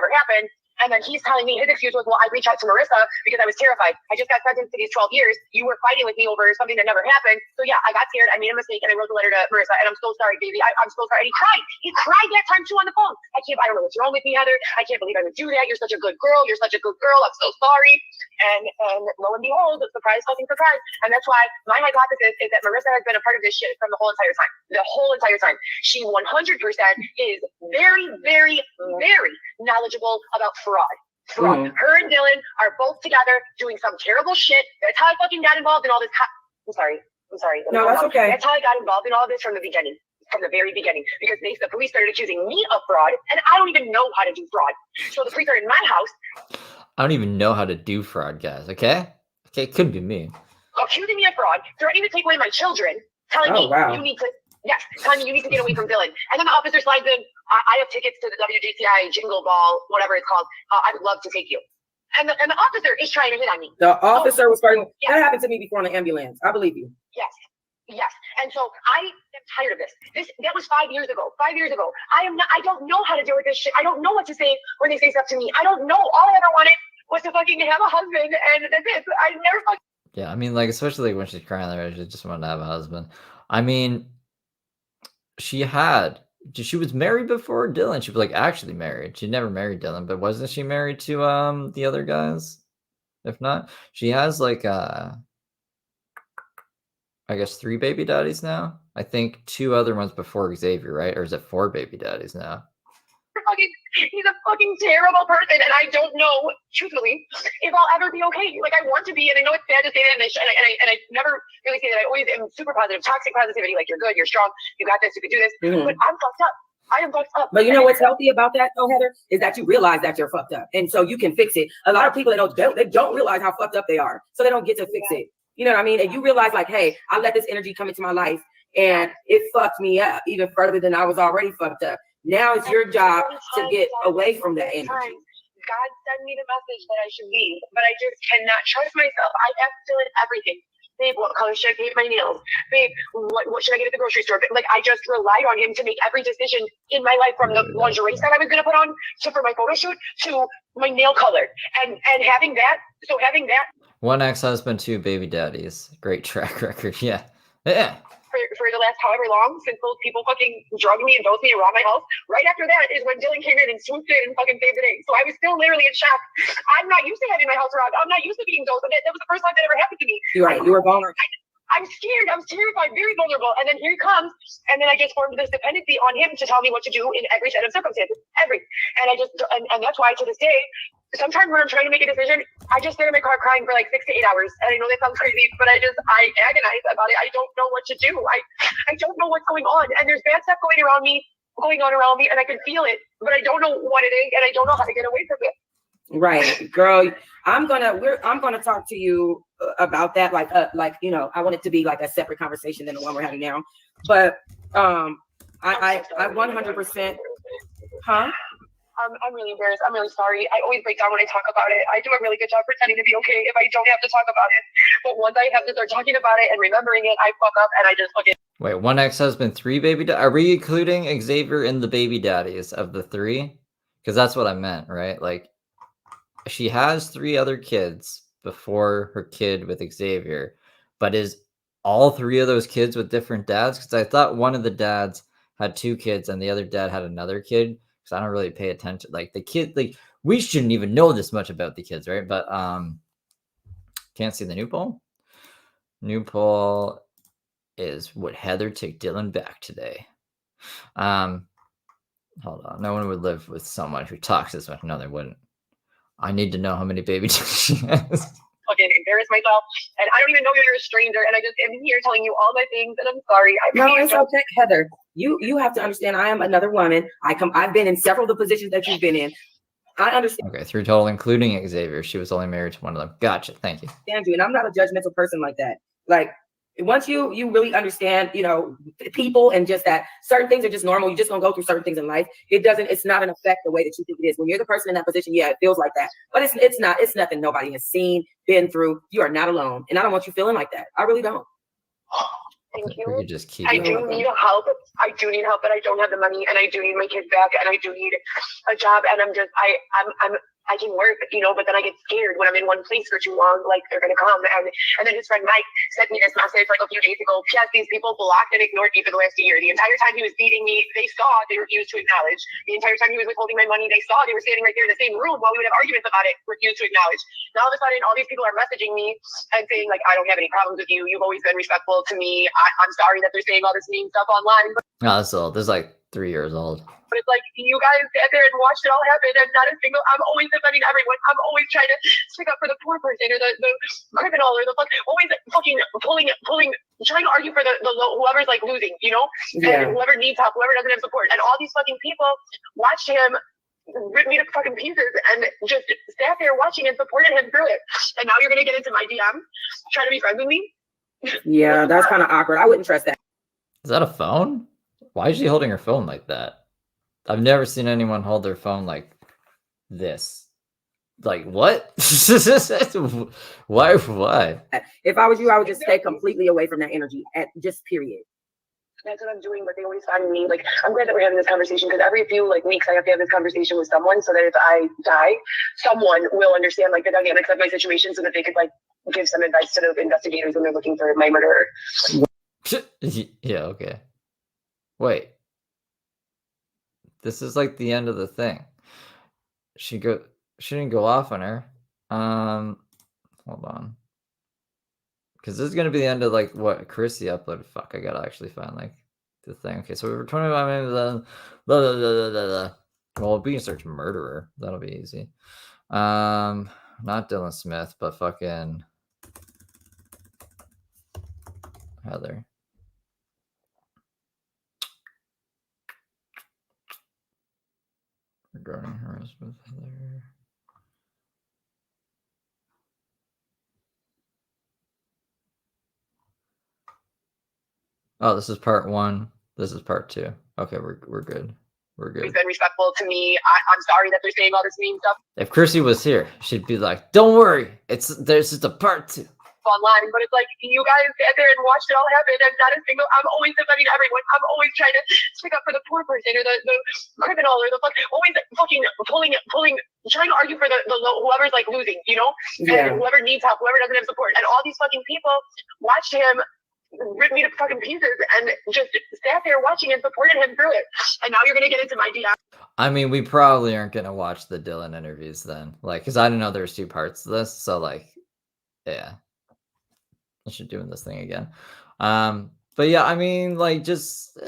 And then he's telling me his excuse was, well, I reached out to Marissa because I was terrified. I just got sentenced to these 12 years. You were fighting with me over something that never happened. So yeah, I got scared. I made a mistake and I wrote the letter to Marissa and I'm so sorry, baby. I'm so sorry. And he cried. He cried that time too on the phone. I don't know what's wrong with me, Heather. I can't believe I would do that. You're such a good girl. I'm so sorry. And lo and behold, surprise, fucking surprise. And that's why my hypothesis is that Marissa has been a part of this shit from the whole entire time. She 100% is very, very, very knowledgeable about fraud. Her and Dylan are both together doing some terrible shit. That's how I fucking got involved in all this. I'm sorry. No, that's okay. That's how I got involved in all this from the beginning. From the very beginning, because the police started accusing me of fraud, and I don't even know how to do fraud. So the police are in my house. I don't even know how to do fraud, guys. Okay, it could be me. Accusing me of fraud, threatening to take away my children, telling me you need to get away from Dylan. And then the officer slides in. I have tickets to the WGCI Jingle Ball, whatever it's called. I'd love to take you. And the officer is trying to hit on me. The officer was starting. That happened to me before in the ambulance. I believe you. Yes. And so I am tired of this. That was 5 years ago. I don't know how to deal with this shit. I don't know what to say when they say stuff to me. I don't know. All I ever wanted was to fucking have a husband, and that's it. I never fucking. Yeah, I mean, like, especially when she's crying there, she just wanted to have a husband. I mean, she was married before Dylan. She was like actually married. She never married Dylan, but wasn't she married to the other guys? If not, she has like I guess 3 baby daddies now. I think 2 other ones before Xavier, right? Or is it 4 baby daddies now? He's a fucking terrible person, and I don't know, truthfully, if I'll ever be okay. Like, I want to be, and I know it's bad to say that, and I never really say that. I always am super positive, toxic positivity. Like, you're good, you're strong, you got this, you can do this. But I'm fucked up. I am fucked up. But you know what's healthy about that, though, Heather, is that you realize that you're fucked up, and so you can fix it. A lot of people they don't realize how fucked up they are, so they don't get to fix it. You know what I mean? And you realize, like, hey, I let this energy come into my life, and it fucked me up even further than I was already fucked up. Now it's your job to get away from that energy. God sent me the message that I should leave, but I just cannot trust myself. I have to do everything. Babe, what color should I paint my nails? Babe, what should I get at the grocery store? Like, I just relied on him to make every decision in my life, from the lingerie set I was going to put on to for my photo shoot to my nail color. And having that. 1 ex-husband, 2 baby daddies. Great track record. Yeah. For the last however long, since those people fucking drugged me and dosed me around my house. Right after that is when Dylan came in and swooped in and fucking saved the day. So I was still literally in shock. I'm not used to having my house around. I'm not used to being dosed. That was the first time that ever happened to me. You're right. You were vulnerable. I'm scared. I was terrified, very vulnerable. And then here he comes. And then I just formed this dependency on him to tell me what to do in every set of circumstances. And that's why to this day, sometimes when I'm trying to make a decision, I just sit in my car crying for like 6 to 8 hours. And I know that sounds crazy, but I agonize about it. I don't know what to do. I don't know what's going on. And there's bad stuff going on around me, and I can feel it, but I don't know what it is, and I don't know how to get away from it. Right, girl. I'm gonna talk to you about that. Like, you know, I want it to be like a separate conversation than the one we're having now. But I 100%. Huh? I'm really embarrassed. I'm really sorry. I always break down when I talk about it. I do a really good job pretending to be okay if I don't have to talk about it. But once I have to start talking about it and remembering it, I fuck up and I just fucking... Wait, one ex-husband, 3 baby Are we including Xavier in the baby daddies of the 3? Because that's what I meant, right? Like, she has 3 other kids before her kid with Xavier, but is all 3 of those kids with different dads? Because I thought one of the dads had 2 kids and the other dad had another kid. Because I don't really pay attention. Like, the kid, like, we shouldn't even know this much about the kids, right? But can't see the new poll. New poll is, would Heather take Dylan back today? Hold on. No one would live with someone who talks this much. No, they wouldn't. I need to know how many baby she has. Fucking embarrass myself, and I don't even know you're a stranger, and I just am here telling you all my things, and I'm sorry. No, it's okay, Heather. You have to understand. I am another woman. I've been in several of the positions that you've been in. I understand. Okay, 3 total, including Xavier. She was only married to one of them. Gotcha. Thank you. Andrew, and I'm not a judgmental person like that. Like, once you really understand, people, and just that certain things are just normal. You just gonna go through certain things in life. It's not an effect the way that you think it is. When you're the person in that position, yeah, it feels like that. But it's not. It's nothing nobody has seen, been through. You are not alone, and I don't want you feeling like that. I really don't. Thank you. You just keep I do need help. I do need help, but I don't have the money, and I do need my kids back, and I do need a job, and I can work, but then I get scared when I'm in one place for too long, like they're gonna come. And then his friend Mike sent me this message like a few days ago. P.S. These people blocked and ignored me for the last year. The entire time he was beating me, they saw, they refused to acknowledge. The entire time he was withholding my money, they saw, they were standing right there in the same room while we would have arguments about it, refused to acknowledge. Now all of a sudden, all these people are messaging me and saying like, I don't have any problems with you. You've always been respectful to me. I'm sorry that they're saying all this mean stuff online. No, that's old. This is like 3 years old. But it's like, you guys sat there and watched it all happen, and not a single, I'm always defending everyone. I'm always trying to stick up for the poor person or the criminal or the always fucking pulling, trying to argue for the low, whoever's like losing, Yeah. And whoever needs help, whoever doesn't have support. And all these fucking people watched him rip me to fucking pieces and just sat there watching and supported him through it. And now you're going to get into my DM, trying to be friends with me? Yeah, that's kind of awkward. I wouldn't trust that. Is that a phone? Why is she holding her phone like that? I've never seen anyone hold their phone like this. Like, what? Why? If I was you, I would just stay completely away from that energy, just period. That's what I'm doing, but they always find me. Like, I'm glad that we're having this conversation, because every few weeks I have to have this conversation with someone, so that if I die, someone will understand like the dynamics of my situation, so that they could like give some advice to the investigators when they're looking for my murderer. Yeah, okay. Wait. This is like the end of the thing. She didn't go off on her. Hold on. Because this is gonna be the end of like what Chrissy uploaded. Fuck, I gotta actually find like the thing. Okay, so we were 25 minutes. Well, we can search murderer. That'll be easy. Not Dylan Smith, but fucking Heather. Regarding harassment, Heather. Oh, this is part 1. This is part 2. Okay, we're good. We're good. He's been respectful to me. I'm sorry that they're saying all this mean stuff If Chrissy was here, she'd be like, "Don't worry, there's just a part 2." online. But it's like, you guys sat there and watched it all happen, and not a single, I'm always defending everyone. I'm always trying to stick up for the poor person or the criminal or the always fucking pulling, trying to argue for the low, whoever's like losing, Yeah. And whoever needs help, whoever doesn't have support. And all these fucking people watched him rip me to fucking pieces and just sat there watching and supported him through it. And now you're gonna get into my DM. I mean, we probably aren't gonna watch the Dylan interviews then, like, because I didn't know there's 2 parts to this. So like, yeah, I should doing this thing again. But yeah, I mean, like, just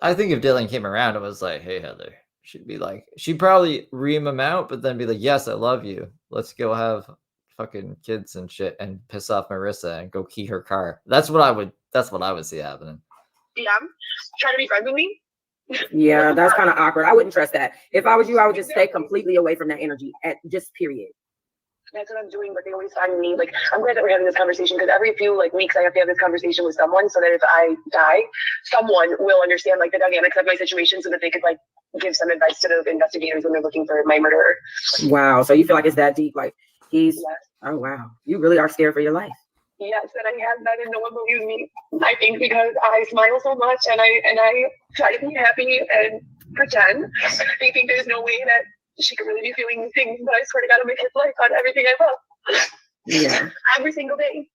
I think if Dylan came around and was like, "Hey, Heather," she'd be like, she'd probably ream him out, but then be like, "Yes, I love you. Let's go have fucking kids and shit and piss off Marissa and go key her car." That's what I would see happening. DM, trying to be friends with me. Yeah, that's kind of awkward. I wouldn't trust that. If I was you, I would just stay completely away from that energy, just period. That's what I'm doing, but they always find me. Like, I'm glad that we're having this conversation because every few weeks I have to have this conversation with someone so that if I die, someone will understand the dynamics of my situation so that they could give some advice to the investigators when they're looking for my murderer. Wow. So you feel like it's that deep? Like he's? Yes. Oh wow. You really are scared for your life. Yes, and I have that, and no one believes me. I think because I smile so much and I try to be happy and pretend. They think there's no way that she could really be feeling these things, but I swear to God, I'm a kid's life on everything I love. Yeah. Every single day.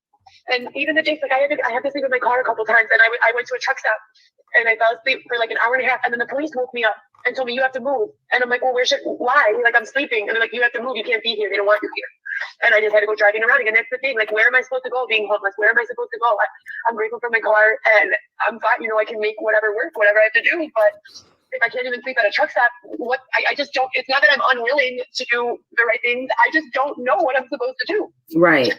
And even the days, I had to sleep in my car a couple times, and I went to a truck stop, and I fell asleep for an hour and a half, and then the police woke me up and told me, you have to move. And I'm like, well, why? I'm sleeping. And they're like, you have to move. You can't be here. They don't want you here. And I just had to go driving around again. That's the thing. Where am I supposed to go being homeless? Where am I supposed to go? I'm grateful for my car, and I'm fine. I can make whatever work, whatever I have to do. But if I can't even sleep at a truck stop, I just don't. It's not that I'm unwilling to do the right things. I just don't know what I'm supposed to do. Right.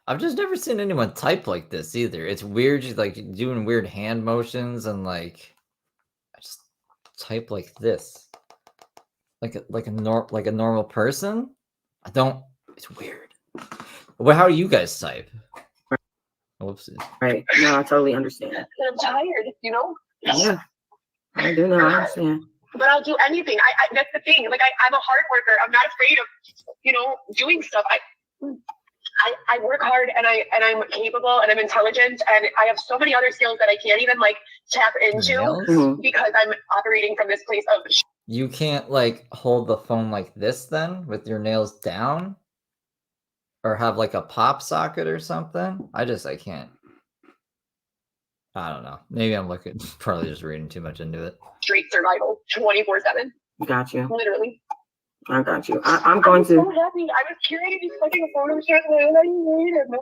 I've just never seen anyone type like this either. It's weird, just doing weird hand motions and I just type like this, like a normal person. I don't. It's weird. Well, how do you guys type? Whoopsies. Right. No, I totally understand. I'm tired. Yeah. I do know. I understand. But I'll do anything. I that's the thing. I'm a hard worker. I'm not afraid of doing stuff. I work hard and I'm capable and I'm intelligent and I have so many other skills that I can't even tap into because I'm operating from this place of. You can't hold the phone like this then with your nails down, or have a pop socket or something. I can't. I don't know. Maybe I'm probably just reading too much into it. Straight survival, 24/7. Got you. Literally. I got you. I'm going to. I'm so happy. I was curating these fucking photos and I hate him.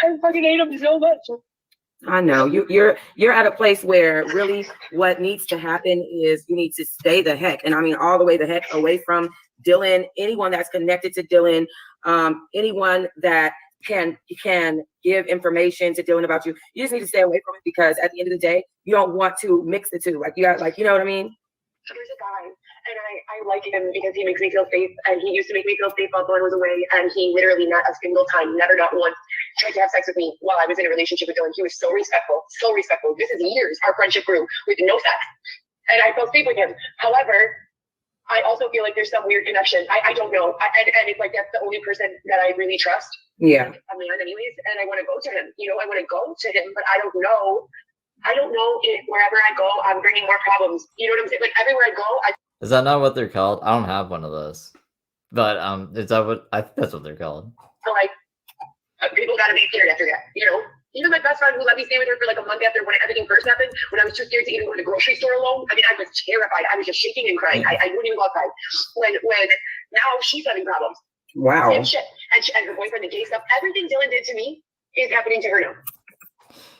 I fucking hate him so much. I know you're at a place where really what needs to happen is you need to stay the heck, and I mean all the way the heck away from Dylan. Anyone that's connected to Dylan, anyone that can give information to Dylan about you. You just need to stay away from it because at the end of the day, you don't want to mix the two. You got you know what I mean? There's a guy, and I like him because he makes me feel safe, and he used to make me feel safe while Dylan was away, and he literally not a single time, never not once, tried to have sex with me while I was in a relationship with Dylan. He was so respectful, so respectful. This is years our friendship grew with no sex, and I felt safe with him. However, I also feel there's some weird connection. I don't know, and it's that's the only person that I really trust. Yeah. A man, anyways, and I want to go to him. I want to go to him, but I don't know if wherever I go, I'm bringing more problems. You know what I'm saying? Everywhere I go, Is that not what they're called? I don't have one of those. But is that what that's what they're called? So people gotta be scared after that. Even my best friend who let me stay with her for a month after when everything first happened, when I was too scared to even go to the grocery store alone. I mean, I was terrified. I was just shaking and crying. I wouldn't even go outside. When now she's having problems. Wow. And shit. And her boyfriend and gay stuff. Everything Dylan did to me is happening to her now.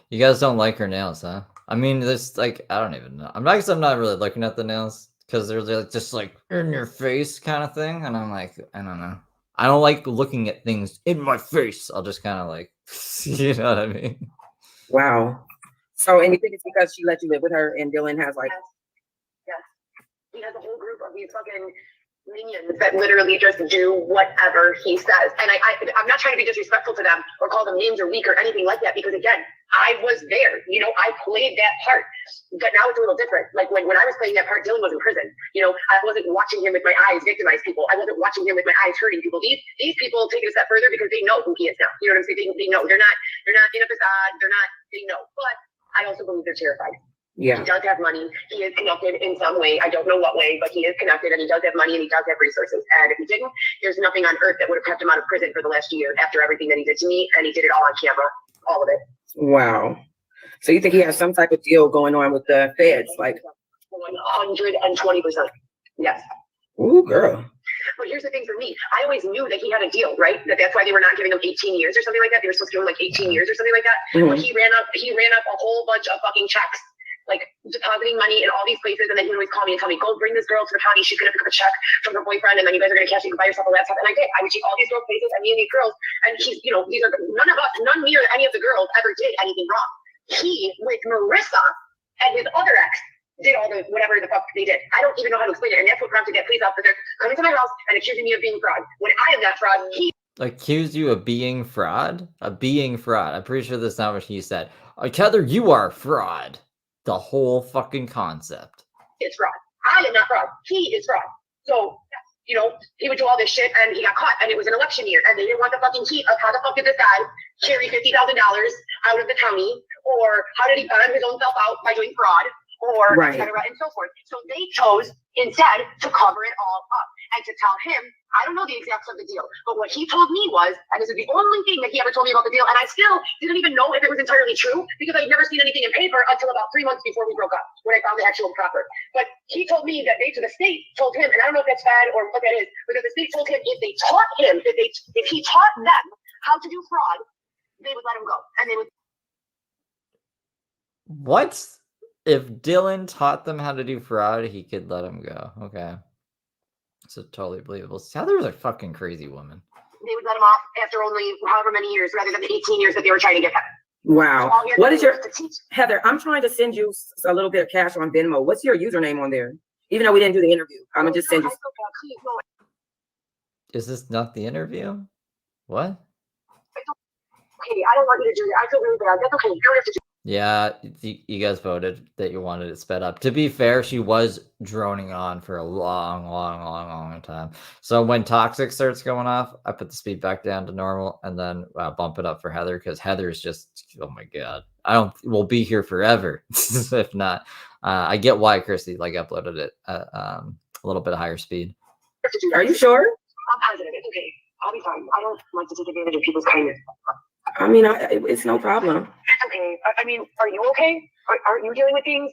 You guys don't like her nails, huh? I mean, there's I don't even know. I'm not really looking at the nails because they're just in your face kind of thing, and I'm I don't know. I don't like looking at things in my face. I'll just kind of you know what I mean? Wow. So, and you think it's because she let you live with her, and Dylan has Yes. He has a whole group of these fucking minions that literally just do whatever he says. And I'm not trying to be disrespectful to them or call them names or weak or anything like that, because again, I was there, I played that part, but now it's a little different. When I was playing that part, Dylan was in prison. I wasn't watching him with my eyes victimize people. I wasn't watching him with my eyes hurting people. These people take it a step further because they know who he is now. You know what I'm saying? They know they're not in a facade. They know, but I also believe they're terrified. Yeah. He does have money. He is connected in some way. I don't know what way, but he is connected, and he does have money, and he does have resources. And if he didn't, there's nothing on earth that would have kept him out of prison for the last year after everything that he did to me, and he did it all on camera, all of it. Wow. So you think he has some type of deal going on with the feds? 120%. Yes. Ooh, girl. But here's the thing for me. I always knew that he had a deal, right? That's why they were not giving him 18 years or something like that. They were supposed to give him 18 years or something like that. Mm-hmm. But he ran up a whole bunch of fucking checks, depositing money in all these places, and then he would always call me and tell me, go bring this girl to the county. She's gonna pick up a check from her boyfriend, and then you guys are gonna cash it. You can buy yourself a laptop. And I did. I would take all these girl places and me and these girls, and these are none me or any of the girls ever did anything wrong. He, with Marissa and his other ex, did all the whatever the fuck they did. I don't even know how to explain it, and that's what prompted that police officer coming to my house and accusing me of being fraud. When I am not fraud, he Accused you of being fraud? Of being fraud. I'm pretty sure that's not what he said. Heather, you are fraud. The whole fucking concept. It's fraud. I am not fraud. He is fraud. So, you know, he would do all this shit and he got caught and it was an election year and they didn't want the fucking heat of how the fuck did this guy carry $50,000 out of the county, or how did he bond his own self out by doing fraud, or et cetera and so forth. So they chose instead to cover it all up and to tell him, I don't know the exacts of the deal, but what he told me was, and this is the only thing that he ever told me about the deal, and I still didn't even know if it was entirely true because I'd never seen anything in paper until about 3 months before we broke up, when I found the actual proper. But he told me that the state told him, and I don't know if that's bad or what that is, but that the state told him if they taught him, if he taught them how to do fraud, they would let him go, and they would. What? If Dylan taught them how to do fraud, he could let him go. Okay. So totally believable. Heather's a fucking crazy woman. They would let him off after only however many years, rather than the 18 years that they were trying to get him. Wow. So what is your Heather? I'm trying to send you a little bit of cash on Venmo. What's your username on there? Even though we didn't do the interview, I'm gonna just send you. Is this not the interview? What? Okay, I don't want you to do that. I feel really bad. That's okay. You don't have to do. Yeah, you guys voted that you wanted it sped up. To be fair, she was droning on for a long time. So when Toxic starts going off, I put the speed back down to normal and then bump it up for Heather, because Heather's just, oh my god, we'll be here forever if not. I get why Christy uploaded it at a little bit higher speed. Are you sure? I'm positive. It's okay. I'll be fine. I don't like to take advantage of people's kindness. I mean, it's no problem. It's okay. I mean, are you okay? Aren't you dealing with things?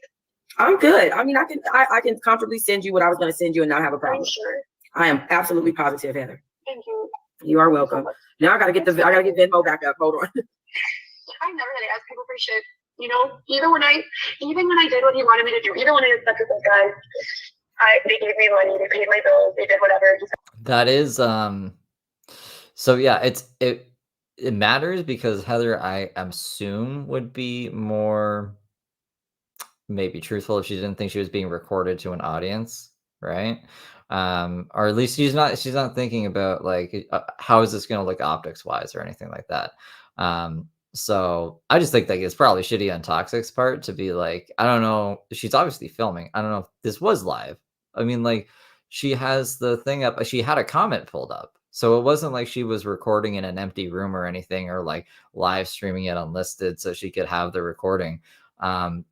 I'm good. I mean, I can comfortably send you what I was going to send you and not have a problem. Are you sure? I am absolutely positive, Heather. Thank you. You are welcome. Now I gotta get Venmo back up. Hold on. I'm never gonna ask people for shit. You know, even when I did what he wanted me to do, even when I was stuck with this guy, they gave me money, they paid my bills, they did whatever. That is so yeah, it matters because Heather, I assume, would be more maybe truthful if she didn't think she was being recorded to an audience, right? Or at least she's not thinking about how is this going to look optics wise or anything like that. So I just think it's probably shitty on Toxic's part to be I don't know, she's obviously filming. I don't know if this was live. I mean, she has the thing up, she had a comment pulled up. So it wasn't like she was recording in an empty room or anything, or live streaming it unlisted so she could have the recording.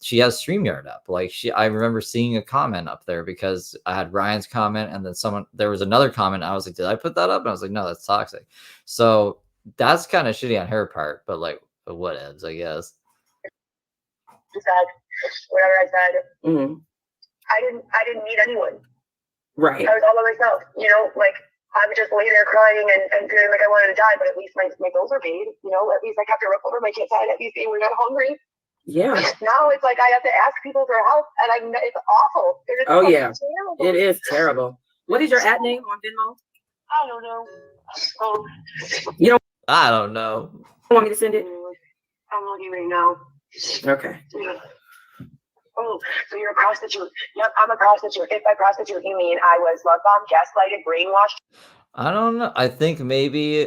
She has StreamYard up. I remember seeing a comment up there because I had Ryan's comment and then there was another comment. I was like, did I put that up? And I was like, no, that's Toxic. So that's kind of shitty on her part, but whatevs, I guess. He said whatever I said. Mm-hmm. I didn't need anyone. Right. I was all by myself, you know, I would just lay there crying and feeling like I wanted to die, but at least my bills are paid, you know, at least I kept a roof over my kids' head, at least they were not hungry. Yeah. Now it's I have to ask people for help, and it's awful. Yeah. Terrible. It is terrible. What is your @ name on Venmo? I don't know. You don't. I don't know. You want me to send it? I'm looking right now. Okay. Yeah. Oh, so you're a prostitute. Yep, I'm a prostitute. If by prostitute you mean I was love bombed, gaslighted, brainwashed. I don't know. I think maybe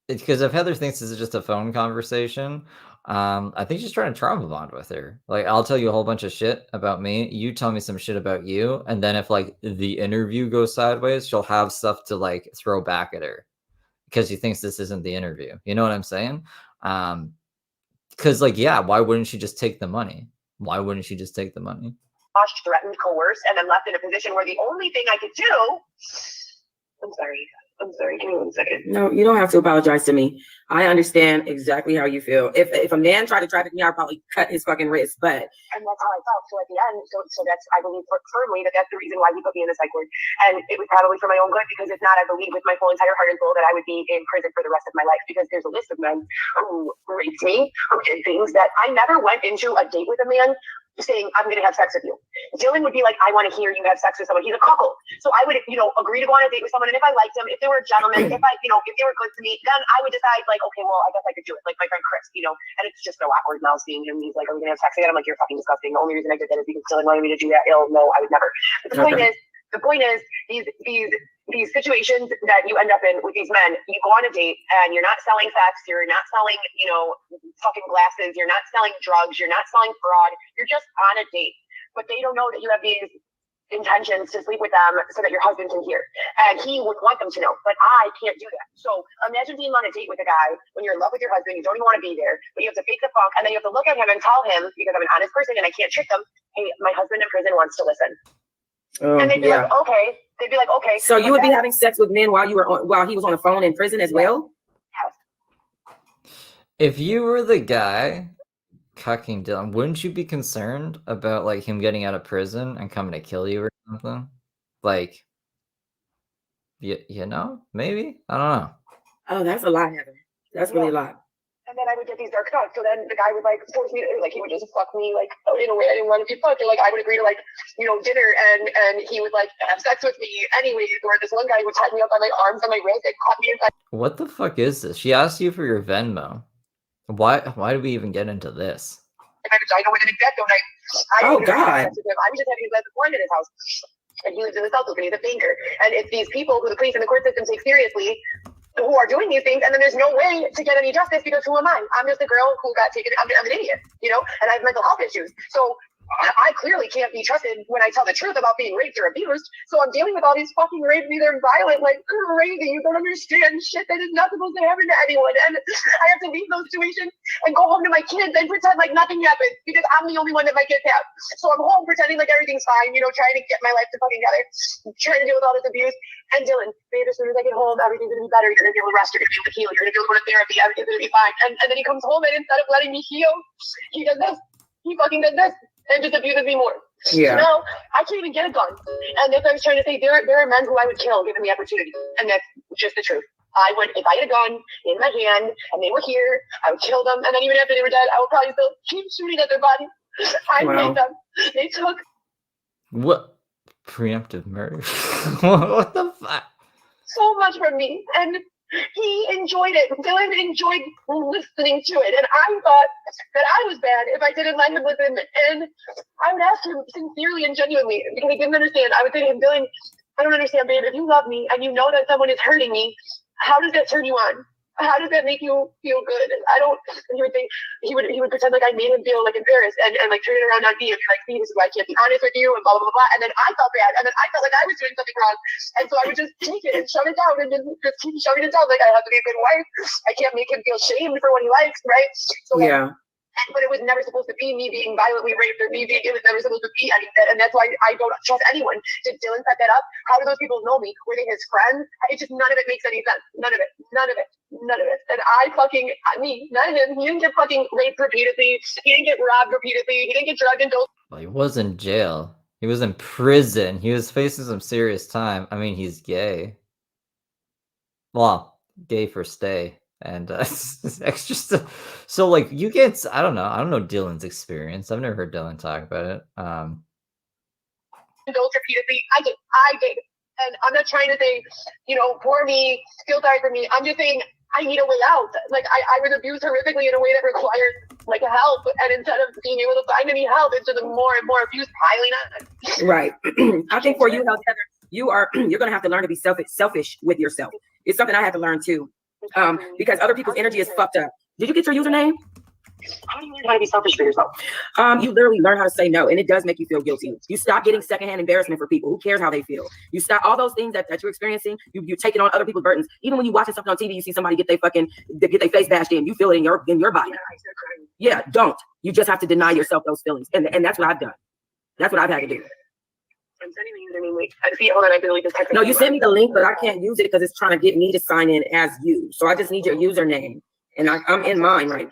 it's because if Heather thinks this is just a phone conversation, I think she's trying to trauma bond with her. I'll tell you a whole bunch of shit about me. You tell me some shit about you. And then if the interview goes sideways, she'll have stuff to throw back at her because she thinks this isn't the interview. You know what I'm saying? Because yeah, why wouldn't she just take the money? Why wouldn't she just take the money? Threatened, coerced, and then left in a position where the only thing I could do. I'm sorry. Give me 1 second. No, you don't have to apologize to me. I understand exactly how you feel. If a man tried to traffic me, I'd probably cut his fucking wrist. But and that's how I felt. So at the end, so that's, I believe firmly that's the reason why he put me in the psych ward. And it was probably for my own good, because if not, I believe with my full entire heart and soul that I would be in prison for the rest of my life, because there's a list of men who raped me, who did things that I never went into a date with a man saying, I'm going to have sex with you. Dylan would be like, I want to hear you have sex with someone. He's a cuckold. So I would, agree to go on a date with someone. And if I liked him, if they were a gentleman, if they were good to me, then I would decide okay, well, I guess I could do it. Like my friend Chris, and it's just so awkward now seeing him. He's like, are we going to have sex again? I'm like, you're fucking disgusting. The only reason I did that is because Dylan wanted me to do that. No, I would never. But the point is, these these situations that you end up in with these men, you go on a date and you're not selling sex, you're not selling, fucking glasses, you're not selling drugs, you're not selling fraud, you're just on a date. But they don't know that you have these intentions to sleep with them so that your husband can hear. And he would want them to know, but I can't do that. So imagine being on a date with a guy when you're in love with your husband, you don't even want to be there, but you have to fake the funk, and then you have to look at him and tell him, because I'm an honest person and I can't trick them, hey, my husband in prison wants to listen. And they'd be like, okay. They'd be like, okay. So you would be having sex with men while he was on the phone in prison as well? If you were the guy cucking Dylan, wouldn't you be concerned about like him getting out of prison and coming to kill you or something? Like, maybe? I don't know. Oh, that's a lot, Heather. That's really a lot. And then I would get these dark thoughts. So then the guy would like force me to, like, he would just fuck me like in a way I didn't want to be fucked. Or like I would agree to like, dinner, and he would like have sex with me anyways. Or this one guy would tie me up on my arms and my wrist and caught me inside. What the fuck is this? She asked you for your Venmo. Why did we even get into this? I know with an exact night. Oh God. I was just having a glass of wine at his house. And he lives in the South Loop and he's a banker. And it's these people who the police and the court system take seriously who are doing these things, and then there's no way to get any justice because who am I? I'm just a girl who got taken. I'm an idiot, and I have mental health issues. So I clearly can't be trusted when I tell the truth about being raped or abused. So I'm dealing with all these fucking rapes, they're violent, like crazy. You don't understand shit that is not supposed to happen to anyone. And I have to leave those situations and go home to my kids and pretend like nothing happened because I'm the only one that my kids have. So I'm home pretending like everything's fine, trying to get my life to fucking together, trying to deal with all this abuse. And Dylan, babe, as soon as I get home, everything's gonna be better. You're gonna be able to rest. You're gonna be able to heal. You're gonna be able to go to therapy. Everything's gonna be fine. And then he comes home and instead of letting me heal, he does this. He fucking does this. And just abuses me more. Yeah. No, I can't even get a gun. And that's what I was trying to say. There are men who I would kill given the opportunity. And that's just the truth. I would, if I had a gun in my hand and they were here, I would kill them. And then even after they were dead, I would probably still keep shooting at their body. I made them. They took. What? Preemptive murder? What the fuck? So much from me. And he enjoyed it. Dylan enjoyed listening to it. And I thought that I was bad if I didn't let him listen. And I would ask him sincerely and genuinely because he didn't understand. I would say to him, Dylan, I don't understand, babe. If you love me and you know that someone is hurting me, how does that turn you on? How does that make you feel good? I don't. And he would think he would pretend like I made him feel like embarrassed and like turn it around on me and be like, see, this is why I can't be honest with you and blah blah blah blah. And then I felt bad, and then I felt like I was doing something wrong, and so I would just take it and shove it down and just keep shoving it down. Like I have to be a good wife. I can't make him feel shamed for what he likes, right? So yeah. But it was never supposed to be me being violently raped or it was never supposed to be any of that. And that's why I don't trust anyone. Did Dylan set that up? How do those people know me? Were they his friends? It just, none of it makes any sense. None of it. And me, not him. He didn't get fucking raped repeatedly. He didn't get robbed repeatedly. He didn't get drugged into. Well, he was in jail. He was in prison. He was facing some serious time. I mean, he's gay. Well, gay for stay. And extra stuff. So like you get, I don't know Dylan's experience. I've never heard Dylan talk about it. Those repeatedly, I did, and I'm not trying to say, poor me, feel sorry for me. I'm just saying I need a way out. Like I was abused horrifically in a way that required like help, and instead of being able to find any help, it's just more and more abuse piling on. Right. I think for you, Heather, you're gonna have to learn to be selfish with yourself. It's something I had to learn too. Because other people's energy is fucked up. Did you get your username? How do you learn how to be selfish for yourself? You literally learn how to say no, and it does make you feel guilty. You stop getting secondhand embarrassment for people. Who cares how they feel? You stop all those things that you're experiencing. You take it on other people's burdens. Even when you're watching something on TV, you see somebody get their face bashed in. You feel it in your body. Yeah, don't. You just have to deny yourself those feelings, and that's what I've done. That's what I've had to do. I'm sending the username link. See, hold on, I believe this. No, you sent me the link, but I can't use it because it's trying to get me to sign in as you. So I just need your username, and I'm in mine right.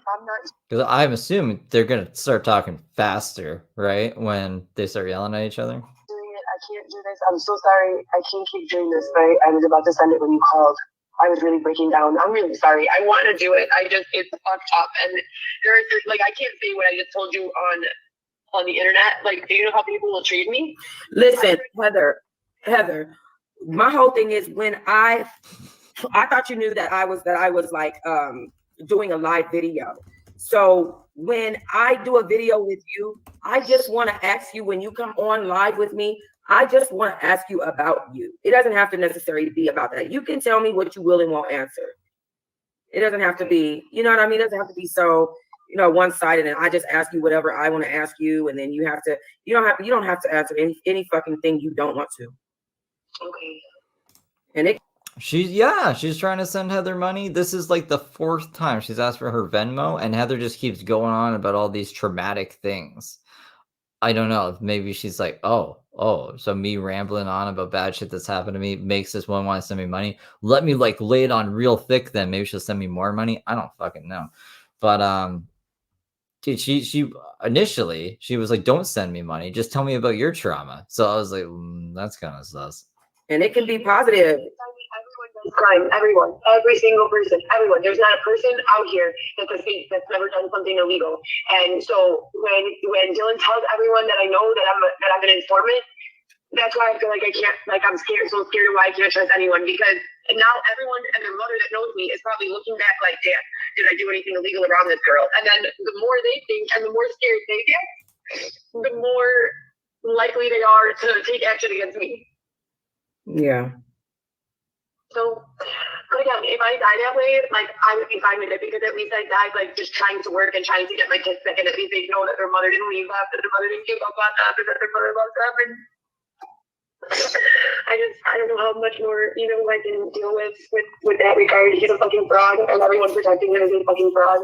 Because I'm assuming they're gonna start talking faster, right? When they start yelling at each other. I can't do this. I'm so sorry. I can't keep doing this. Right? I was about to send it when you called. I was really breaking down. I'm really sorry. I want to do it. It's fucked up, and there's like I can't say what I just told you on the internet. Like, do you know how people will treat me? Listen, Heather, my whole thing is when I thought you knew that I was like doing a live video. So when I do a video with you, I just want to ask you when you come on live with me, I just want to ask you about you. It doesn't have to necessarily be about that. You can tell me what you will and won't answer. It doesn't have to be, you know what I mean? It doesn't have to be so, one-sided and I just ask you whatever I want to ask you, and then you don't have to answer any fucking thing you don't want to. Okay. And she's trying to send Heather money. This is like the 4th time she's asked for her Venmo, and Heather just keeps going on about all these traumatic things. I don't know. Maybe she's like, oh, so me rambling on about bad shit that's happened to me makes this one want to send me money. Let me like lay it on real thick, then maybe she'll send me more money. I don't fucking know. But dude, she initially she was like, don't send me money, just tell me about your trauma. So I was like, that's kind of sus. And it can be positive. Crime, everyone, every single person, everyone. There's not a person out here that's a saint that's never done something illegal. And so when Dylan tells everyone that I know that I'm an informant, that's why I feel like I can't, like I'm scared, so scared of why I can't trust anyone, because now everyone and their mother that knows me is probably looking back like, damn, did I do anything illegal around this girl? And then the more they think and the more scared they get, the more likely they are to take action against me. Yeah. So, but again, if I die that way, like, I would be fine with it, because at least I died, like, just trying to work and trying to get my kids back, and at least they know that their mother didn't leave them, that their mother didn't give up on them, and that their mother loves them, and I don't know how much more, I can deal with that regard. He's a fucking fraud, and everyone protecting him is a fucking fraud.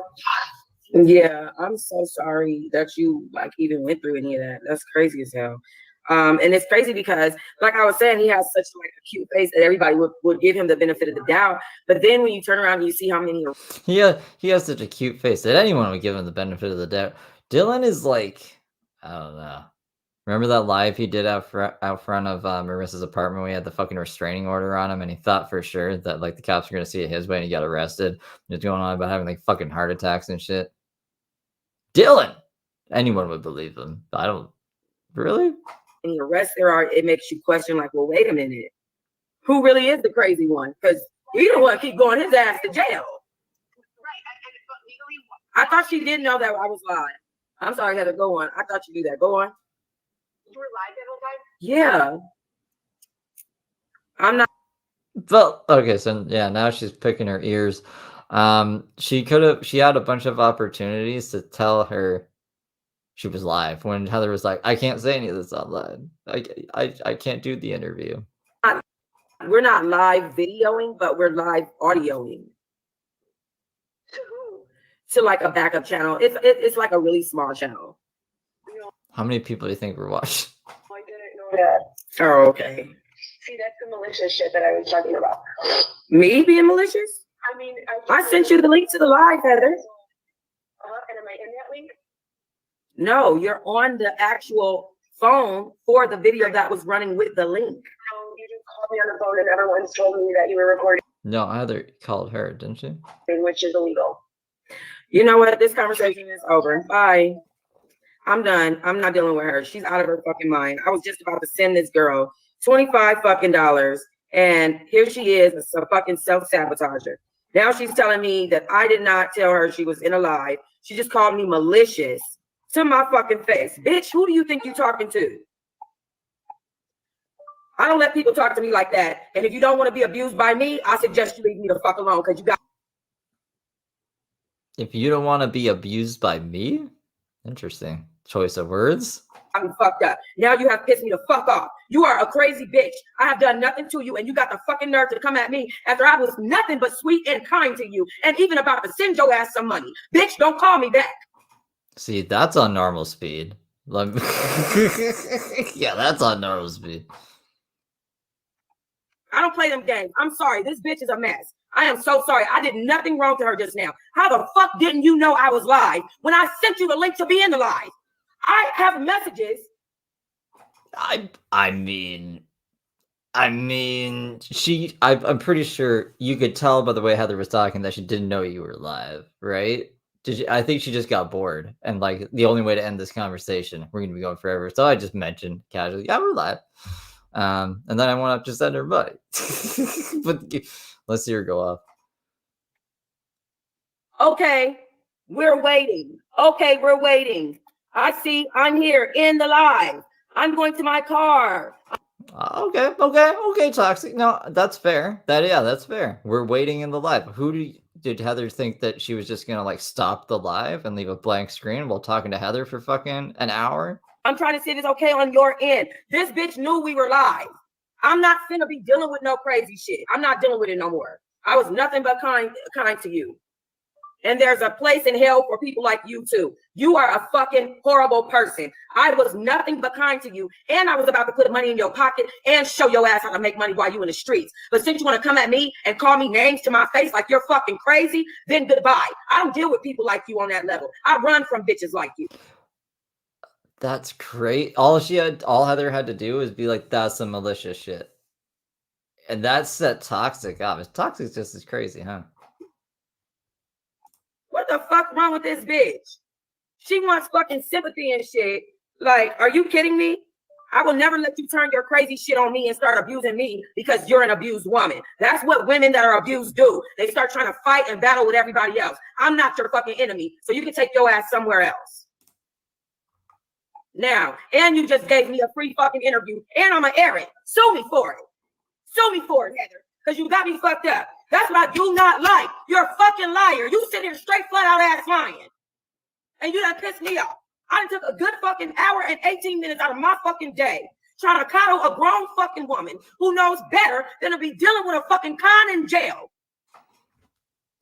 Yeah, I'm so sorry that you, like, even went through any of that. That's crazy as hell. And it's crazy because, like I was saying, he has such like a cute face that everybody would give him the benefit of the doubt. But then when you turn around and you see how many are... he has such a cute face that anyone would give him the benefit of the doubt. Dylan is like, I don't know. Remember that live he did out front of Marissa's apartment when he had the fucking restraining order on him, and he thought for sure that like the cops were gonna see it his way, and he got arrested. He was going on about having like fucking heart attacks and shit. Dylan, anyone would believe him. I don't really. Any arrests there are, it makes you question, like, well, wait a minute, who really is the crazy one? Because you don't want to keep going his ass to jail. I thought she didn't know that I was lying. I'm sorry, Heather, go on. I thought you knew that. Go on. You were live that whole time? Yeah. I'm not. Well, okay, so yeah, now she's picking her ears. She had a bunch of opportunities to tell her she was live when Heather was like, I can't say any of this online. I can't do the interview. We're not live videoing, but we're live audioing. To like a backup channel. It's like a really small channel. How many people do you think were watching? I didn't know that. Oh, okay. See, that's the malicious shit that I was talking about. Me being malicious? I mean, I sent you the link to the live, Heather. And am I in that link? No, you're on the actual phone for the video that was running with the link. No, you just called me on the phone and everyone's told me that you were recording. No, Heather called her, didn't she? Which is illegal. You know what? This conversation is over. Bye. I'm done. I'm not dealing with her. She's out of her fucking mind. I was just about to send this girl $25 fucking dollars, and here she is, a fucking self-sabotager. Now she's telling me that I did not tell her she was in a live. She just called me malicious to my fucking face. Bitch, who do you think you're talking to? I don't let people talk to me like that. And if you don't want to be abused by me, I suggest you leave me the fuck alone, because you got... If you don't want to be abused by me? Interesting choice of words. I'm fucked up. Now you have pissed me the fuck off. You are a crazy bitch. I have done nothing to you, and you got the fucking nerve to come at me after I was nothing but sweet and kind to you, and even about to send your ass some money. Bitch, don't call me back. See, that's on normal speed. Yeah, that's on normal speed. I don't play them games. I'm sorry. This bitch is a mess. I am so sorry. I did nothing wrong to her just now. How the fuck didn't you know I was live when I sent you the link to be in the live? I have messages. I mean, I'm pretty sure you could tell by the way Heather was talking that she didn't know you were live, right? I think she just got bored, and like the only way to end this conversation, we're gonna be going forever. So I just mentioned casually, yeah, we're live. And then I went up to send her money. But let's see her go off. Okay, We're waiting. Okay, we're waiting. I see. I'm here in the live. I'm going to my car. Okay, Toxic. No, that's fair. That's fair. We're waiting in the live. Did Heather think that she was just gonna like stop the live and leave a blank screen while talking to Heather for fucking an hour? I'm trying to see if it's okay on your end. This bitch knew we were live. I'm not finna be dealing with no crazy shit. I'm not dealing with it no more. I was nothing but kind to you. And there's a place in hell for people like you too. You are a fucking horrible person. I was nothing but kind to you. And I was about to put money in your pocket and show your ass how to make money while you in the streets. But since you want to come at me and call me names to my face like you're fucking crazy, then goodbye. I don't deal with people like you on that level. I run from bitches like you. That's great. All Heather had to do was be like, that's some malicious shit. And that set Toxic up. Toxic's just as crazy, huh? What the fuck wrong with this bitch? She wants fucking sympathy and shit. Like, are you kidding me? I will never let you turn your crazy shit on me and start abusing me because you're an abused woman. That's what women that are abused do. They start trying to fight and battle with everybody else. I'm not your fucking enemy, so you can take your ass somewhere else. Now, and you just gave me a free fucking interview, and I'm gonna air it. Sue me for it. Sue me for it, Heather, because you got me fucked up. That's what I do not like. You're a fucking liar. You sit here straight flat out ass lying. And you done pissed me off. I done took a good fucking hour and 18 minutes out of my fucking day trying to coddle a grown fucking woman who knows better than to be dealing with a fucking con in jail.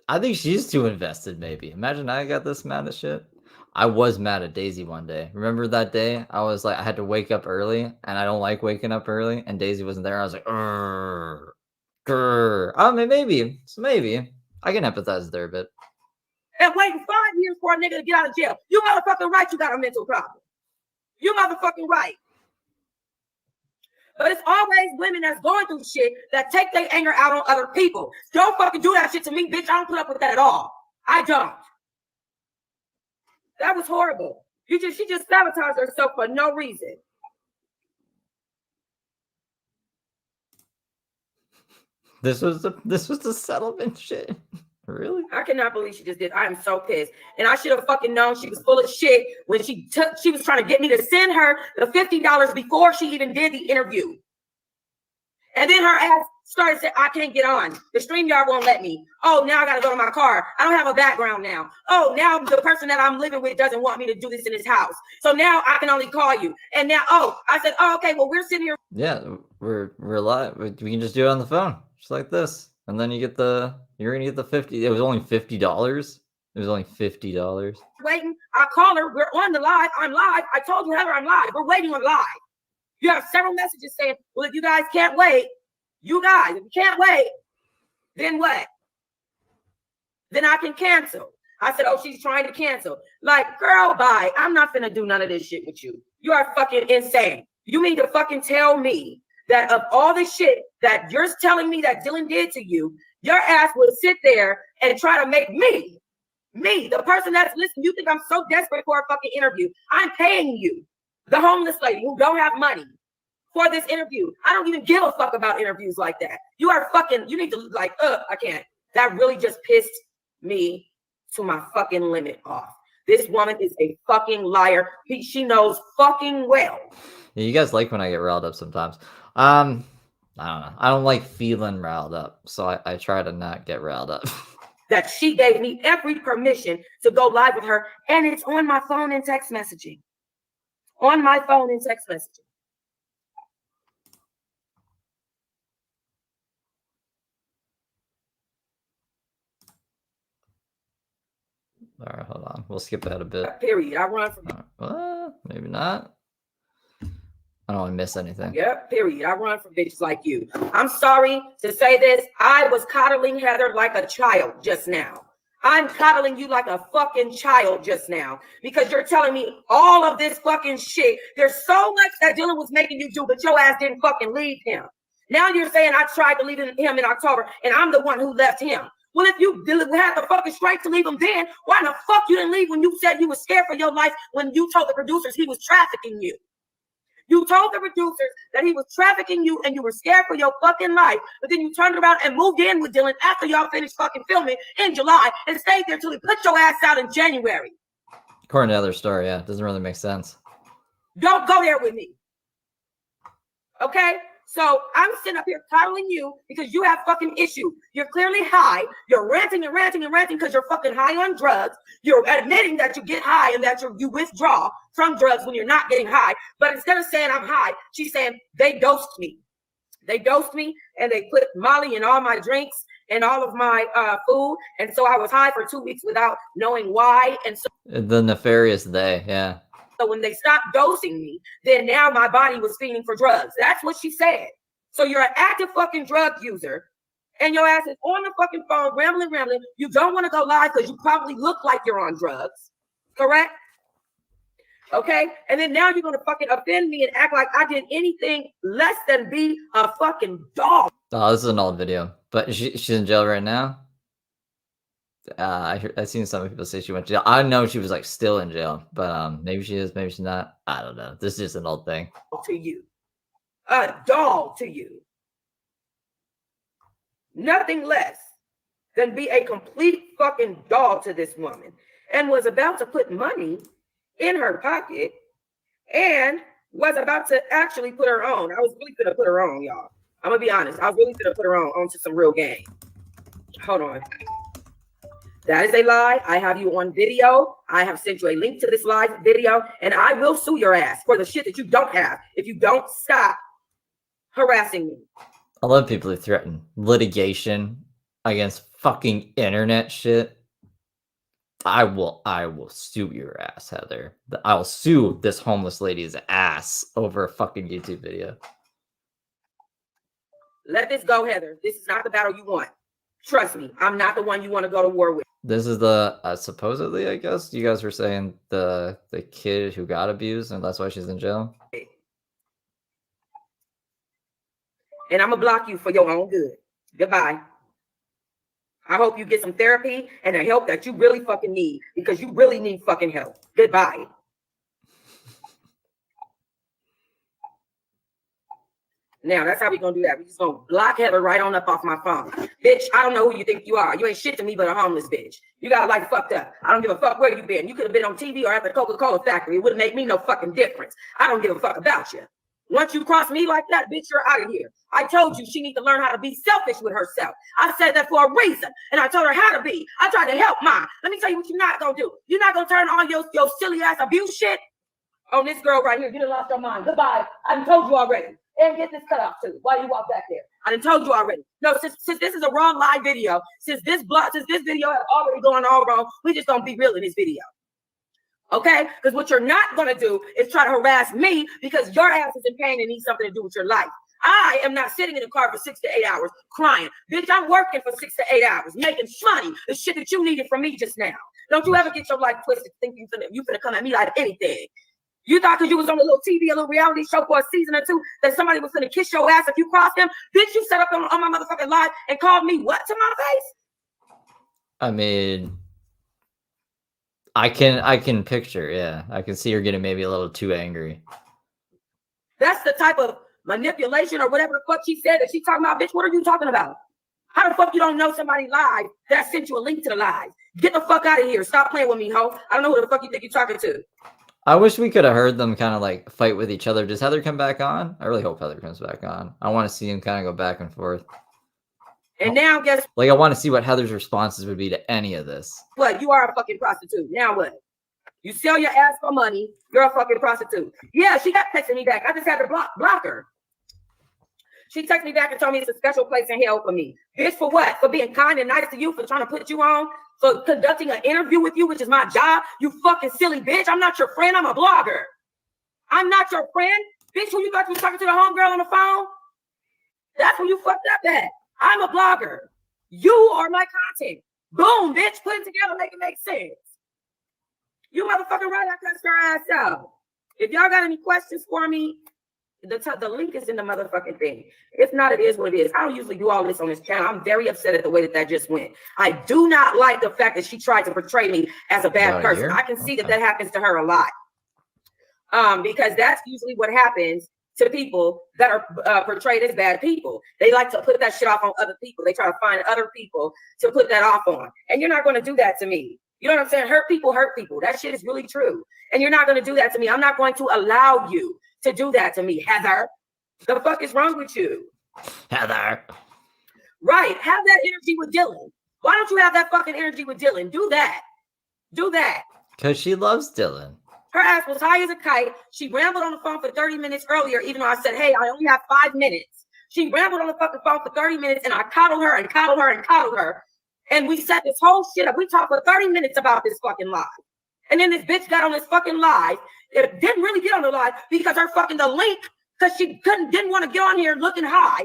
I think she's too invested, maybe. Imagine I got this mad at shit. I was mad at Daisy one day. Remember that day? I was like, I had to wake up early, and I don't like waking up early, and Daisy wasn't there. I was like, grrr. I mean, maybe I can empathize there a bit. And waiting 5 years for a nigga to get out of jail. You motherfucking right, you got a mental problem. You motherfucking right. But it's always women that's going through shit that take their anger out on other people. Don't fucking do that shit to me, bitch. I don't put up with that at all. I don't. That was horrible. She just sabotaged herself for no reason. This was the settlement shit. Really? I cannot believe she just did. I am so pissed. And I should have fucking known she was full of shit when she was trying to get me to send her the $50 before she even did the interview. And then her ass started saying, I can't get on. The StreamYard won't let me. Oh, now I got to go to my car. I don't have a background now. Oh, now the person that I'm living with doesn't want me to do this in his house. So now I can only call you. And now, I said, okay, well, we're sitting here. Yeah, we're live. We can just do it on the phone, just like this. And then you're going to get the 50. It was only $50. It was only $50. Waiting. I call her. We're on the live. I'm live. I told you, Heather, I'm live. We're waiting on live. You have several messages saying, well, if you guys can't wait, if you can't wait, then what? Then I can cancel. I said, oh, she's trying to cancel. Like, girl, bye. I'm not finna do none of this shit with you. You are fucking insane. You mean to fucking tell me that of all the shit that you're telling me that Dylan did to you, your ass will sit there and try to make me, the person that's listening, you think I'm so desperate for a fucking interview. I'm paying you, the homeless lady who don't have money, for this interview. I don't even give a fuck about interviews like that. You are fucking, you need to I can't. That really just pissed me to my fucking limit off. This woman is a fucking liar. She knows fucking well. Yeah, you guys like when I get riled up sometimes. I don't know. I don't like feeling riled up, so I try to not get riled up. That she gave me every permission to go live with her, and it's on my phone and text messaging. On my phone and text messaging. All right, hold on. We'll skip ahead a bit. Period. I run from maybe not. I don't want to miss anything. Yep, period. I run from bitches like you. I'm sorry to say this. I was coddling Heather like a child just now. I'm coddling you like a fucking child just now because you're telling me all of this fucking shit. There's so much that Dylan was making you do, but your ass didn't fucking leave him. Now you're saying I tried to leave him in October and I'm the one who left him. Well, if you had the fucking strength to leave him then, why the fuck you didn't leave when you said you were scared for your life when you told the producers he was trafficking you? You told the producers that he was trafficking you and you were scared for your fucking life, but then you turned around and moved in with Dylan after y'all finished fucking filming in July and stayed there till he put your ass out in January. According to the other story, yeah, it doesn't really make sense. Don't go there with me. Okay? So I'm sitting up here coddling you because you have fucking issues. You're clearly high. You're ranting and ranting and ranting because you're fucking high on drugs. You're admitting that you get high and that you withdraw from drugs when you're not getting high. But instead of saying I'm high, she's saying they dosed me. They dosed me and they put Molly in all my drinks and all of my food. And so I was high for 2 weeks without knowing why. And so The nefarious they, yeah. So when they stopped dosing me, then now my body was feeding for drugs. That's what she said. So you're an active fucking drug user and your ass is on the fucking phone, rambling. You don't want to go live because you probably look like you're on drugs. Correct? Okay? And then now you're going to fucking offend me and act like I did anything less than be a fucking dog. Oh, this is an old video. But she's in jail right now? I've seen some people say she went to jail. I know she was like still in jail, but maybe she is, maybe she's not. I don't know. This is just an old thing. To you, a dog to you, nothing less than be a complete fucking dog to this woman, and was about to put money in her pocket, and was about to actually put her on. I was really gonna put her on, y'all. I'm gonna be honest. I was really gonna put her on onto some real game. Hold on. That is a lie. I have you on video. I have sent you a link to this live video, and I will sue your ass for the shit that you don't have if you don't stop harassing me. I love people who threaten litigation against fucking internet shit. I will sue your ass, Heather. I'll sue this homeless lady's ass over a fucking YouTube video. Let this go, Heather. This is not the battle you want. Trust me, I'm not the one you want to go to war with. This is the supposedly, I guess you guys were saying the kid who got abused, and that's why she's in jail. And I'm gonna block you for your own good. Goodbye. I hope you get some therapy and the help that you really fucking need, because you really need fucking help. Goodbye. Now, that's how we gonna do that. We just gonna block Heather right on up off my phone. Bitch, I don't know who you think you are. You ain't shit to me but a homeless bitch. You got life fucked up. I don't give a fuck where you been. You could have been on TV or at the Coca-Cola factory. It wouldn't make me no fucking difference. I don't give a fuck about you. Once you cross me like that, bitch, you're out of here. I told you she needs to learn how to be selfish with herself. I said that for a reason, and I told her how to be. I tried to help mine. Let me tell you what you're not gonna do. You're not gonna turn on your silly ass abuse shit on this girl right here. You done lost your mind. Goodbye. I done told you already. And get this cut off too. Why you walk back there? I done told you already. No, since this is a wrong live video, since this video has already gone all wrong, we just gonna be real in this video. Okay? Because what you're not gonna do is try to harass me because your ass is in pain and needs something to do with your life. I am not sitting in the car for 6 to 8 hours crying. Bitch, I'm working for 6 to 8 hours, making money, the shit that you needed from me just now. Don't you ever get your life twisted thinking you finna come at me like anything. You thought because you was on a little TV, a little reality show for a season or two, that somebody was gonna kiss your ass if you crossed them? Bitch, you set up on my motherfucking live and called me what to my face? I mean, I can picture, yeah. I can see her getting maybe a little too angry. That's the type of manipulation or whatever the fuck she said that she talking about. Bitch, what are you talking about? How the fuck you don't know somebody live that sent you a link to the live? Get the fuck out of here. Stop playing with me, ho. I don't know who the fuck you think you're talking to. I wish we could have heard them kind of like fight with each other. Does Heather come back on? I really hope Heather comes back on. I want to see him kind of go back and forth. And now guess like I want to see what Heather's responses would be to any of this. What? You are a fucking prostitute. Now what? You sell your ass for money. You're a fucking prostitute. Yeah, she got texting me back. I just had to block her. She texted me back and told me it's a special place in hell for me. Bitch, for what? For being kind and nice to you, for trying to put you on, for conducting an interview with you, which is my job. You fucking silly bitch. I'm not your friend. I'm a blogger. I'm not your friend. Bitch, who you thought you was talking to the homegirl on the phone? That's who you fucked up at. I'm a blogger. You are my content. Boom, bitch. Put it together, make it make sense. You motherfucking right, I cussed her ass out. If y'all got any questions for me, the link is in the motherfucking thing. If not, it is what it is. I don't usually do all this on this channel. I'm very upset at the way that just went. I do not like the fact that she tried to portray me as a bad person. I can see that happens to her a lot. Because that's usually what happens to people that are portrayed as bad people. They like to put that shit off on other people. They try to find other people to put that off on. And you're not going to do that to me. You know what I'm saying? Hurt people hurt people. That shit is really true. And you're not going to do that to me. I'm not going to allow you to do that to me, Heather. The fuck is wrong with you? Heather. Right. Have that energy with Dylan. Why don't you have that fucking energy with Dylan? Do that. Do that. Because she loves Dylan. Her ass was high as a kite. She rambled on the phone for 30 minutes earlier, even though I said, hey, I only have 5 minutes. She rambled on the fucking phone for 30 minutes, and I coddled her and coddled her and coddled her. And we set this whole shit up. We talked for 30 minutes about this fucking live. And then this bitch got on this fucking live. It didn't really get on the live because her fucking the link, because she didn't want to get on here looking high.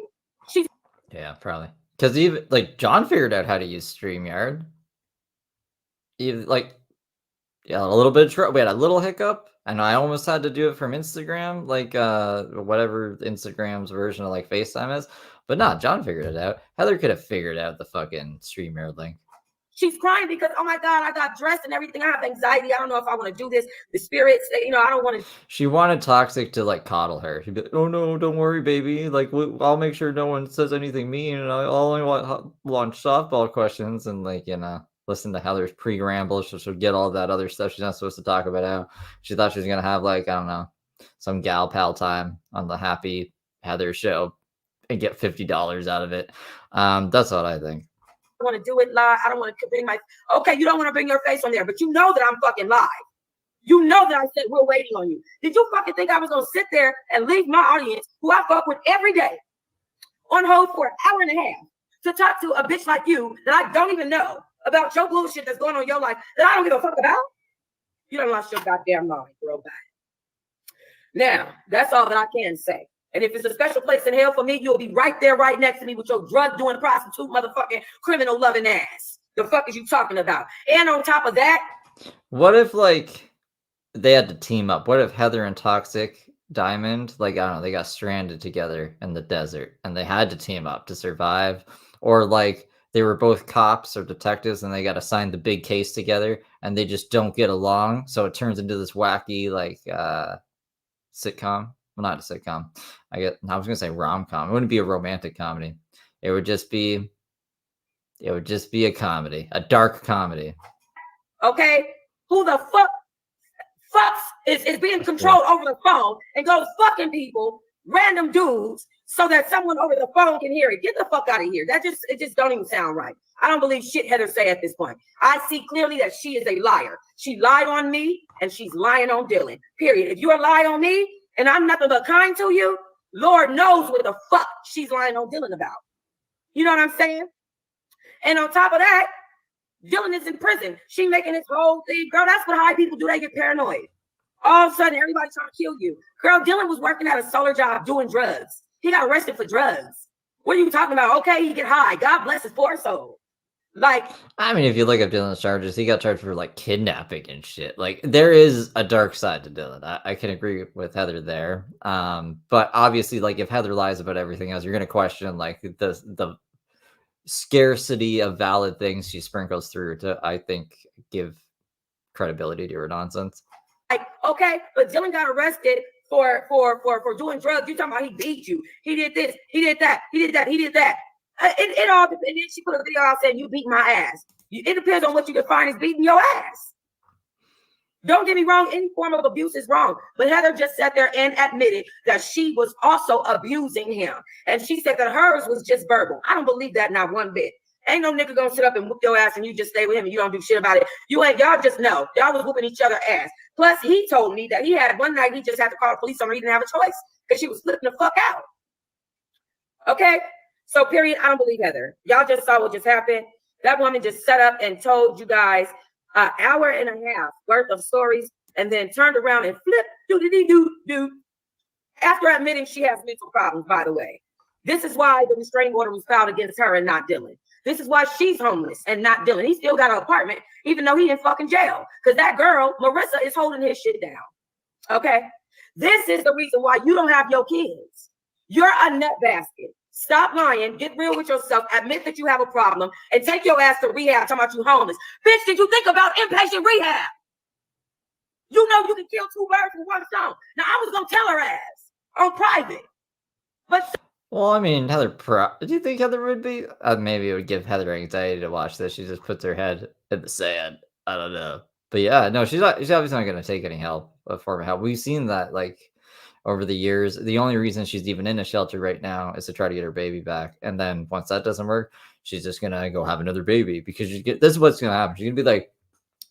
Yeah, probably. Because even like John figured out how to use StreamYard. Even like, yeah, a little bit of trouble. We had a little hiccup, and I almost had to do it from Instagram, like whatever Instagram's version of like FaceTime is. But no, John figured it out. Heather could have figured out the fucking StreamYard link. She's crying because, oh my God, I got dressed and everything. I have anxiety. I don't know if I want to do this. The spirits, I don't want to. She wanted Toxic to like coddle her. She'd be like, oh no, don't worry, baby. Like, I'll make sure no one says anything mean, and I'll only launch softball questions and listen to Heather's pre-ramble. So she'll get all that other stuff she's not supposed to talk about out. She thought she was going to have I don't know, some gal pal time on the Happy Heather show and get $50 out of it. That's what I think. I want to do it live. I don't want to bring okay, you don't want to bring your face on there, but you know that I'm fucking live. You know that I said we're waiting on you. Did you fucking think I was going to sit there and leave my audience, who I fuck with every day, on hold for an hour and a half to talk to a bitch like you that I don't even know about your bullshit that's going on in your life that I don't give a fuck about? You don't lost your goddamn mind, girl. Bye. Now, that's all that I can say. And if it's a special place in hell for me, you'll be right there, right next to me with your drug-doing, prostitute, motherfucking, criminal-loving ass. The fuck is you talking about? And on top of that... What if, they had to team up? What if Heather and Toxic Diamond, I don't know, they got stranded together in the desert, and they had to team up to survive? Or, they were both cops or detectives, and they got assigned the big case together, and they just don't get along, so it turns into this wacky, sitcom? Well, not a sitcom. I was gonna say rom-com. It wouldn't be a romantic comedy. It would just be a comedy, a dark comedy. Okay, who the fucks is being controlled over the phone and goes fucking people, random dudes, so that someone over the phone can hear it? Get the fuck out of here. It just don't even sound right. I don't believe shit Heather say at this point. I see clearly that she is a liar. She lied on me and she's lying on Dylan. Period. If you're lying on me, and I'm nothing but kind to you, Lord knows what the fuck she's lying on Dylan about. You know what I'm saying? And on top of that, Dylan is in prison. She making this whole thing. Girl, that's what high people do. They get paranoid. All of a sudden, everybody's trying to kill you. Girl, Dylan was working at a solar job doing drugs. He got arrested for drugs. What are you talking about? Okay, he get high. God bless his poor soul. I mean, if you look up Dylan's charges, he got charged for kidnapping and shit. There is a dark side to Dylan. I can agree with Heather there. But obviously, if Heather lies about everything else, you're gonna question the scarcity of valid things she sprinkles through to, I think, give credibility to her nonsense. Okay, but Dylan got arrested for doing drugs. You talking about he beat you? He did this. He did that. He did that. He did that. It all depends. And then she put a video out saying you beat my ass. It depends on what you define as beating your ass. Don't get me wrong, any form of abuse is wrong. But Heather just sat there and admitted that she was also abusing him. And she said that hers was just verbal. I don't believe that not one bit. Ain't no nigga gonna sit up and whoop your ass and you just stay with him and you don't do shit about it. Y'all just know. Y'all was whooping each other ass. Plus, he told me that he had one night he just had to call the police on her. He didn't have a choice because she was flipping the fuck out. Okay? So, period, I don't believe Heather. Y'all just saw what just happened. That woman just set up and told you guys an hour and a half worth of stories and then turned around and flipped do after admitting she has mental problems, by the way. This is why the restraining order was filed against her and not Dylan. This is why she's homeless and not Dylan. He still got an apartment, even though he in fucking jail. Because that girl, Marissa, is holding his shit down. Okay? This is the reason why you don't have your kids. You're a nut basket. Stop lying. Get real with yourself. Admit that you have a problem and take your ass to rehab talking about you homeless. Bitch, did you think about inpatient rehab? You know you can kill two birds with one stone. Now I was gonna tell her ass on private, but Well, I mean, do you think Heather would be? Maybe it would give Heather anxiety to watch this. She just puts her head in the sand. I don't know. But yeah, no, she's obviously not going to take any help, form of help. We've seen that, like, over the years. The only reason she's even in a shelter right now is to try to get her baby back. And then once that doesn't work, she's just going to go have another baby, because this is what's going to happen. She's going to be like,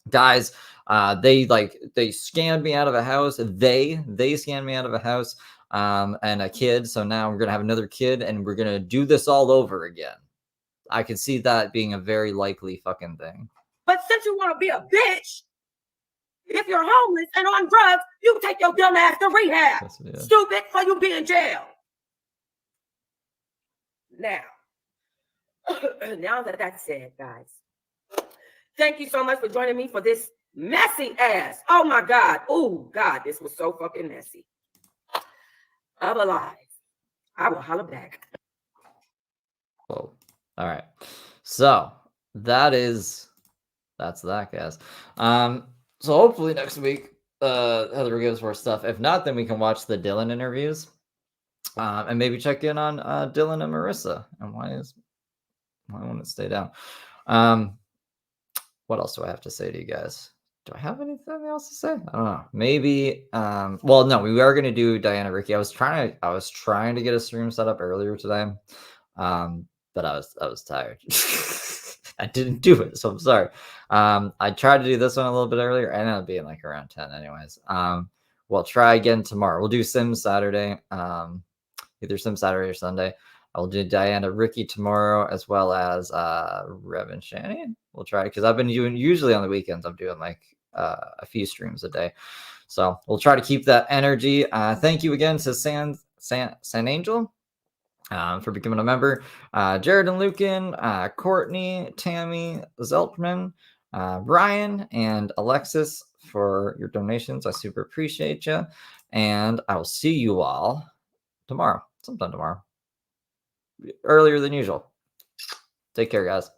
guys, they scammed me out of a house. They scammed me out of a house. And a kid. So now we're going to have another kid and we're going to do this all over again. I could see that being a very likely fucking thing. But since you want to be a bitch, if you're homeless and on drugs, you take your dumb ass to rehab. Stupid, or you be in jail. Now, now that that's said, guys, thank you so much for joining me for this messy ass. Oh my God. Oh God, this was so fucking messy. Of alive. I will holler back. Whoa. All right. So that's that, guys. So hopefully next week, Heather will give us more stuff. If not, then we can watch the Dylan interviews. And maybe check in on Dylan and Marissa. And why won't it stay down? What else do I have to say to you guys? Do I have anything else to say? I don't know. Maybe. Well, no, we are going to do Diana Ricky. I was trying to get a stream set up earlier today, but I was tired. I didn't do it, so I'm sorry. I tried to do this one a little bit earlier. I ended up being like around 10, anyways. We'll try again tomorrow. We'll do Sim Saturday, either Sim Saturday or Sunday. I'll do Diana Ricky tomorrow, as well as Rev and Shani. We'll try, because I've been doing, usually on the weekends, I'm doing like a few streams a day. So we'll try to keep that energy. Thank you again to San Angel for becoming a member. Jared and Lucan, Courtney, Tammy, Zeltman, Brian, and Alexis for your donations. I super appreciate you. And I will see you all tomorrow, sometime tomorrow. Earlier than usual. Take care, guys.